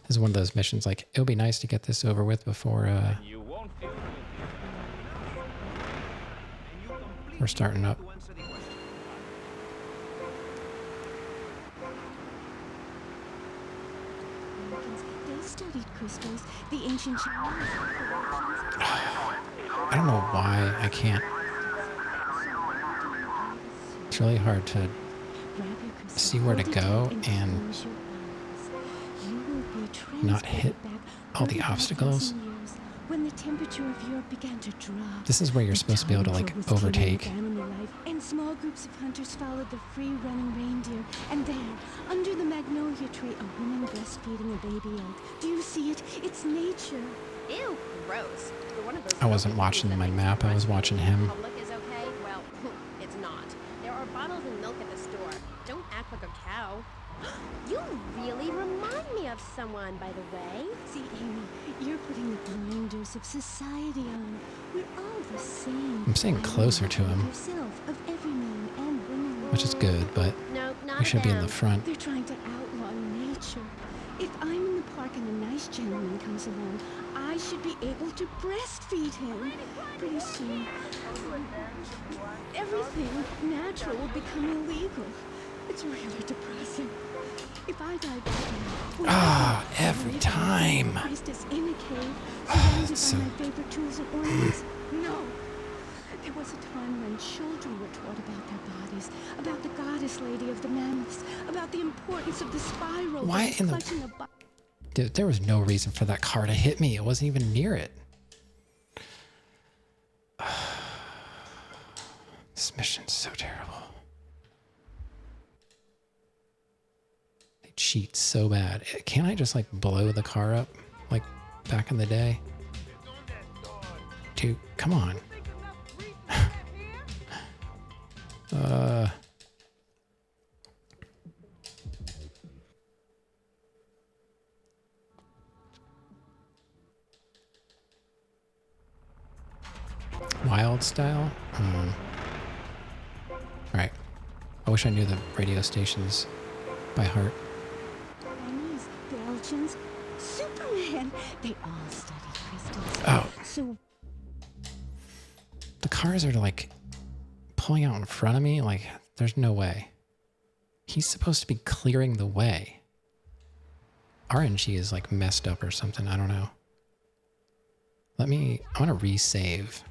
Speaker 1: This is one of those missions, like, it would be nice to get this over with before we're starting up.
Speaker 11: They studied crystals, the ancient Chinese.
Speaker 1: I don't know why I can't. It's really hard to see where to go and not hit all the obstacles.
Speaker 11: When the temperature of Europe began to drop,
Speaker 1: This is where you're supposed to be able to like overtake.
Speaker 11: and small groups of hunters followed the free-running reindeer. And there, under the magnolia tree, a woman breastfeeding a baby elk. Do you see it? It's nature.
Speaker 3: Ew, gross. For one of those
Speaker 1: I wasn't watching my map, I was watching him.
Speaker 3: public is okay? Well, it's not. There are bottles of milk at the store. Don't act like a cow. You really remind me of someone, by the way.
Speaker 11: See, Amy, you're putting the blinders of society on. We're all the same.
Speaker 1: I'm staying closer to him,
Speaker 11: Yourself, of every man and woman.
Speaker 1: which is good, but
Speaker 3: No, not
Speaker 1: we should be in the
Speaker 3: them.
Speaker 1: front.
Speaker 11: They're trying to outlaw nature. If I'm in the park and a nice gentleman comes along, I should be able to breastfeed him. Pretty soon, everything natural will become illegal. It's really depressing. If I died right now, would I be
Speaker 1: Every
Speaker 11: buried
Speaker 1: time.
Speaker 11: as a priestess in a cave, surrounded
Speaker 1: So-
Speaker 11: by my favorite tools and ornaments? No. There was a time when children were taught about their bodies, about the goddess lady of the mammoths, about the importance of the spiral.
Speaker 1: Why
Speaker 11: and
Speaker 1: in the-
Speaker 11: clutching a
Speaker 1: Dude, there was no reason for that car to hit me. It wasn't even near it. This mission's so terrible. They cheat so bad. Can't I just like blow the car up like back in the day? Dude, come on. Wild style? Alright. I wish I knew the radio stations by heart.
Speaker 11: Chinese, Belgians, Superman. They all studied crystals.
Speaker 1: Oh.
Speaker 11: So
Speaker 1: The cars are like pulling out in front of me? Like, there's no way. He's supposed to be clearing the way. RNG is like messed up or something. I don't know. I want to resave.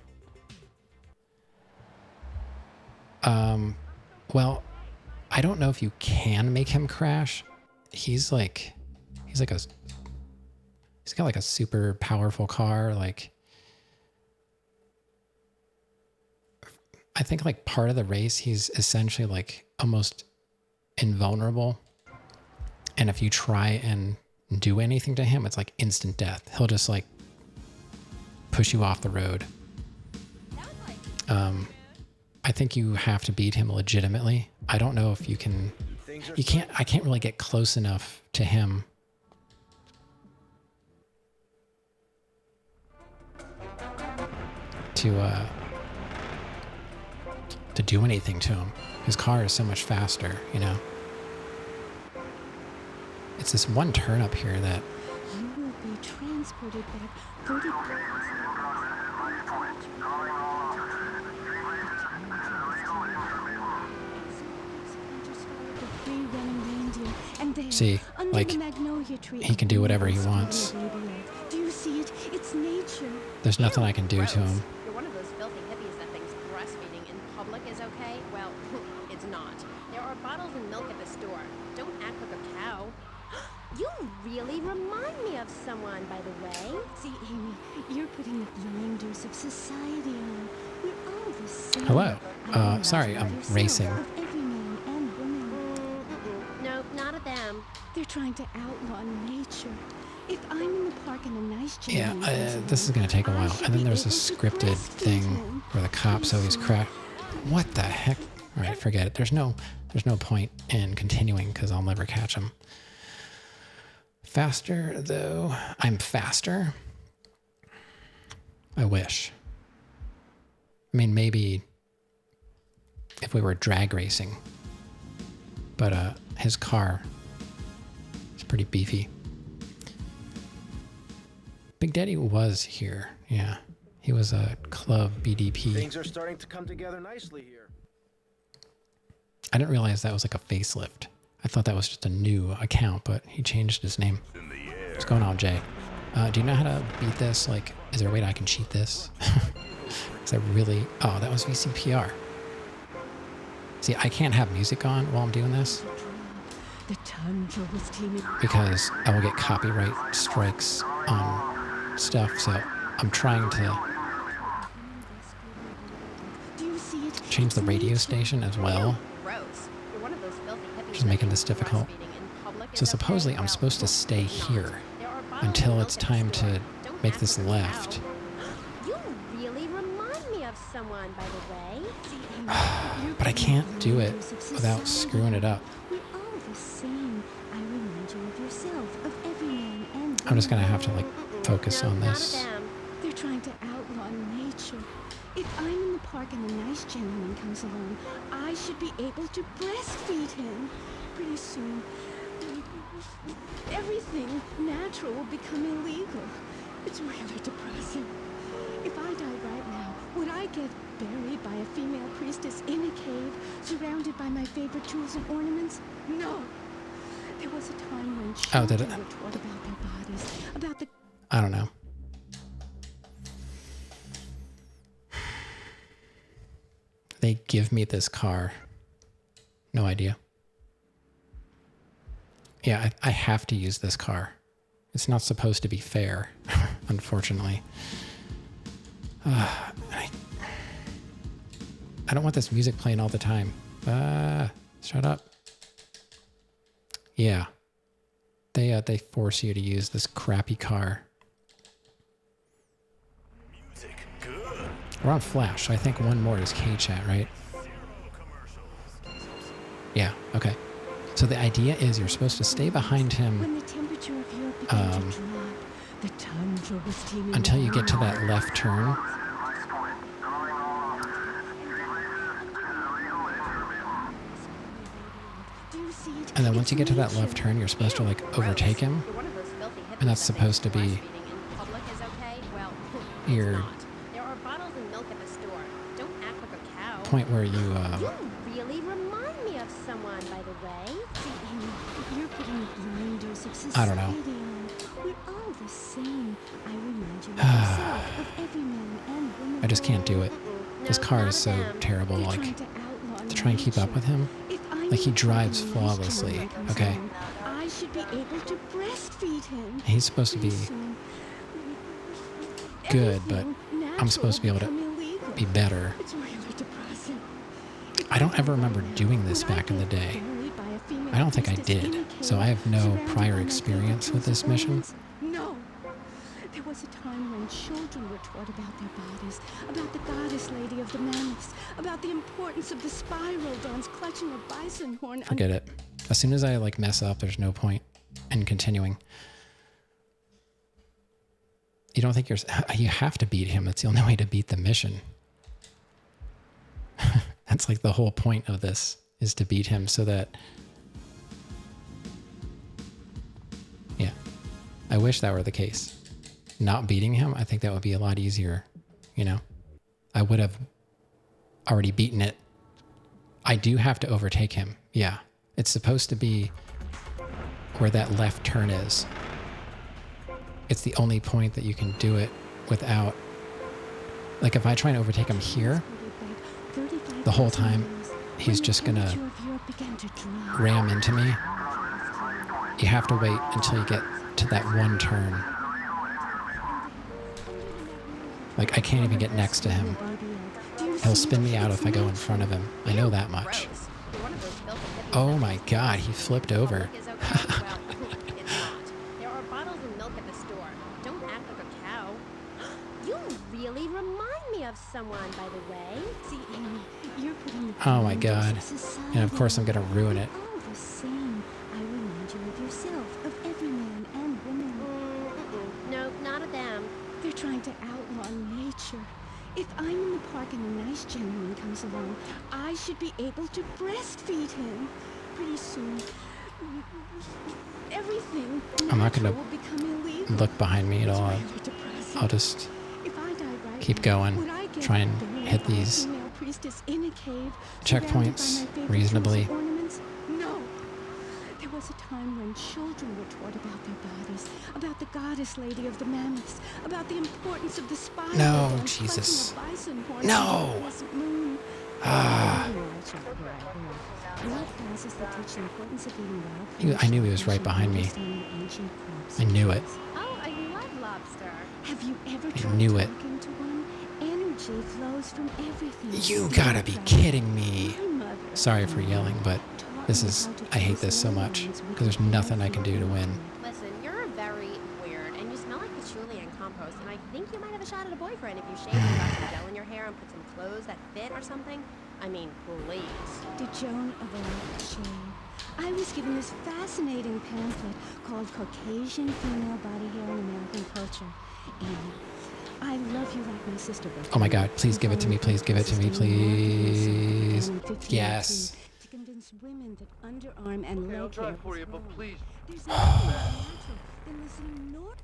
Speaker 1: Well, I don't know if you can make him crash. He's got like a super powerful car. Like, I think like part of the race, he's essentially like almost invulnerable. And if you try and do anything to him, it's like instant death. He'll just like push you off the road. I think you have to beat him legitimately. I don't know if you can. I can't really get close enough to him to do anything to him. His car is so much faster, you know. It's this one turn up here that
Speaker 11: You will be transported back 30
Speaker 1: see, like, he can do whatever he wants.
Speaker 11: Do you see it? It's nature.
Speaker 1: There's nothing I can do to him.
Speaker 3: You're one of those filthy hippies that thinks breastfeeding in public is okay? Well, it's not. There are bottles and milk at the store. Don't act like a cow. You really remind me of someone, by the way.
Speaker 11: See, Amy, you're putting the blinders of society on. We're all the same.
Speaker 1: Hello. Sorry, I'm racing.
Speaker 11: Every man and woman.
Speaker 3: No, not of them.
Speaker 11: They're trying to outlaw nature. If I'm in the park and a nice
Speaker 1: Yeah, this is going to take a while. And then there's a scripted thing where the cops always crash. What the heck? All right, forget it. There's no point in continuing because I'll never catch him. Faster, though. I'm faster. I wish. I mean, maybe if we were drag racing. But his car is pretty beefy. Big Daddy was here. Yeah. He was a club BDP.
Speaker 14: Things are starting to come together nicely here.
Speaker 1: I didn't realize that was like a facelift. I thought that was just a new account, but he changed his name. What's going on, Jay? Do you know how to beat this? Like, is there a way that I can cheat this? Because I really... Oh, that was VCPR. See, I can't have music on while I'm doing this.
Speaker 11: The tundra was teeming.
Speaker 1: Because I will get copyright strikes on stuff, so I'm trying to change the radio station as well. Which is making this difficult. So supposedly I'm supposed to stay here until it's time to make this left.
Speaker 3: You really remind me of someone, by the way.
Speaker 1: But I can't do it without screwing it up.
Speaker 11: We're all the same. I remind you of yourself, of every man and
Speaker 1: I'm just gonna have to like focus on this.
Speaker 11: They're trying to outlaw nature. If I'm in the park and a nice gentleman comes along, I should be able to breastfeed him. Pretty soon, everything natural will become illegal. It's really depressing. If I died right now, would I get buried by a female priestess in a cave, surrounded by my favorite tools and ornaments? No. There was a time when children were taught about their bodies, about the...
Speaker 1: I don't know. They give me this car. No idea. Yeah, I have to use this car. It's not supposed to be fair, unfortunately. I don't want this music playing all the time. Shut up. Yeah. They force you to use this crappy car. We're on Flash, so I think one more is K-Chat, right? Yeah, okay. So the idea is you're supposed to stay behind him
Speaker 11: When the temperature of Europe began to drop, the tundra was teeming
Speaker 1: until you
Speaker 11: with
Speaker 1: get to that left turn. And then once you get to that left turn, you're supposed to like overtake him. And that's supposed to be your
Speaker 3: are bottles of milk at the store. Don't act like a cow.
Speaker 1: Point where you
Speaker 3: You really remind me of someone, by the way.
Speaker 11: See, Amy, you're putting blinders of society
Speaker 1: I don't know.
Speaker 11: on. We're all the same. I remind you of yourself, of every man and woman.
Speaker 1: I just can't do it. This car is so terrible. Like, to try and keep up with him. Like, he drives flawlessly, okay?
Speaker 11: I should be able to breastfeed him.
Speaker 1: He's supposed to be good, but I'm supposed to be able to be better.
Speaker 11: It's really depressing.
Speaker 1: I don't ever remember doing this back in the day. I don't think I did, so I have no prior experience with this mission.
Speaker 11: No. There was a time when children were taught about their bodies, about the goddess lady of the mammoths, about the importance of the spiral dance clutching a bison horn.
Speaker 1: Forget it. As soon as I like mess up, there's no point in continuing. You don't think you have to beat him. That's the only way to beat the mission. That's like the whole point of this, is to beat him so that... Yeah. I wish that were the case. Not beating him, I think that would be a lot easier, you know? I would have already beaten it. I do have to overtake him. Yeah. It's supposed to be where that left turn is. It's the only point that you can do it without... Like, if I try and overtake him here, the whole time, he's just gonna ram into me. You have to wait until you get to that one turn. Like, I can't even get next to him. He'll spin me out if I go in front of him. I know that much. Oh my god, he flipped over.
Speaker 3: There are bottles of milk at the store. Don't act like a cow. You really remind me of someone, by the way.
Speaker 11: See, Amy, you're putting the
Speaker 1: Oh my god. And of course I'm gonna ruin it.
Speaker 11: all the same. I remind you of yourself, of every man and woman.
Speaker 3: No, not of them.
Speaker 11: They're trying to outlaw nature. If I'm in the park and a nice gentleman comes along, I should be able to breastfeed him. Pretty soon, everything
Speaker 1: I'm not gonna
Speaker 11: will become illegal.
Speaker 1: look behind me at all. I'll just keep going. Try and hit these checkpoints reasonably.
Speaker 11: No. There was a time when children were taught about their bodies, about the goddess lady of the mammoths, about the importance of the spiral
Speaker 1: No,
Speaker 11: dance
Speaker 1: Jesus.
Speaker 11: clutching a bison horn
Speaker 1: No.
Speaker 11: under the crescent moon.
Speaker 1: Ah.
Speaker 11: Blood classes that teach the importance of eating wild
Speaker 1: I knew he was right behind me. I knew it.
Speaker 3: Oh, I love lobster.
Speaker 11: Have you ever
Speaker 1: I
Speaker 11: tried
Speaker 1: knew it.
Speaker 11: talking to one? Energy flows from everything.
Speaker 1: You gotta be kidding me. Sorry for yelling, but this is... I hate this so much. Because there's nothing I can do to win.
Speaker 3: Listen, you're very weird, and you smell like patchouli and compost, and I think you might have a shot at a boyfriend if you shaved and got some gel in your hair and put some clothes that fit or something. I mean, please.
Speaker 11: To Joan of Arc shade. I was given this fascinating pamphlet called Caucasian Female Body Hair in American Culture. And I love you like my sister.
Speaker 1: Oh my god, please give it to me, please give it to me, please. Yes.
Speaker 11: To convince women that underarm and leg
Speaker 19: I'll drive
Speaker 11: hair
Speaker 19: for
Speaker 11: was
Speaker 19: you, but
Speaker 11: wrong.
Speaker 19: please.
Speaker 11: There's nothing more natural than listening north.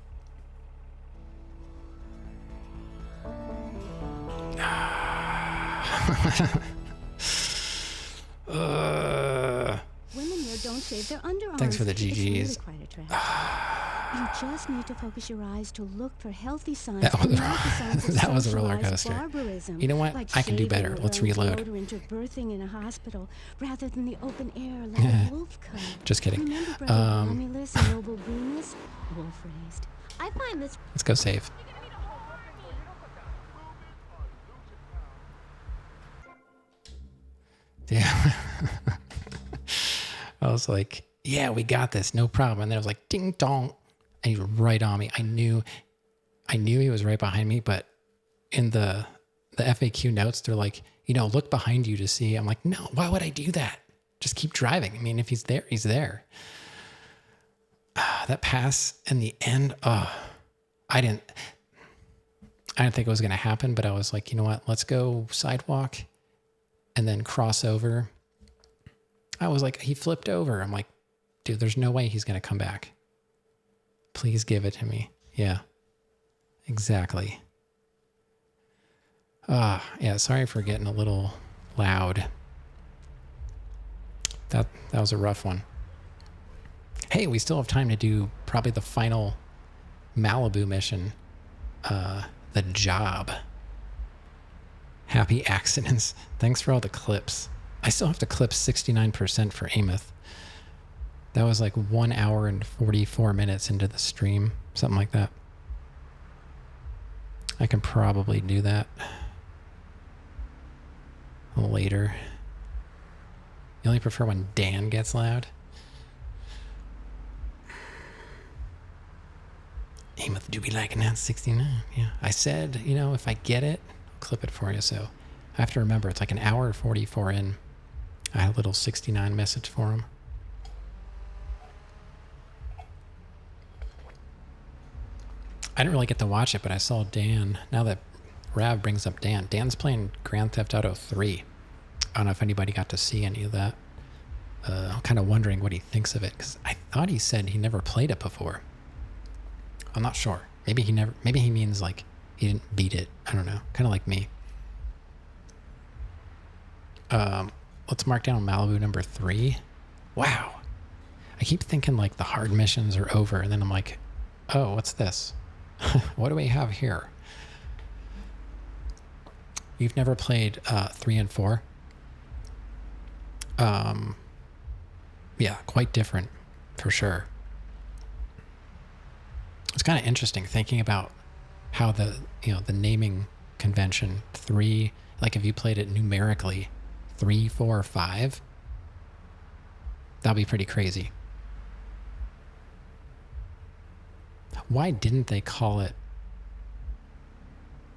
Speaker 11: Women here don't shave their underarms.
Speaker 1: Thanks for the
Speaker 11: It's really
Speaker 1: GGs.
Speaker 11: quite attractive. You just need to focus your eyes to look for healthy signs.
Speaker 1: That was,
Speaker 11: and not the signs of
Speaker 1: that was a roller
Speaker 11: socialized
Speaker 1: coaster.
Speaker 11: barbarism,
Speaker 1: You know what?
Speaker 11: like
Speaker 1: I can do
Speaker 11: shaving
Speaker 1: better.
Speaker 11: or
Speaker 1: Let's
Speaker 11: wearing
Speaker 1: reload.
Speaker 11: deodorant or birthing in a hospital rather than the open air like a wolf cub.
Speaker 1: Just kidding.
Speaker 11: Remember Brother Romulus and Noble Remus? Wolf raised.
Speaker 3: I find this...
Speaker 1: Let's go save. Yeah. I was like, yeah, we got this, no problem. And then I was like, ding dong. And he was right on me. I knew he was right behind me, but in the FAQ notes, they're like, you know, look behind you to see. I'm like, no, why would I do that? Just keep driving. I mean, if he's there, he's there. That pass in the end, I didn't think it was going to happen, but I was like, you know what? Let's go sidewalk and then cross over. I was like, he flipped over. I'm like, dude, there's no way he's going to come back. Please give it to me. Yeah, exactly. Yeah, sorry for getting a little loud. That was a rough one. Hey, we still have time to do probably the final Malibu mission. The job. Happy accidents. Thanks for all the clips. I still have to clip 69% for Amos. That was like 1 hour and 44 minutes into the stream. Something like that. I can probably do that later. You only prefer when Dan gets loud? Amos do be liking that 69. Yeah. I said, you know, if I get it, I'll clip it for you. So I have to remember it's like an hour and 44 in. I had a little 69 message for him. I didn't really get to watch it, but I saw Dan. Now that Rav brings up Dan, Dan's playing Grand Theft Auto 3. I don't know if anybody got to see any of that. I'm kind of wondering what he thinks of it, because I thought he said he never played it before. I'm not sure. Maybe he means like he didn't beat it. I don't know. Kind of like me. Let's mark down Malibu number 3. Wow. I keep thinking like the hard missions are over, and then I'm like, oh, what's this? What do we have here? You've never played 3 and 4? Yeah, quite different for sure. It's kind of interesting thinking about how the naming convention 3, like if you played it numerically 3, 4, 5, that'd be pretty crazy. Why didn't they call it?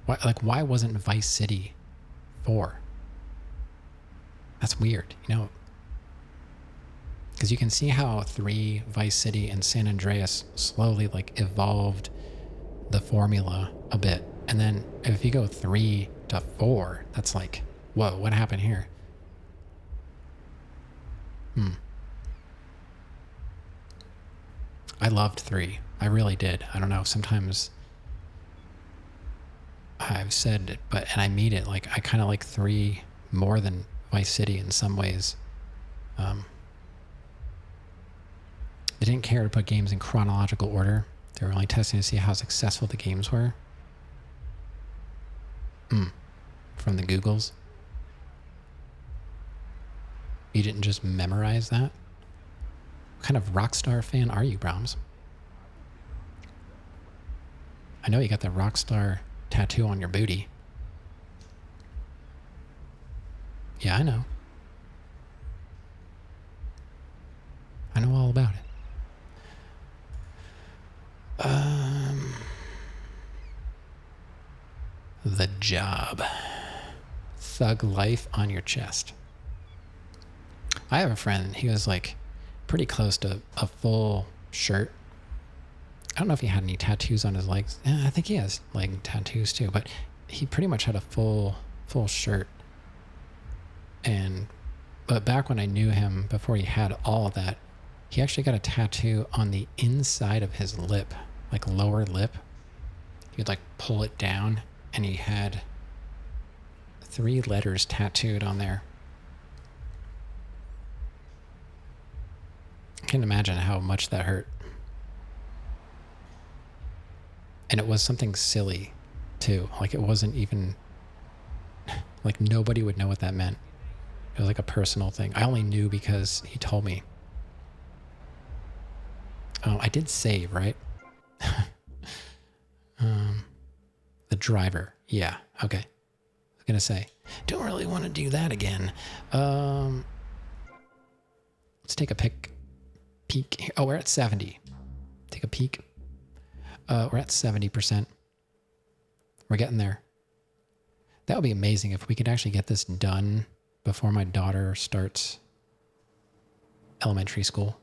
Speaker 1: Why wasn't Vice City 4? That's weird, you know. Because you can see how 3, Vice City, and San Andreas slowly like evolved the formula a bit. And then if you go 3 to 4, that's like, whoa, what happened here? I loved 3. I really did. I don't know. Sometimes I've said it, and I mean it. Like I kind of like 3 more than Vice City in some ways. They didn't care to put games in chronological order. They were only testing to see how successful the games were. From the Googles. You didn't just memorize that? What kind of Rockstar fan are you, Brahms? I know you got the Rockstar tattoo on your booty. Yeah, I know. I know all about it. The job. Thug life on your chest. I have a friend, he was like pretty close to a full shirt. I don't know if he had any tattoos on his legs. I think he has leg tattoos too, but he pretty much had a full shirt. But back when I knew him, before he had all of that, he actually got a tattoo on the inside of his lip, like lower lip. He would like pull it down, and he had 3 letters tattooed on there. I can't imagine how much that hurt. And it was something silly, too. Like, it wasn't even... Like, nobody would know what that meant. It was like a personal thing. I only knew because he told me. Oh, I did save, right? The driver. Yeah, okay. I was going to say, don't really want to do that again. Let's take a peek. Oh, we're at 70. Take a peek. We're at 70%. We're getting there. That would be amazing if we could actually get this done before my daughter starts elementary school.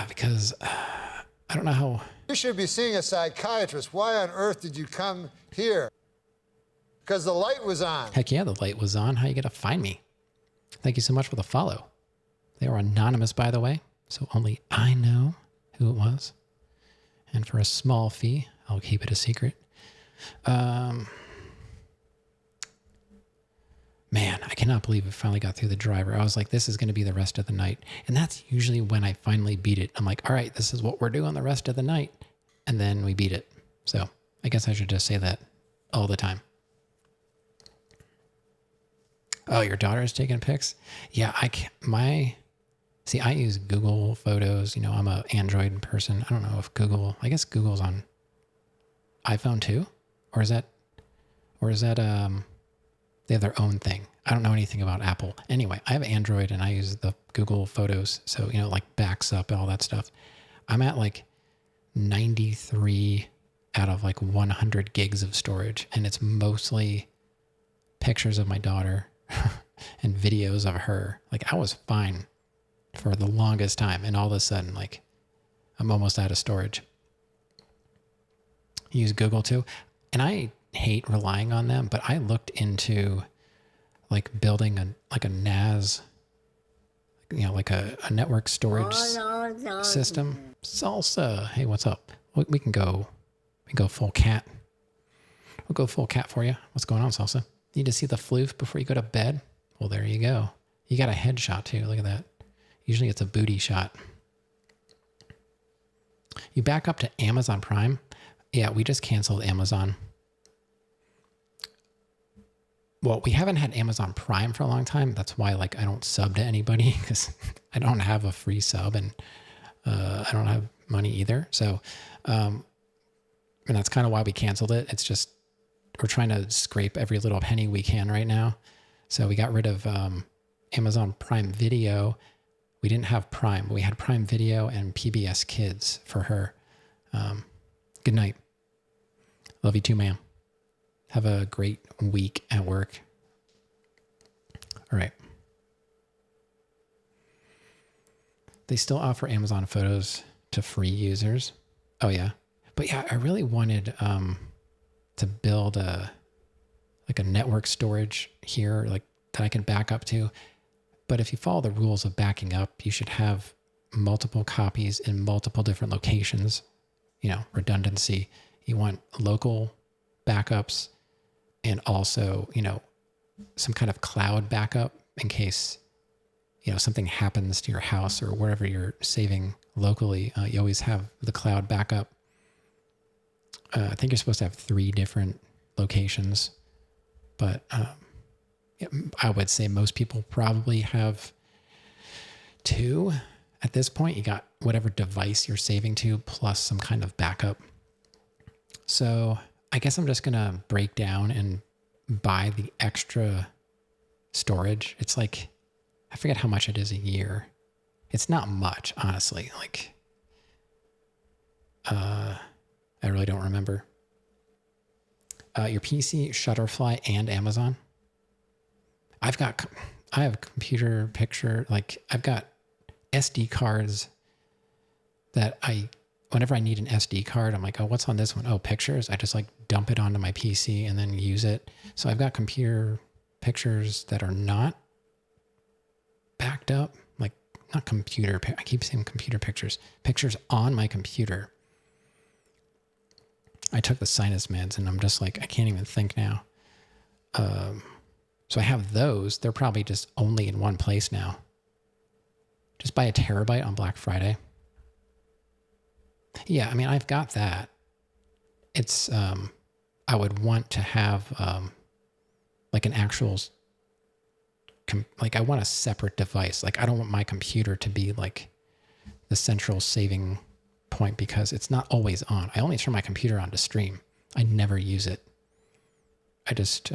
Speaker 1: Because I don't know how...
Speaker 4: You should be seeing a psychiatrist. Why on earth did you come here? Because the light was on.
Speaker 1: Heck yeah, the light was on. How you gonna find me? Thank you so much for the follow. They were anonymous, by the way, so only I know who it was. And for a small fee, I'll keep it a secret. Man, I cannot believe we finally got through the driver. I was like, this is going to be the rest of the night. And that's usually when I finally beat it. I'm like, all right, this is what we're doing the rest of the night. And then we beat it. So I guess I should just say that all the time. Oh, your daughter is taking pics? Yeah, I use Google Photos. You know, I'm an Android person. I don't know if I guess Google's on iPhone too? Or is that, they have their own thing. I don't know anything about Apple. Anyway, I have Android and I use the Google Photos. So, you know, like backs up and all that stuff. I'm at like 93 out of like 100 gigs of storage. And it's mostly pictures of my daughter and videos of her. Like I was fine for the longest time. And all of a sudden, like I'm almost out of storage. I use Google too. And I hate relying on them, but I looked into like building a NAS, you know, like a network storage system. Salsa, hey, what's up? We can go full cat. We'll go full cat for you. What's going on, Salsa? Need to see the floof before you go to bed? Well, there you go. You got a headshot too. Look at that. Usually it's a booty shot. You back up to Amazon Prime? Yeah, we just canceled Amazon. Well, we haven't had Amazon Prime for a long time. That's why, like, I don't sub to anybody because I don't have a free sub and I don't have money either. So, and that's kind of why we canceled it. It's just we're trying to scrape every little penny we can right now. So we got rid of Amazon Prime Video. We didn't have Prime, but we had Prime Video and PBS Kids for her. Good night. Love you too, ma'am. Have a great week at work. All right. They still offer Amazon Photos to free users. Oh, yeah. But yeah, I really wanted to build a network storage here, like that I can back up to. But if you follow the rules of backing up, you should have multiple copies in multiple different locations. You know, redundancy. You want local backups and also, you know, some kind of cloud backup in case, you know, something happens to your house or wherever you're saving locally. You always have the cloud backup. I think you're supposed to have 3 different locations, but I would say most people probably have 2 at this point. You got whatever device you're saving to plus some kind of backup. So I guess I'm just going to break down and buy the extra storage. It's like, I forget how much it is a year. It's not much, honestly. Like, I really don't remember. Your PC, Shutterfly, and Amazon. I have computer picture, like I've got SD cards that whenever I need an SD card, I'm like, oh, what's on this one? Oh, pictures. I just like dump it onto my PC and then use it. So I've got computer pictures that are not backed up, like not computer. I keep saying computer pictures on my computer. I took the sinus meds and I'm just like, I can't even think now. So I have those. They're probably just only in one place now. Just buy a terabyte on Black Friday. Yeah, I mean, I've got that. It's, I would want to have like an actual, like I want a separate device. Like I don't want my computer to be like the central saving point because it's not always on. I only turn my computer on to stream. I never use it. I just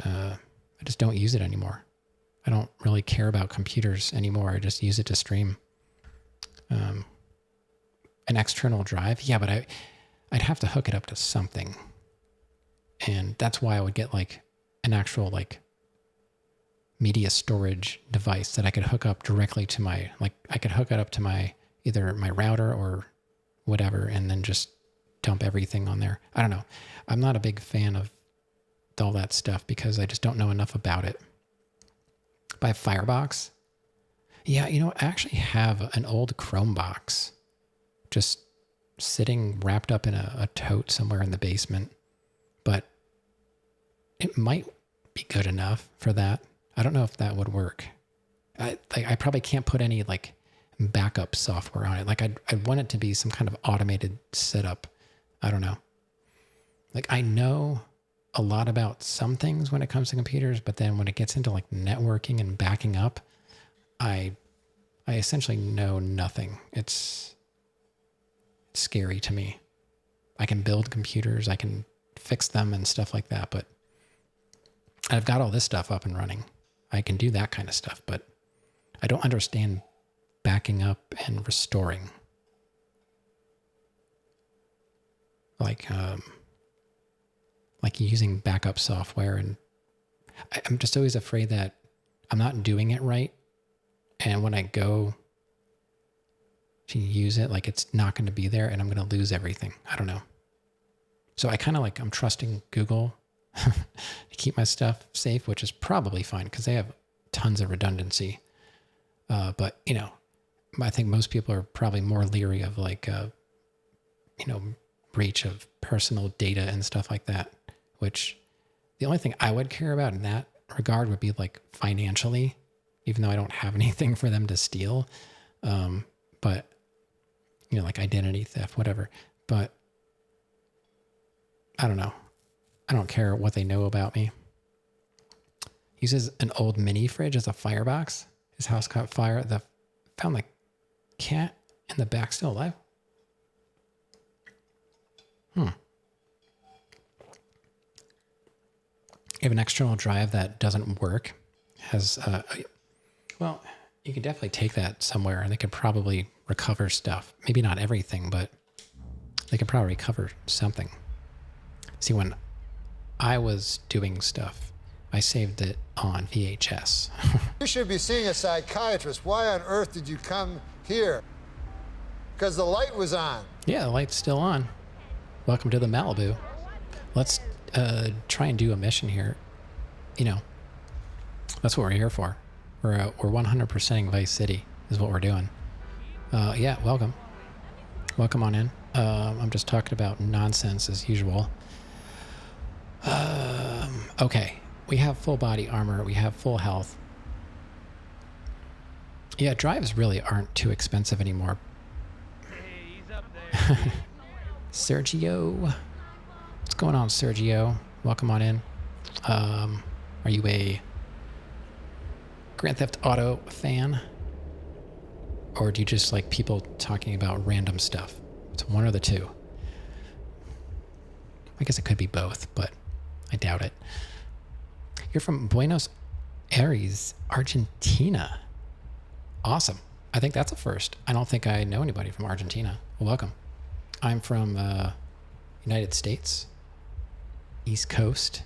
Speaker 1: don't use it anymore. I don't really care about computers anymore. I just use it to stream. An external drive? Yeah, but I'd have to hook it up to something. And that's why I would get like an actual like media storage device that I could hook up directly to my, like I could hook it up to my, either my router or whatever, and then just dump everything on there. I don't know. I'm not a big fan of all that stuff because I just don't know enough about it. Buy a Firebox? Yeah, you know, I actually have an old Chromebox just sitting wrapped up in a tote somewhere in the basement. But it might be good enough for that. I don't know if that would work. I probably can't put any like backup software on it. Like I'd want it to be some kind of automated setup. I don't know. Like I know a lot about some things when it comes to computers, but then when it gets into like networking and backing up, I essentially know nothing. It's scary to me. I can build computers, I can fix them and stuff like that, but I've got all this stuff up and running. I can do that kind of stuff, but I don't understand backing up and restoring. Like using backup software, and I'm just always afraid that I'm not doing it right. And when I go to use it, like it's not going to be there and I'm going to lose everything. I don't know. So I kind of I'm trusting Google to keep my stuff safe, which is probably fine because they have tons of redundancy. But, you know, I think most people are probably more leery of breach of personal data and stuff like that, which the only thing I would care about in that regard would be like financially, even though I don't have anything for them to steal. But, you know, like identity theft, whatever. But I don't know. I don't care what they know about me. He uses an old mini fridge as a firebox. His house caught fire. Found the cat in the back still alive. You have an external drive that doesn't work. Has well, you could definitely take that somewhere and they could probably recover stuff. Maybe not everything, but they could probably recover something. See, when I was doing stuff, I saved it on VHS.
Speaker 4: You should be seeing a psychiatrist. Why on earth did you come here? Because the light was on.
Speaker 1: Yeah, the light's still on. Welcome to the Malibu. Let's try and do a mission here. You know, that's what we're here for. We're 100%ing Vice City is what we're doing. Yeah, welcome. Welcome on in. I'm just talking about nonsense as usual. Okay, we have full body armor. We have full health. Yeah, drives really aren't too expensive anymore.
Speaker 20: Hey, he's up there.
Speaker 1: Sergio. What's going on, Sergio? Welcome on in. Are you a Grand Theft Auto fan? Or do you just like people talking about random stuff? It's one or the two. I guess it could be both, but I doubt it. You're from Buenos Aires, Argentina. Awesome. I think that's a first. I don't think I know anybody from Argentina. Well, welcome. I'm from United States, East Coast.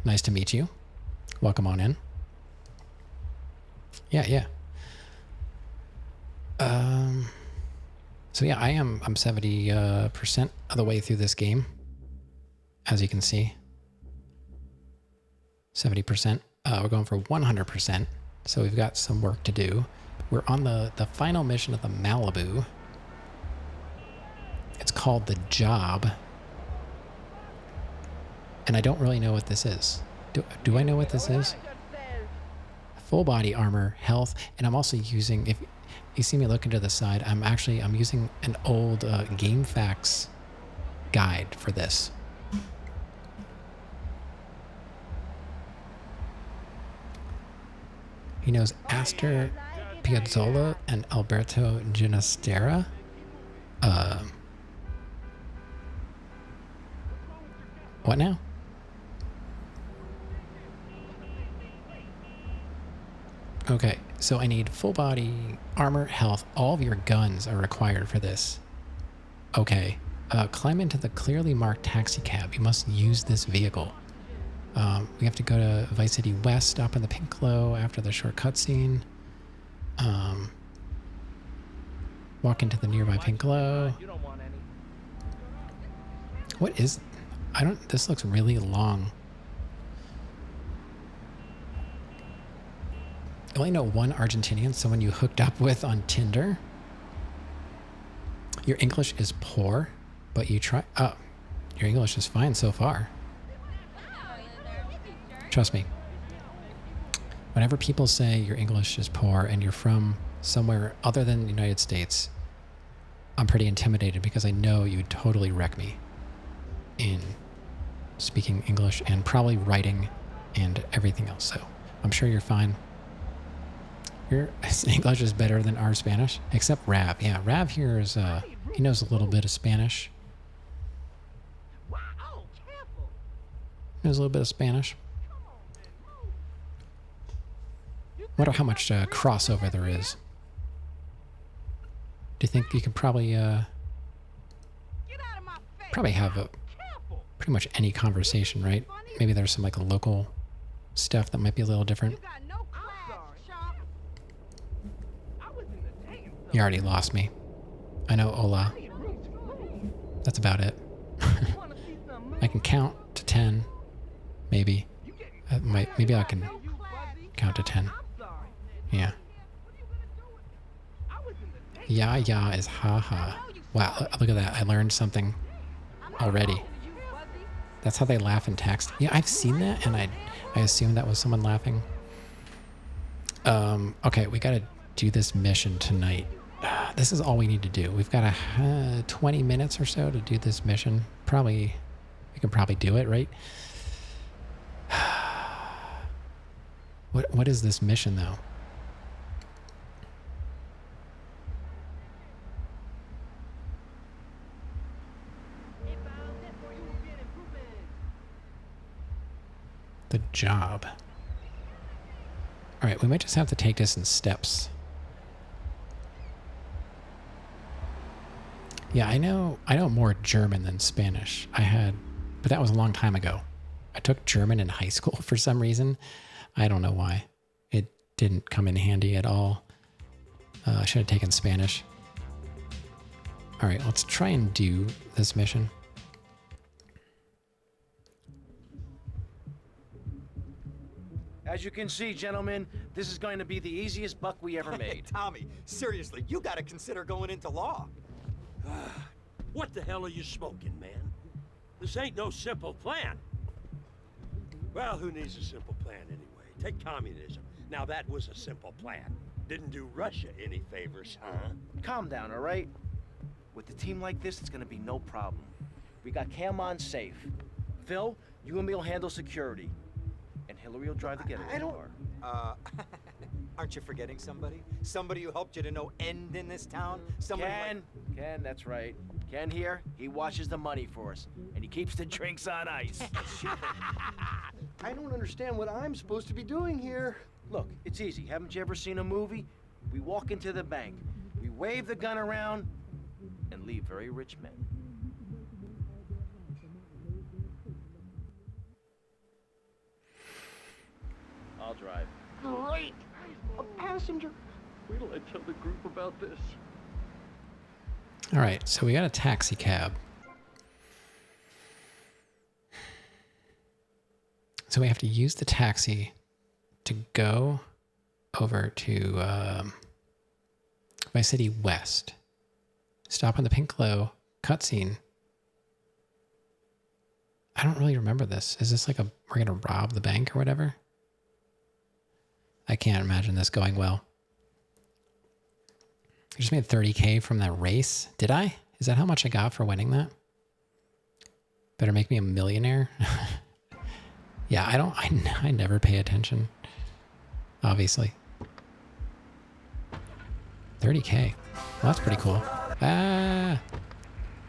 Speaker 1: Nice to meet you. Welcome on in. Yeah. So yeah, I'm 70% of the way through this game, as you can see. 70%. We're going for 100%. So we've got some work to do. We're on the final mission of the Malibu. It's called The Job. And I don't really know what this is. Do I know what this is? Full body armor, health, and I'm also using, if you see me looking to the side, I'm using an old GameFAQs guide for this. He knows Astor Piazzolla and Alberto Ginastera. What now? Okay, so I need full body armor, health. All of your guns are required for this. Okay, climb into the clearly marked taxi cab. You must use this vehicle. We have to go to Vice City West, stop in the pink glow after the short cutscene. Walk into the nearby pink glow. What is... this looks really long. I only know one Argentinian, someone you hooked up with on Tinder. Your English is poor, but you try... Oh, your English is fine so far. Trust me. Whenever people say your English is poor and you're from somewhere other than the United States, I'm pretty intimidated because I know you'd totally wreck me in speaking English and probably writing and everything else. So I'm sure you're fine. Your English is better than our Spanish, except Rav. Yeah, Rav here is, he knows a little bit of Spanish. Knows a little bit of Spanish. Wonder how much crossover there is. Do you think you could probably have pretty much any conversation, right? Maybe there's some like local stuff that might be a little different. You already lost me. I know hola. That's about it. I can count to 10, maybe. Maybe I can count to 10. Yeah. Yeah is haha. Wow, look at that. I learned something already. That's how they laugh in text. Yeah, I've seen that, and I assumed that was someone laughing. Okay, we gotta do this mission tonight. This is all we need to do. We've got 20 minutes or so to do this mission. We can probably do it, right? What is this mission, though? The job. All right, we might just have to take this in steps. Yeah, I know more German than Spanish. But that was a long time ago. I took German in high school for some reason. I don't know why. It didn't come in handy at all. I should have taken Spanish. All right, let's try and do this mission.
Speaker 8: As you can see, gentlemen, this is going to be the easiest buck we ever made.
Speaker 7: Tommy, seriously, you gotta consider going into law.
Speaker 16: What the hell are you smoking, man? This ain't no simple plan. Well, who needs a simple plan anyway? Take communism. Now that was a simple plan. Didn't do Russia any favors, huh?
Speaker 8: Calm down, all right? With a team like this, it's gonna be no problem. We got Cam on safe. Phil, you and me will handle security. And Hillary will drive the getaway car.
Speaker 7: Aren't you forgetting somebody? Somebody who helped you to no end in this town?
Speaker 8: Ken, that's right. Ken here, he washes the money for us. And he keeps the drinks on ice.
Speaker 19: I don't understand what I'm supposed to be doing here.
Speaker 8: Look, it's easy. Haven't you ever seen a movie? We walk into the bank, we wave the gun around, and leave very rich men. I'll drive.
Speaker 19: Great! A passenger. Wait till I tell the group about this.
Speaker 1: All right, so we got a taxi cab. So we have to use the taxi to go over to Vice City West. Stop on the Pink Glow cutscene. I don't really remember this. Is this like we're gonna rob the bank or whatever? I can't imagine this going well. I just made 30K from that race. Did I? Is that how much I got for winning that? Better make me a millionaire. Yeah, I never pay attention. Obviously. 30K. Well, that's pretty cool. Ah!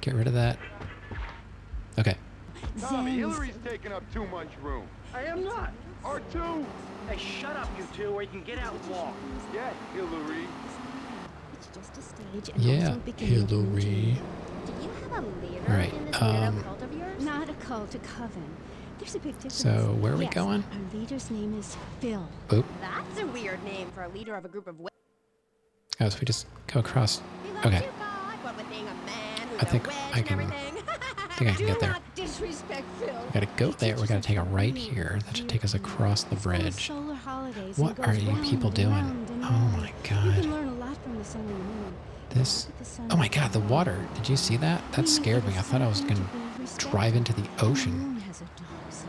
Speaker 1: Get rid of that. Okay.
Speaker 10: Tommy, Hillary's taking up too much room.
Speaker 19: I am not.
Speaker 10: R2!
Speaker 8: Hey, shut up, you two, or you can get out and walk.
Speaker 10: Yeah, Hillary.
Speaker 3: It's just a stage and
Speaker 1: Yeah,
Speaker 3: also beginning.
Speaker 1: Hillary.
Speaker 3: Do you have a leader
Speaker 1: All right,
Speaker 3: in this weirdo cult of yours?
Speaker 11: Not a cult, a coven. There's a big difference.
Speaker 1: So, where are we going?
Speaker 11: Our leader's name is Phil.
Speaker 1: Oop.
Speaker 3: That's a weird name for a leader of a group of women.
Speaker 1: Oh, so we just go across. Okay.
Speaker 3: What with being a man with
Speaker 1: I think
Speaker 3: a wedge
Speaker 1: I
Speaker 3: and
Speaker 1: can.
Speaker 3: everything.
Speaker 1: I think I can get there.
Speaker 11: Disrespect Phil.
Speaker 1: We gotta go there. We gotta take a right here. That should take us across the bridge.
Speaker 11: Solar holidays
Speaker 1: What are you people doing? Oh my
Speaker 11: You
Speaker 1: god.
Speaker 11: can learn a lot from the sun and the moon.
Speaker 1: This. Oh my god, the water. Did you see that? That scared me. I thought I was gonna drive into the ocean.
Speaker 11: Moon has a dark side.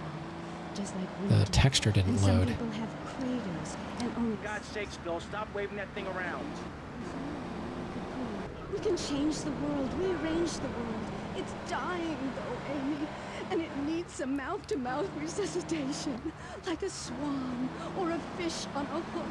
Speaker 11: just like we
Speaker 1: The
Speaker 11: do.
Speaker 1: texture didn't
Speaker 11: And some
Speaker 1: load.
Speaker 11: people have craters and only.
Speaker 14: For God's sakes, Bill, stop waving that thing around.
Speaker 11: We can change the world, rearrange the world. It's dying, though, Amy, and it needs some mouth-to-mouth resuscitation, like a swan or a fish on a hook.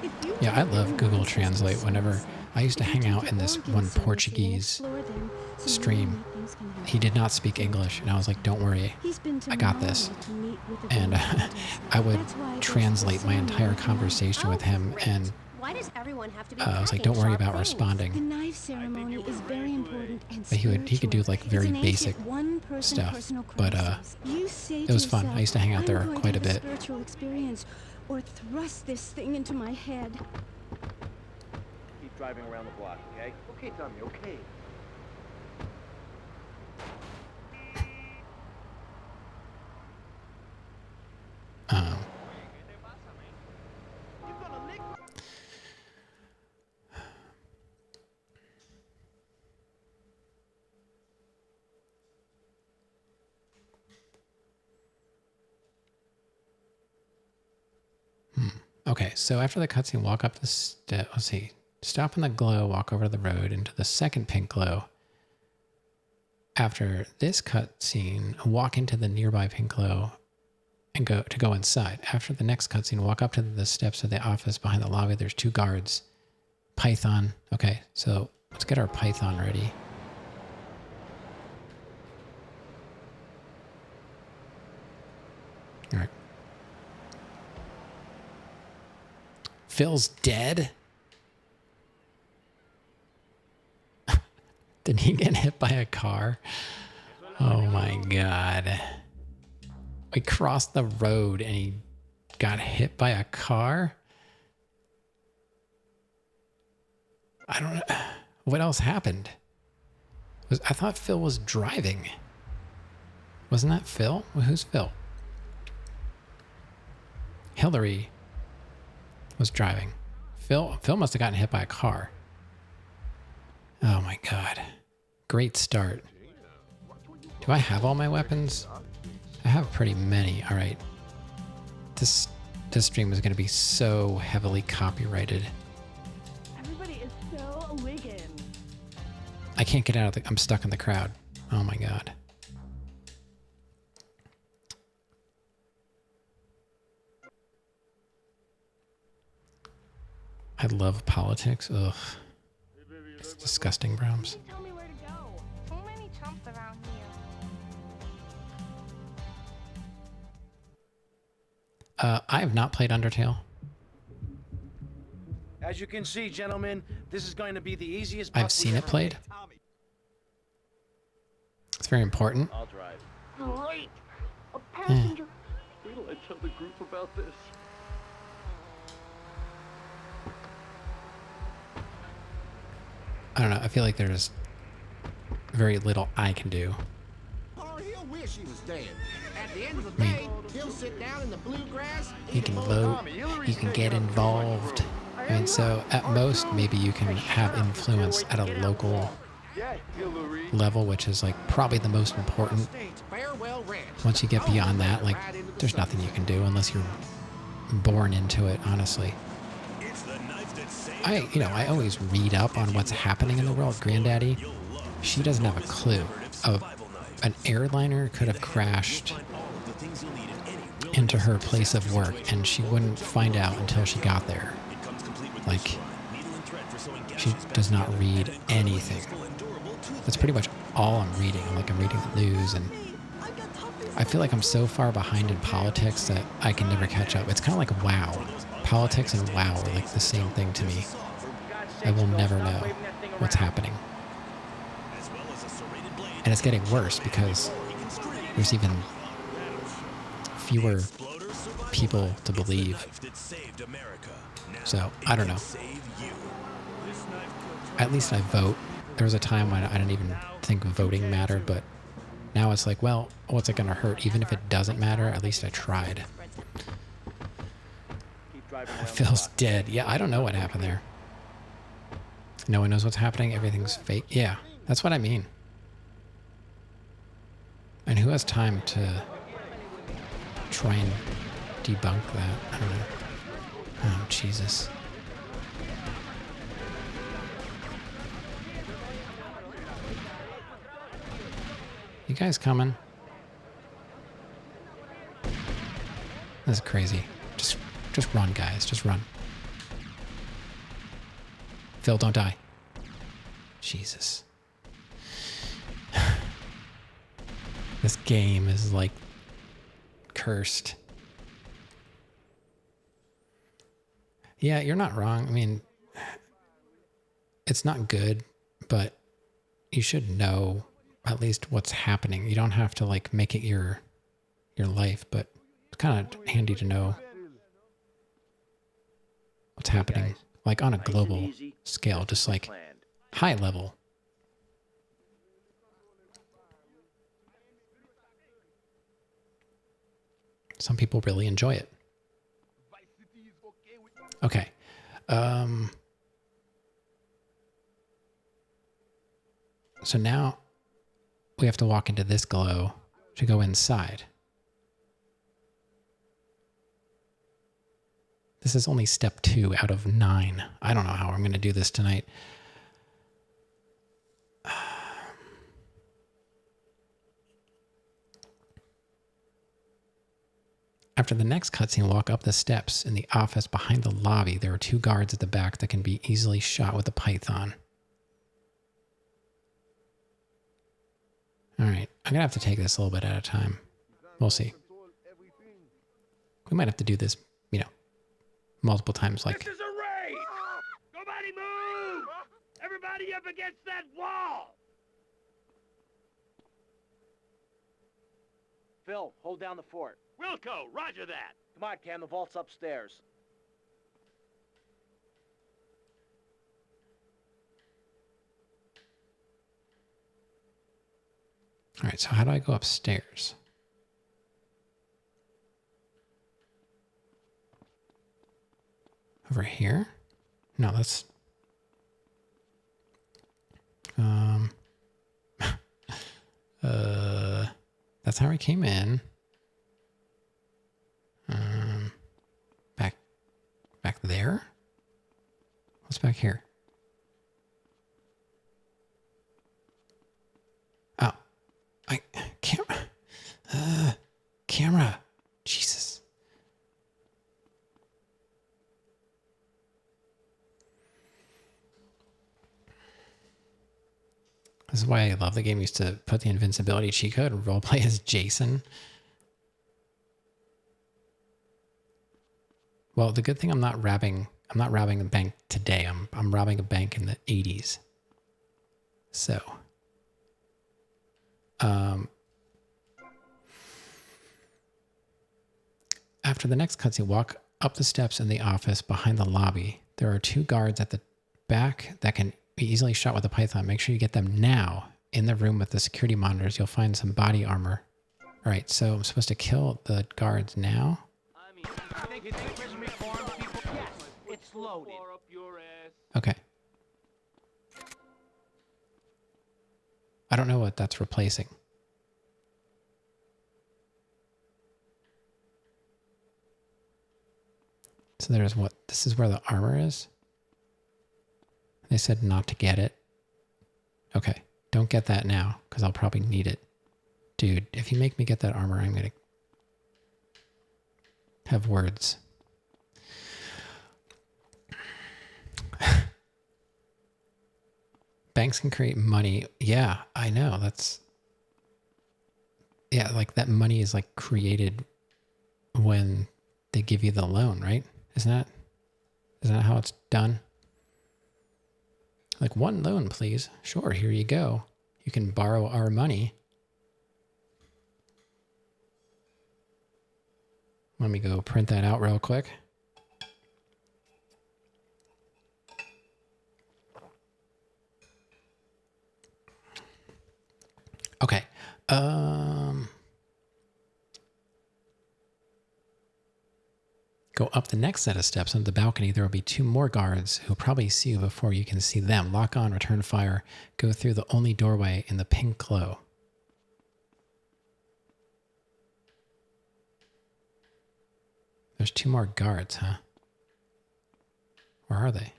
Speaker 11: If you
Speaker 1: Yeah, I
Speaker 11: don't
Speaker 1: love
Speaker 11: learn
Speaker 1: Google
Speaker 11: nonsense
Speaker 1: Translate.
Speaker 11: lessons,
Speaker 1: Whenever I used to
Speaker 11: if you
Speaker 1: hang
Speaker 11: take
Speaker 1: out
Speaker 11: your
Speaker 1: in this
Speaker 11: organs
Speaker 1: one
Speaker 11: seriously and
Speaker 1: Portuguese
Speaker 11: explore them, some
Speaker 1: stream,
Speaker 11: really neat things can happen.
Speaker 1: he did not speak English, and I was like, "Don't worry,
Speaker 11: He's been to
Speaker 1: I got
Speaker 11: Mali
Speaker 1: this."
Speaker 11: to meet with the
Speaker 1: And
Speaker 11: Valentine's.
Speaker 1: I would
Speaker 11: That's why there's
Speaker 1: translate my
Speaker 11: the
Speaker 1: entire
Speaker 11: ceremony
Speaker 1: conversation with him, and
Speaker 3: Why does everyone have to be
Speaker 1: I was like,
Speaker 3: packing
Speaker 1: "Don't worry
Speaker 3: sharp
Speaker 1: about
Speaker 3: things?
Speaker 11: The
Speaker 1: responding."
Speaker 11: knife ceremony is very important and
Speaker 1: But he could do like
Speaker 11: spiritual.
Speaker 1: very
Speaker 11: It's an
Speaker 1: basic
Speaker 11: ancient one-person
Speaker 1: stuff.
Speaker 11: personal
Speaker 1: But
Speaker 11: crisis. You say
Speaker 1: it
Speaker 11: to
Speaker 1: was fun. I
Speaker 11: yourself,
Speaker 1: used to hang out there
Speaker 11: "I'm going
Speaker 1: quite
Speaker 11: to
Speaker 1: a
Speaker 11: have
Speaker 1: bit.
Speaker 11: spiritual experience, or thrust this thing into my head."
Speaker 14: Keep driving around the block, okay?
Speaker 19: Okay, Tommy, okay.
Speaker 1: Okay, so after the cutscene, walk up the step. Let's see. Stop in the glow, walk over the road into the second pink glow. After this cutscene, walk into the nearby pink glow and go inside. After the next cutscene, walk up to the steps of the office behind the lobby. There's 2 guards. Python. Okay, so let's get our Python ready. All right. Phil's dead? Did he get hit by a car? Oh my god. We crossed the road and he got hit by a car? I don't know. What else happened? I thought Phil was driving. Wasn't that Phil? Well, who's Phil? Hillary was driving. Phil must have gotten hit by a car. Oh my god. Great start. Do I have all my weapons? I have pretty many. All right. This stream is going to be so heavily copyrighted.
Speaker 11: Everybody is so awakened.
Speaker 1: I can't get out of the... I'm stuck in the crowd. Oh my god. I love politics. Ugh. It's disgusting, Brahms.
Speaker 9: Tell me where to go. So many chumps around here.
Speaker 1: I have not played Undertale.
Speaker 14: As you can see, gentlemen, this is going to be the easiest.
Speaker 1: I've
Speaker 14: bus
Speaker 1: seen
Speaker 14: we've
Speaker 1: it
Speaker 14: ever
Speaker 1: played.
Speaker 14: made.
Speaker 1: It's very important.
Speaker 14: I'll drive.
Speaker 19: Great! A passenger! Wait till I tell the group about this.
Speaker 1: I don't know. I feel like there's very little I can do.
Speaker 21: Or he'll wish he was dead. At the end of the day, he'll sit down in the bluegrass.
Speaker 1: You can vote. You can get involved. I mean, so at most, maybe you can have influence at a local level, which is like probably the most important.
Speaker 21: Farewell Ranch.
Speaker 1: Once you get beyond that, like, there's nothing you can do unless you're born into it, honestly. I always read up on what's happening in the world. Granddaddy, she doesn't have a clue. An airliner could have crashed into her place of work, and she wouldn't find out until she got there. Like, she does not read anything. That's pretty much all I'm reading. I'm reading the news, and I feel like I'm so far behind in politics that I can never catch up. It's kind of like WoW. Politics and WoW are like the same thing to me. I will never know what's happening. And it's getting worse because there's even fewer people to believe. So, I don't know. At least I vote. There was a time when I didn't even think voting mattered, but now it's like, well, what's it going to hurt? Even if it doesn't matter, at least I tried. Phil's dead. Yeah, I don't know what happened there. No one knows what's happening. Everything's fake. Yeah, that's what I mean. And who has time to try and debunk that. I don't know. Oh, Jesus. You guys coming? This is crazy. Just run, guys. Just run. Phil, don't die. Jesus. This game is like cursed. Yeah, you're not wrong. I mean, it's not good, but you should know at least what's happening. You don't have to like make it your life, but it's kind of handy to know what's happening, like on a global scale, just like high level. Some people really enjoy it. Okay. So now we have to walk into this glow to go inside. This is only step 2 out of 9. I don't know how I'm going to do this tonight. After the next cutscene, walk up the steps in the office behind the lobby. There are 2 guards at the back that can be easily shot with a python. All right, I'm going to have to take this a little bit at a time. We'll see. We might have to do this, you know, multiple times. Like,
Speaker 14: This is a raid! Nobody move! Everybody up against that wall!
Speaker 8: Phil, hold down the fort.
Speaker 14: Wilco, roger that.
Speaker 8: Come on, Cam, the vault's upstairs.
Speaker 1: all right, so how do I go upstairs? Over here? No, that's... that's how I came in. Back there? What's back here? Oh. Camera. Jesus. This is why I love the game. Used to put the invincibility cheat code and roleplay as Jason. Well, the good thing I'm not robbing a bank today. I'm robbing a bank in the 80s. So, after the next cutscene, walk up the steps in the office behind the lobby. There are 2 guards at the back that can be easily shot with a python. Make sure you get them now. In the room with the security monitors, you'll find some body armor. All right, so I'm supposed to kill the guards now?
Speaker 8: Yes, it's loaded.
Speaker 1: Okay. I don't know what that's replacing. So there's what? This is where the armor is? They said not to get it. Okay. Don't get that now, because I'll probably need it. Dude, if you make me get that armor, I'm going to have words. Banks can create money. Yeah, I know. That's... Yeah, like that money is like created when they give you the loan, right? Isn't that how it's done? Like, 1 loan, please. Sure, here you go. You can borrow our money. Let me go print that out real quick. Okay. Go up the next set of steps onto the balcony. There will be 2 more guards who will probably see you before you can see them. Lock on, return fire. Go through the only doorway in the pink glow. there's 2 more guards, huh? Where are they?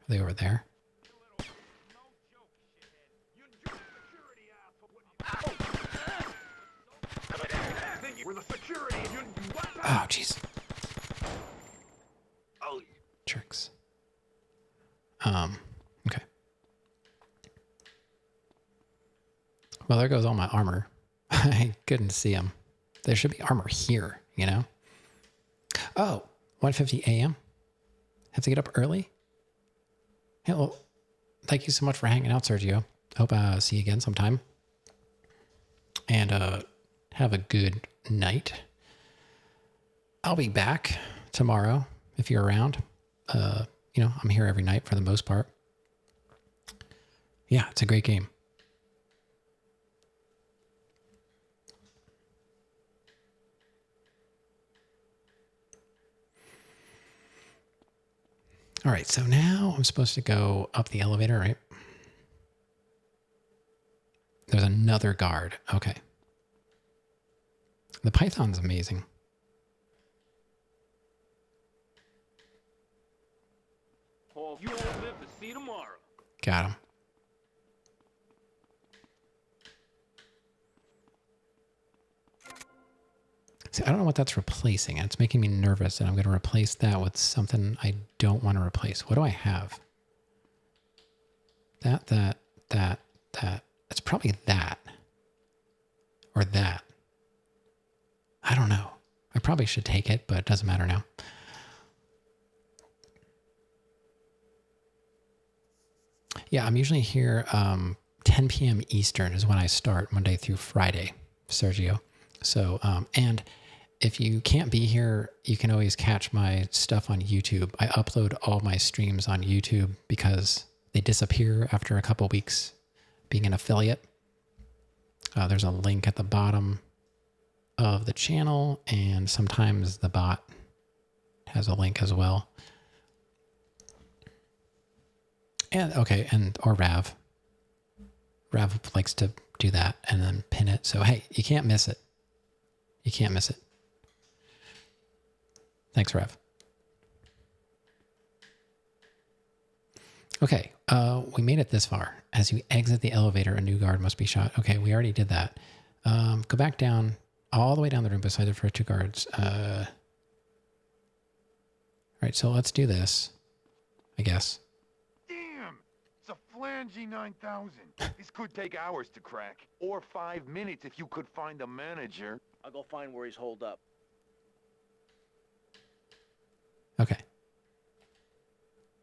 Speaker 1: Are they over there? Oh, jeez. Jerks. Okay. Well, there goes all my armor. I couldn't see them. There should be armor here, you know? Oh, 1:50 a.m. Have to get up early? Yeah, well, thank you so much for hanging out, Sergio. Hope I see you again sometime. And have a good night. I'll be back tomorrow if you're around. You know, I'm here every night for the most part. Yeah, it's a great game. All right, so now I'm supposed to go up the elevator, right? There's another guard. Okay. The Python's amazing.
Speaker 12: You won't live to see tomorrow.
Speaker 1: Got him. See, I don't know what that's replacing. It's making me nervous, and I'm going to replace that with something I don't want to replace. What do I have? That. It's probably that. Or that. I don't know. I probably should take it, but it doesn't matter now. Yeah, I'm usually here 10 p.m. Eastern is when I start Monday through Friday, Sergio. So, and if you can't be here, you can always catch my stuff on YouTube. I upload all my streams on YouTube because they disappear after a couple weeks being an affiliate. There's a link at the bottom of the channel, and sometimes the bot has a link as well. And okay, or Rav. Rav likes to do that and then pin it. So hey, you can't miss it. You can't miss it. Thanks, Rav. Okay, we made it this far. As you exit the elevator, a new guard must be shot. Okay, we already did that. Go back down, all the way down the room beside the first 2 guards. All right, so let's do this, I guess.
Speaker 10: It's a flangy 9000. This could take hours to crack, or 5 minutes if you could find a manager.
Speaker 7: I'll go find where he's holed up.
Speaker 1: Okay.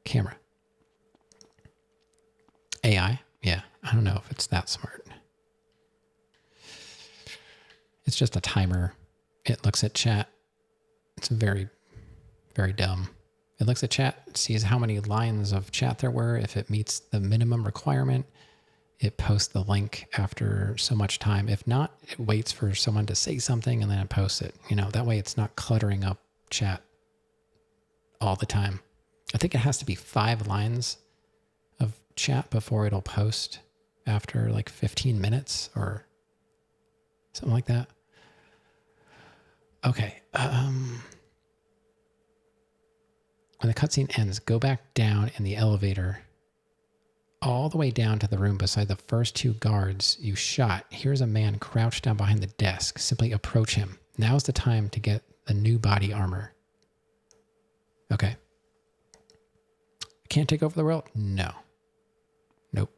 Speaker 1: Camera. AI? Yeah, I don't know if it's that smart. It's just a timer. It looks at chat. It's very, very dumb. It looks at chat, sees how many lines of chat there were. If it meets the minimum requirement, it posts the link after so much time. If not, it waits for someone to say something and then it posts it. You know, that way it's not cluttering up chat all the time. I think it has to be 5 lines of chat before it'll post after like 15 minutes or something like that. Okay. When the cutscene ends, go back down in the elevator all the way down to the room beside the first 2 guards you shot. Here's a man crouched down behind the desk. Simply approach him. Now's the time to get the new body armor. Okay. Can't take over the world? No. Nope.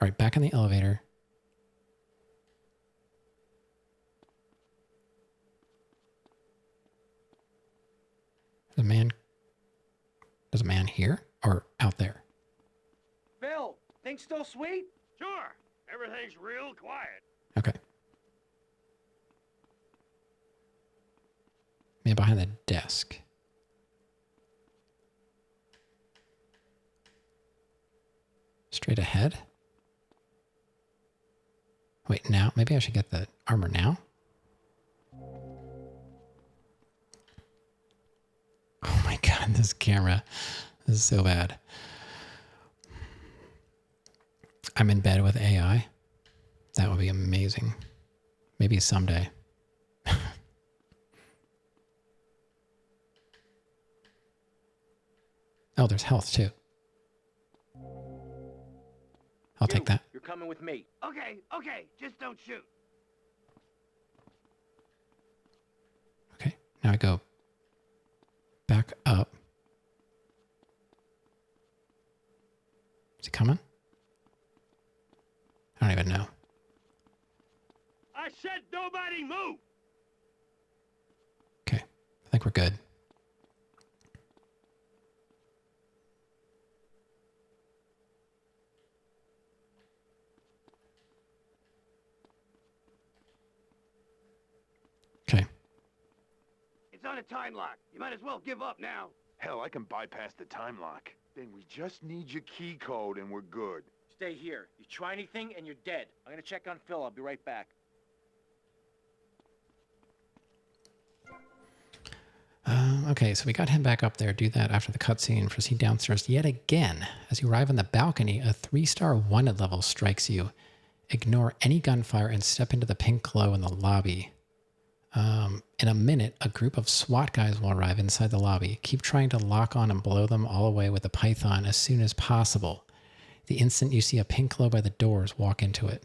Speaker 1: All right, back in the elevator. There's a man here or out there?
Speaker 14: Bill, things still sweet?
Speaker 12: Sure. Everything's real quiet.
Speaker 1: Okay. Man behind the desk. Straight ahead? Wait, now? Maybe I should get the armor now? Oh my god, this camera. This is so bad. I'm in bed with AI. That would be amazing. Maybe someday. Oh, there's health too. I'll take that.
Speaker 8: You're coming with me.
Speaker 12: Okay, okay, just don't shoot.
Speaker 1: Okay, now I go back up. Is he coming? I don't even know.
Speaker 12: I said nobody move!
Speaker 1: Okay, I think we're good. Okay.
Speaker 12: It's on a time lock. You might as well give up now.
Speaker 10: Hell, I can bypass the time lock. Then we just need your key code and we're good.
Speaker 8: Stay here. You try anything and you're dead. I'm gonna check on Phil. I'll be right back.
Speaker 1: Okay, so we got him back up there. Do that after the cutscene. Proceed downstairs yet again. As you arrive on the balcony, a 3-star wanted level strikes you. Ignore any gunfire and step into the pink glow in the lobby. In a minute, a group of SWAT guys will arrive inside the lobby. Keep trying to lock on and blow them all away with a python as soon as possible. The instant you see a pink glow by the doors, walk into it.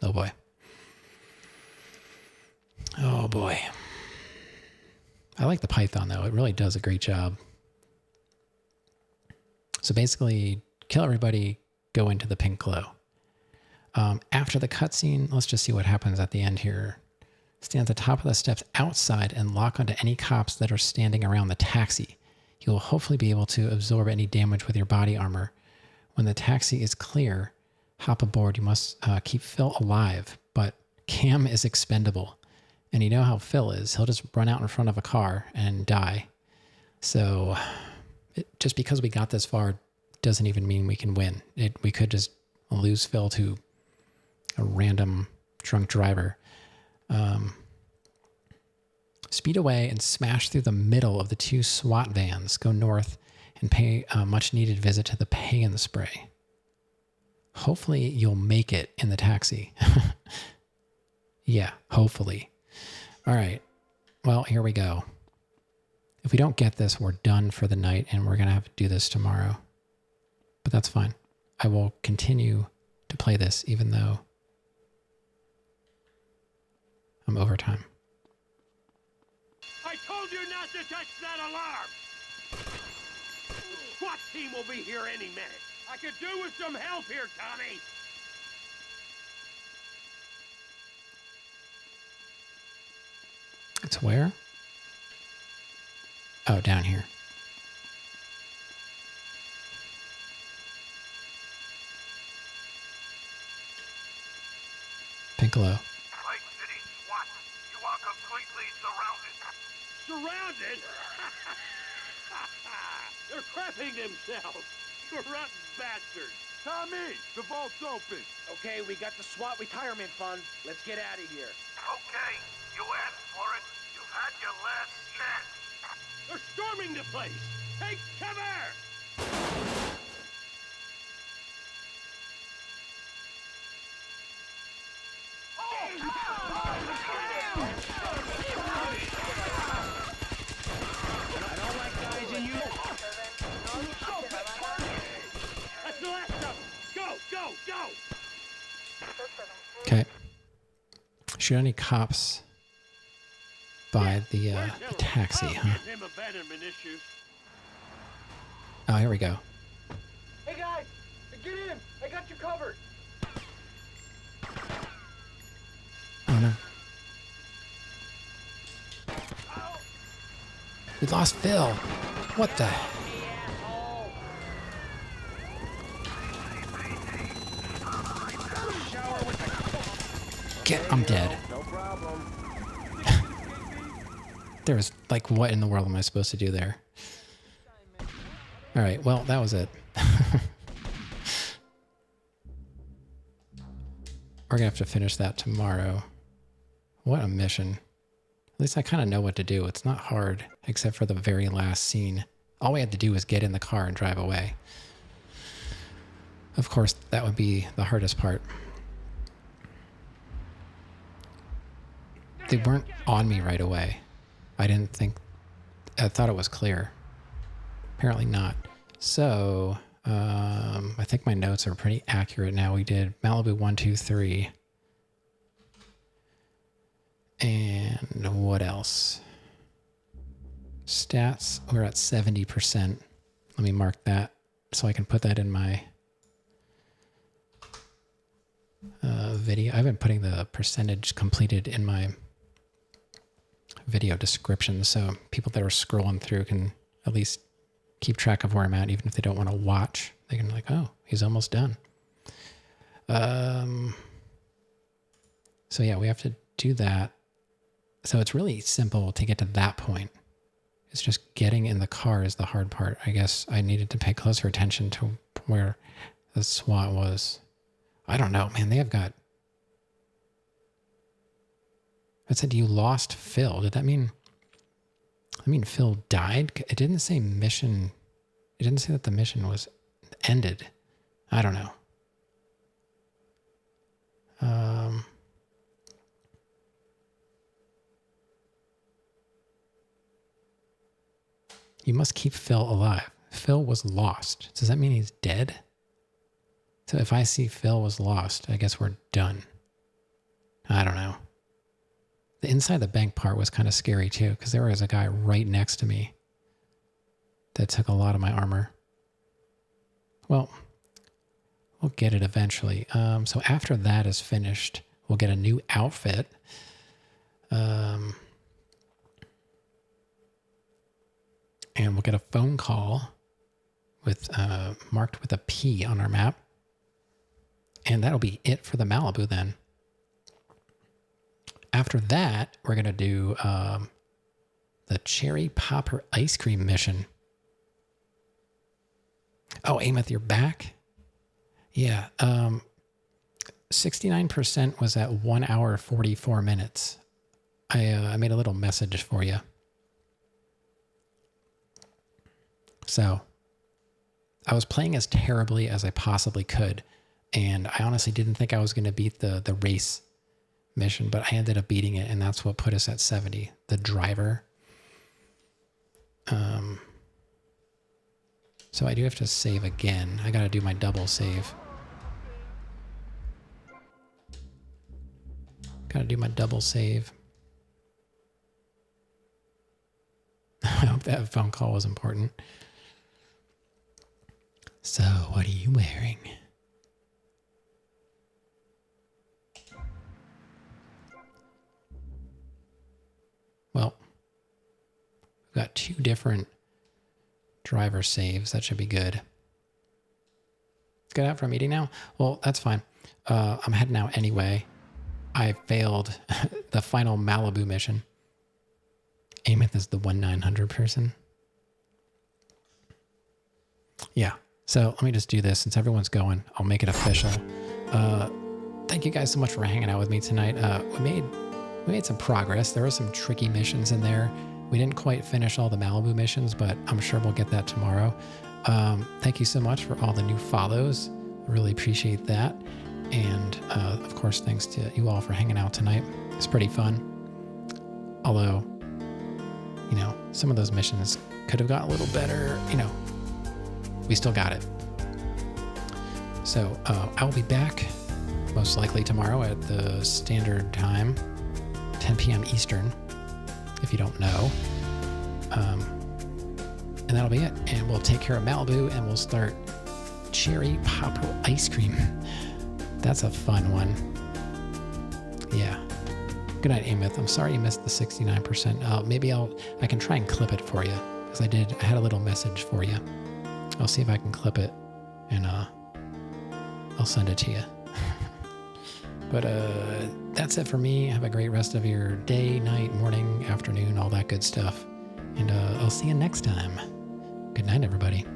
Speaker 1: Oh boy. Oh boy. I like the python though. It really does a great job. So basically, kill everybody, go into the pink glow. After the cutscene, let's just see what happens at the end here. Stand at the top of the steps outside and lock onto any cops that are standing around the taxi. You will hopefully be able to absorb any damage with your body armor. When the taxi is clear, hop aboard. You must keep Phil alive, but Cam is expendable. And you know how Phil is. He'll just run out in front of a car and die. So just because we got this far doesn't even mean we can win. We could just lose Phil to a random drunk driver. Speed away and smash through the middle of the 2 SWAT vans. Go north and pay a much-needed visit to the Pay and Spray. Hopefully you'll make it in the taxi. Yeah, hopefully. All right. Well, here we go. If we don't get this, we're done for the night, and we're going to have to do this tomorrow. But that's fine. I will continue to play this, even though I'm overtime.
Speaker 12: I told you not to touch that alarm! The SWAT team will be here any minute. I could do with some help here, Tommy!
Speaker 1: It's where? Oh, down here. Piccolo.
Speaker 12: Lake City SWAT, you are completely surrounded. Surrounded? They're crapping themselves. You rotten bastards.
Speaker 10: Tommy, the vault's open.
Speaker 8: Okay, we got the SWAT retirement fund. Let's get out of here.
Speaker 12: Okay, you asked for it. You've had your last chance. They're storming the place. Take cover!
Speaker 8: I don't like guys in you.
Speaker 12: That's the last of them. Go, go, go!
Speaker 1: Okay. Shoot any cops by the taxi, huh?
Speaker 12: Him abandonment issues.
Speaker 1: Oh, here we go.
Speaker 14: Hey guys, get in. I got you covered.
Speaker 1: Oh no. We lost Phil. What the? I'm dead.
Speaker 8: No problem.
Speaker 1: There was like, what in the world am I supposed to do there? All right, well, that was it. We're gonna have to finish that tomorrow. What a mission. At least I kind of know what to do. It's not hard, except for the very last scene. All we had to do was get in the car and drive away. Of course, that would be the hardest part. They weren't on me right away. I thought it was clear. Apparently not. So, I think my notes are pretty accurate now. We did Malibu 1, 2, 3. And what else? Stats, we're at 70%. Let me mark that so I can put that in my video. I've been putting the percentage completed in my video description, so people that are scrolling through can at least keep track of where I'm at, even if they don't want to watch. They can be like, oh, he's almost done. So yeah, we have to do that. So it's really simple to get to that point. It's just getting in the car is the hard part. I guess I needed to pay closer attention to where the SWAT was. I don't know, man. They have got... It said you lost Phil. Did that mean... I mean, Phil died? It didn't say mission... It didn't say that the mission was ended. I don't know. You must keep Phil alive. Phil was lost. Does that mean he's dead? So if I see Phil was lost, I guess we're done. I don't know. The inside the bank part was kind of scary too, because there was a guy right next to me that took a lot of my armor. Well, we'll get it eventually. So after that is finished, we'll get a new outfit. And we'll get a phone call with marked with a P on our map. And that'll be it for the Malibu then. After that, we're going to do the Cherry Popper Ice Cream mission. Oh, Ameth, you're back? Yeah. 69% was at 1 hour, 44 minutes. I made a little message for you. So I was playing as terribly as I possibly could. And I honestly didn't think I was going to beat the race mission, but I ended up beating it. And that's what put us at 70. The driver. So I do have to save again. I got to do my double save. Got to do my double save. I hope that phone call was important. So, what are you wearing? Well, we've got 2 different driver saves. That should be good. Get out from eating now? Well, that's fine. I'm heading out anyway. I failed the final Malibu mission. Ameth is the 1-900 person. Yeah. So let me just do this. Since everyone's going, I'll make it official. Thank you guys so much for hanging out with me tonight. We made some progress. There were some tricky missions in there. We didn't quite finish all the Malibu missions, but I'm sure we'll get that tomorrow. Thank you so much for all the new follows. I really appreciate that. And of course, thanks to you all for hanging out tonight. It's pretty fun. Although, you know, some of those missions could have got a little better. You know, we still got it. So I'll be back most likely tomorrow at the standard time, 10 p.m. Eastern, if you don't know. And that'll be it. And we'll take care of Malibu and we'll start Cherry Popper Ice Cream. That's a fun one. Yeah. Good night, Ameth. I'm sorry you missed the 69%. Maybe I can try and clip it for you, because I had a little message for you. I'll see if I can clip it and I'll send it to you. But that's it for me. Have a great rest of your day, night, morning, afternoon, all that good stuff. And I'll see you next time. Good night, everybody.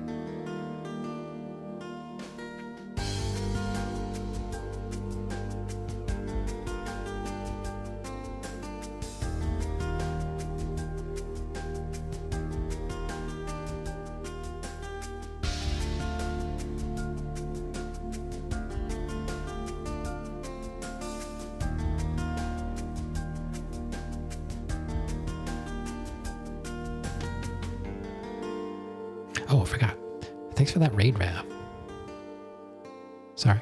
Speaker 1: Thanks for that raid, Rav. Sorry.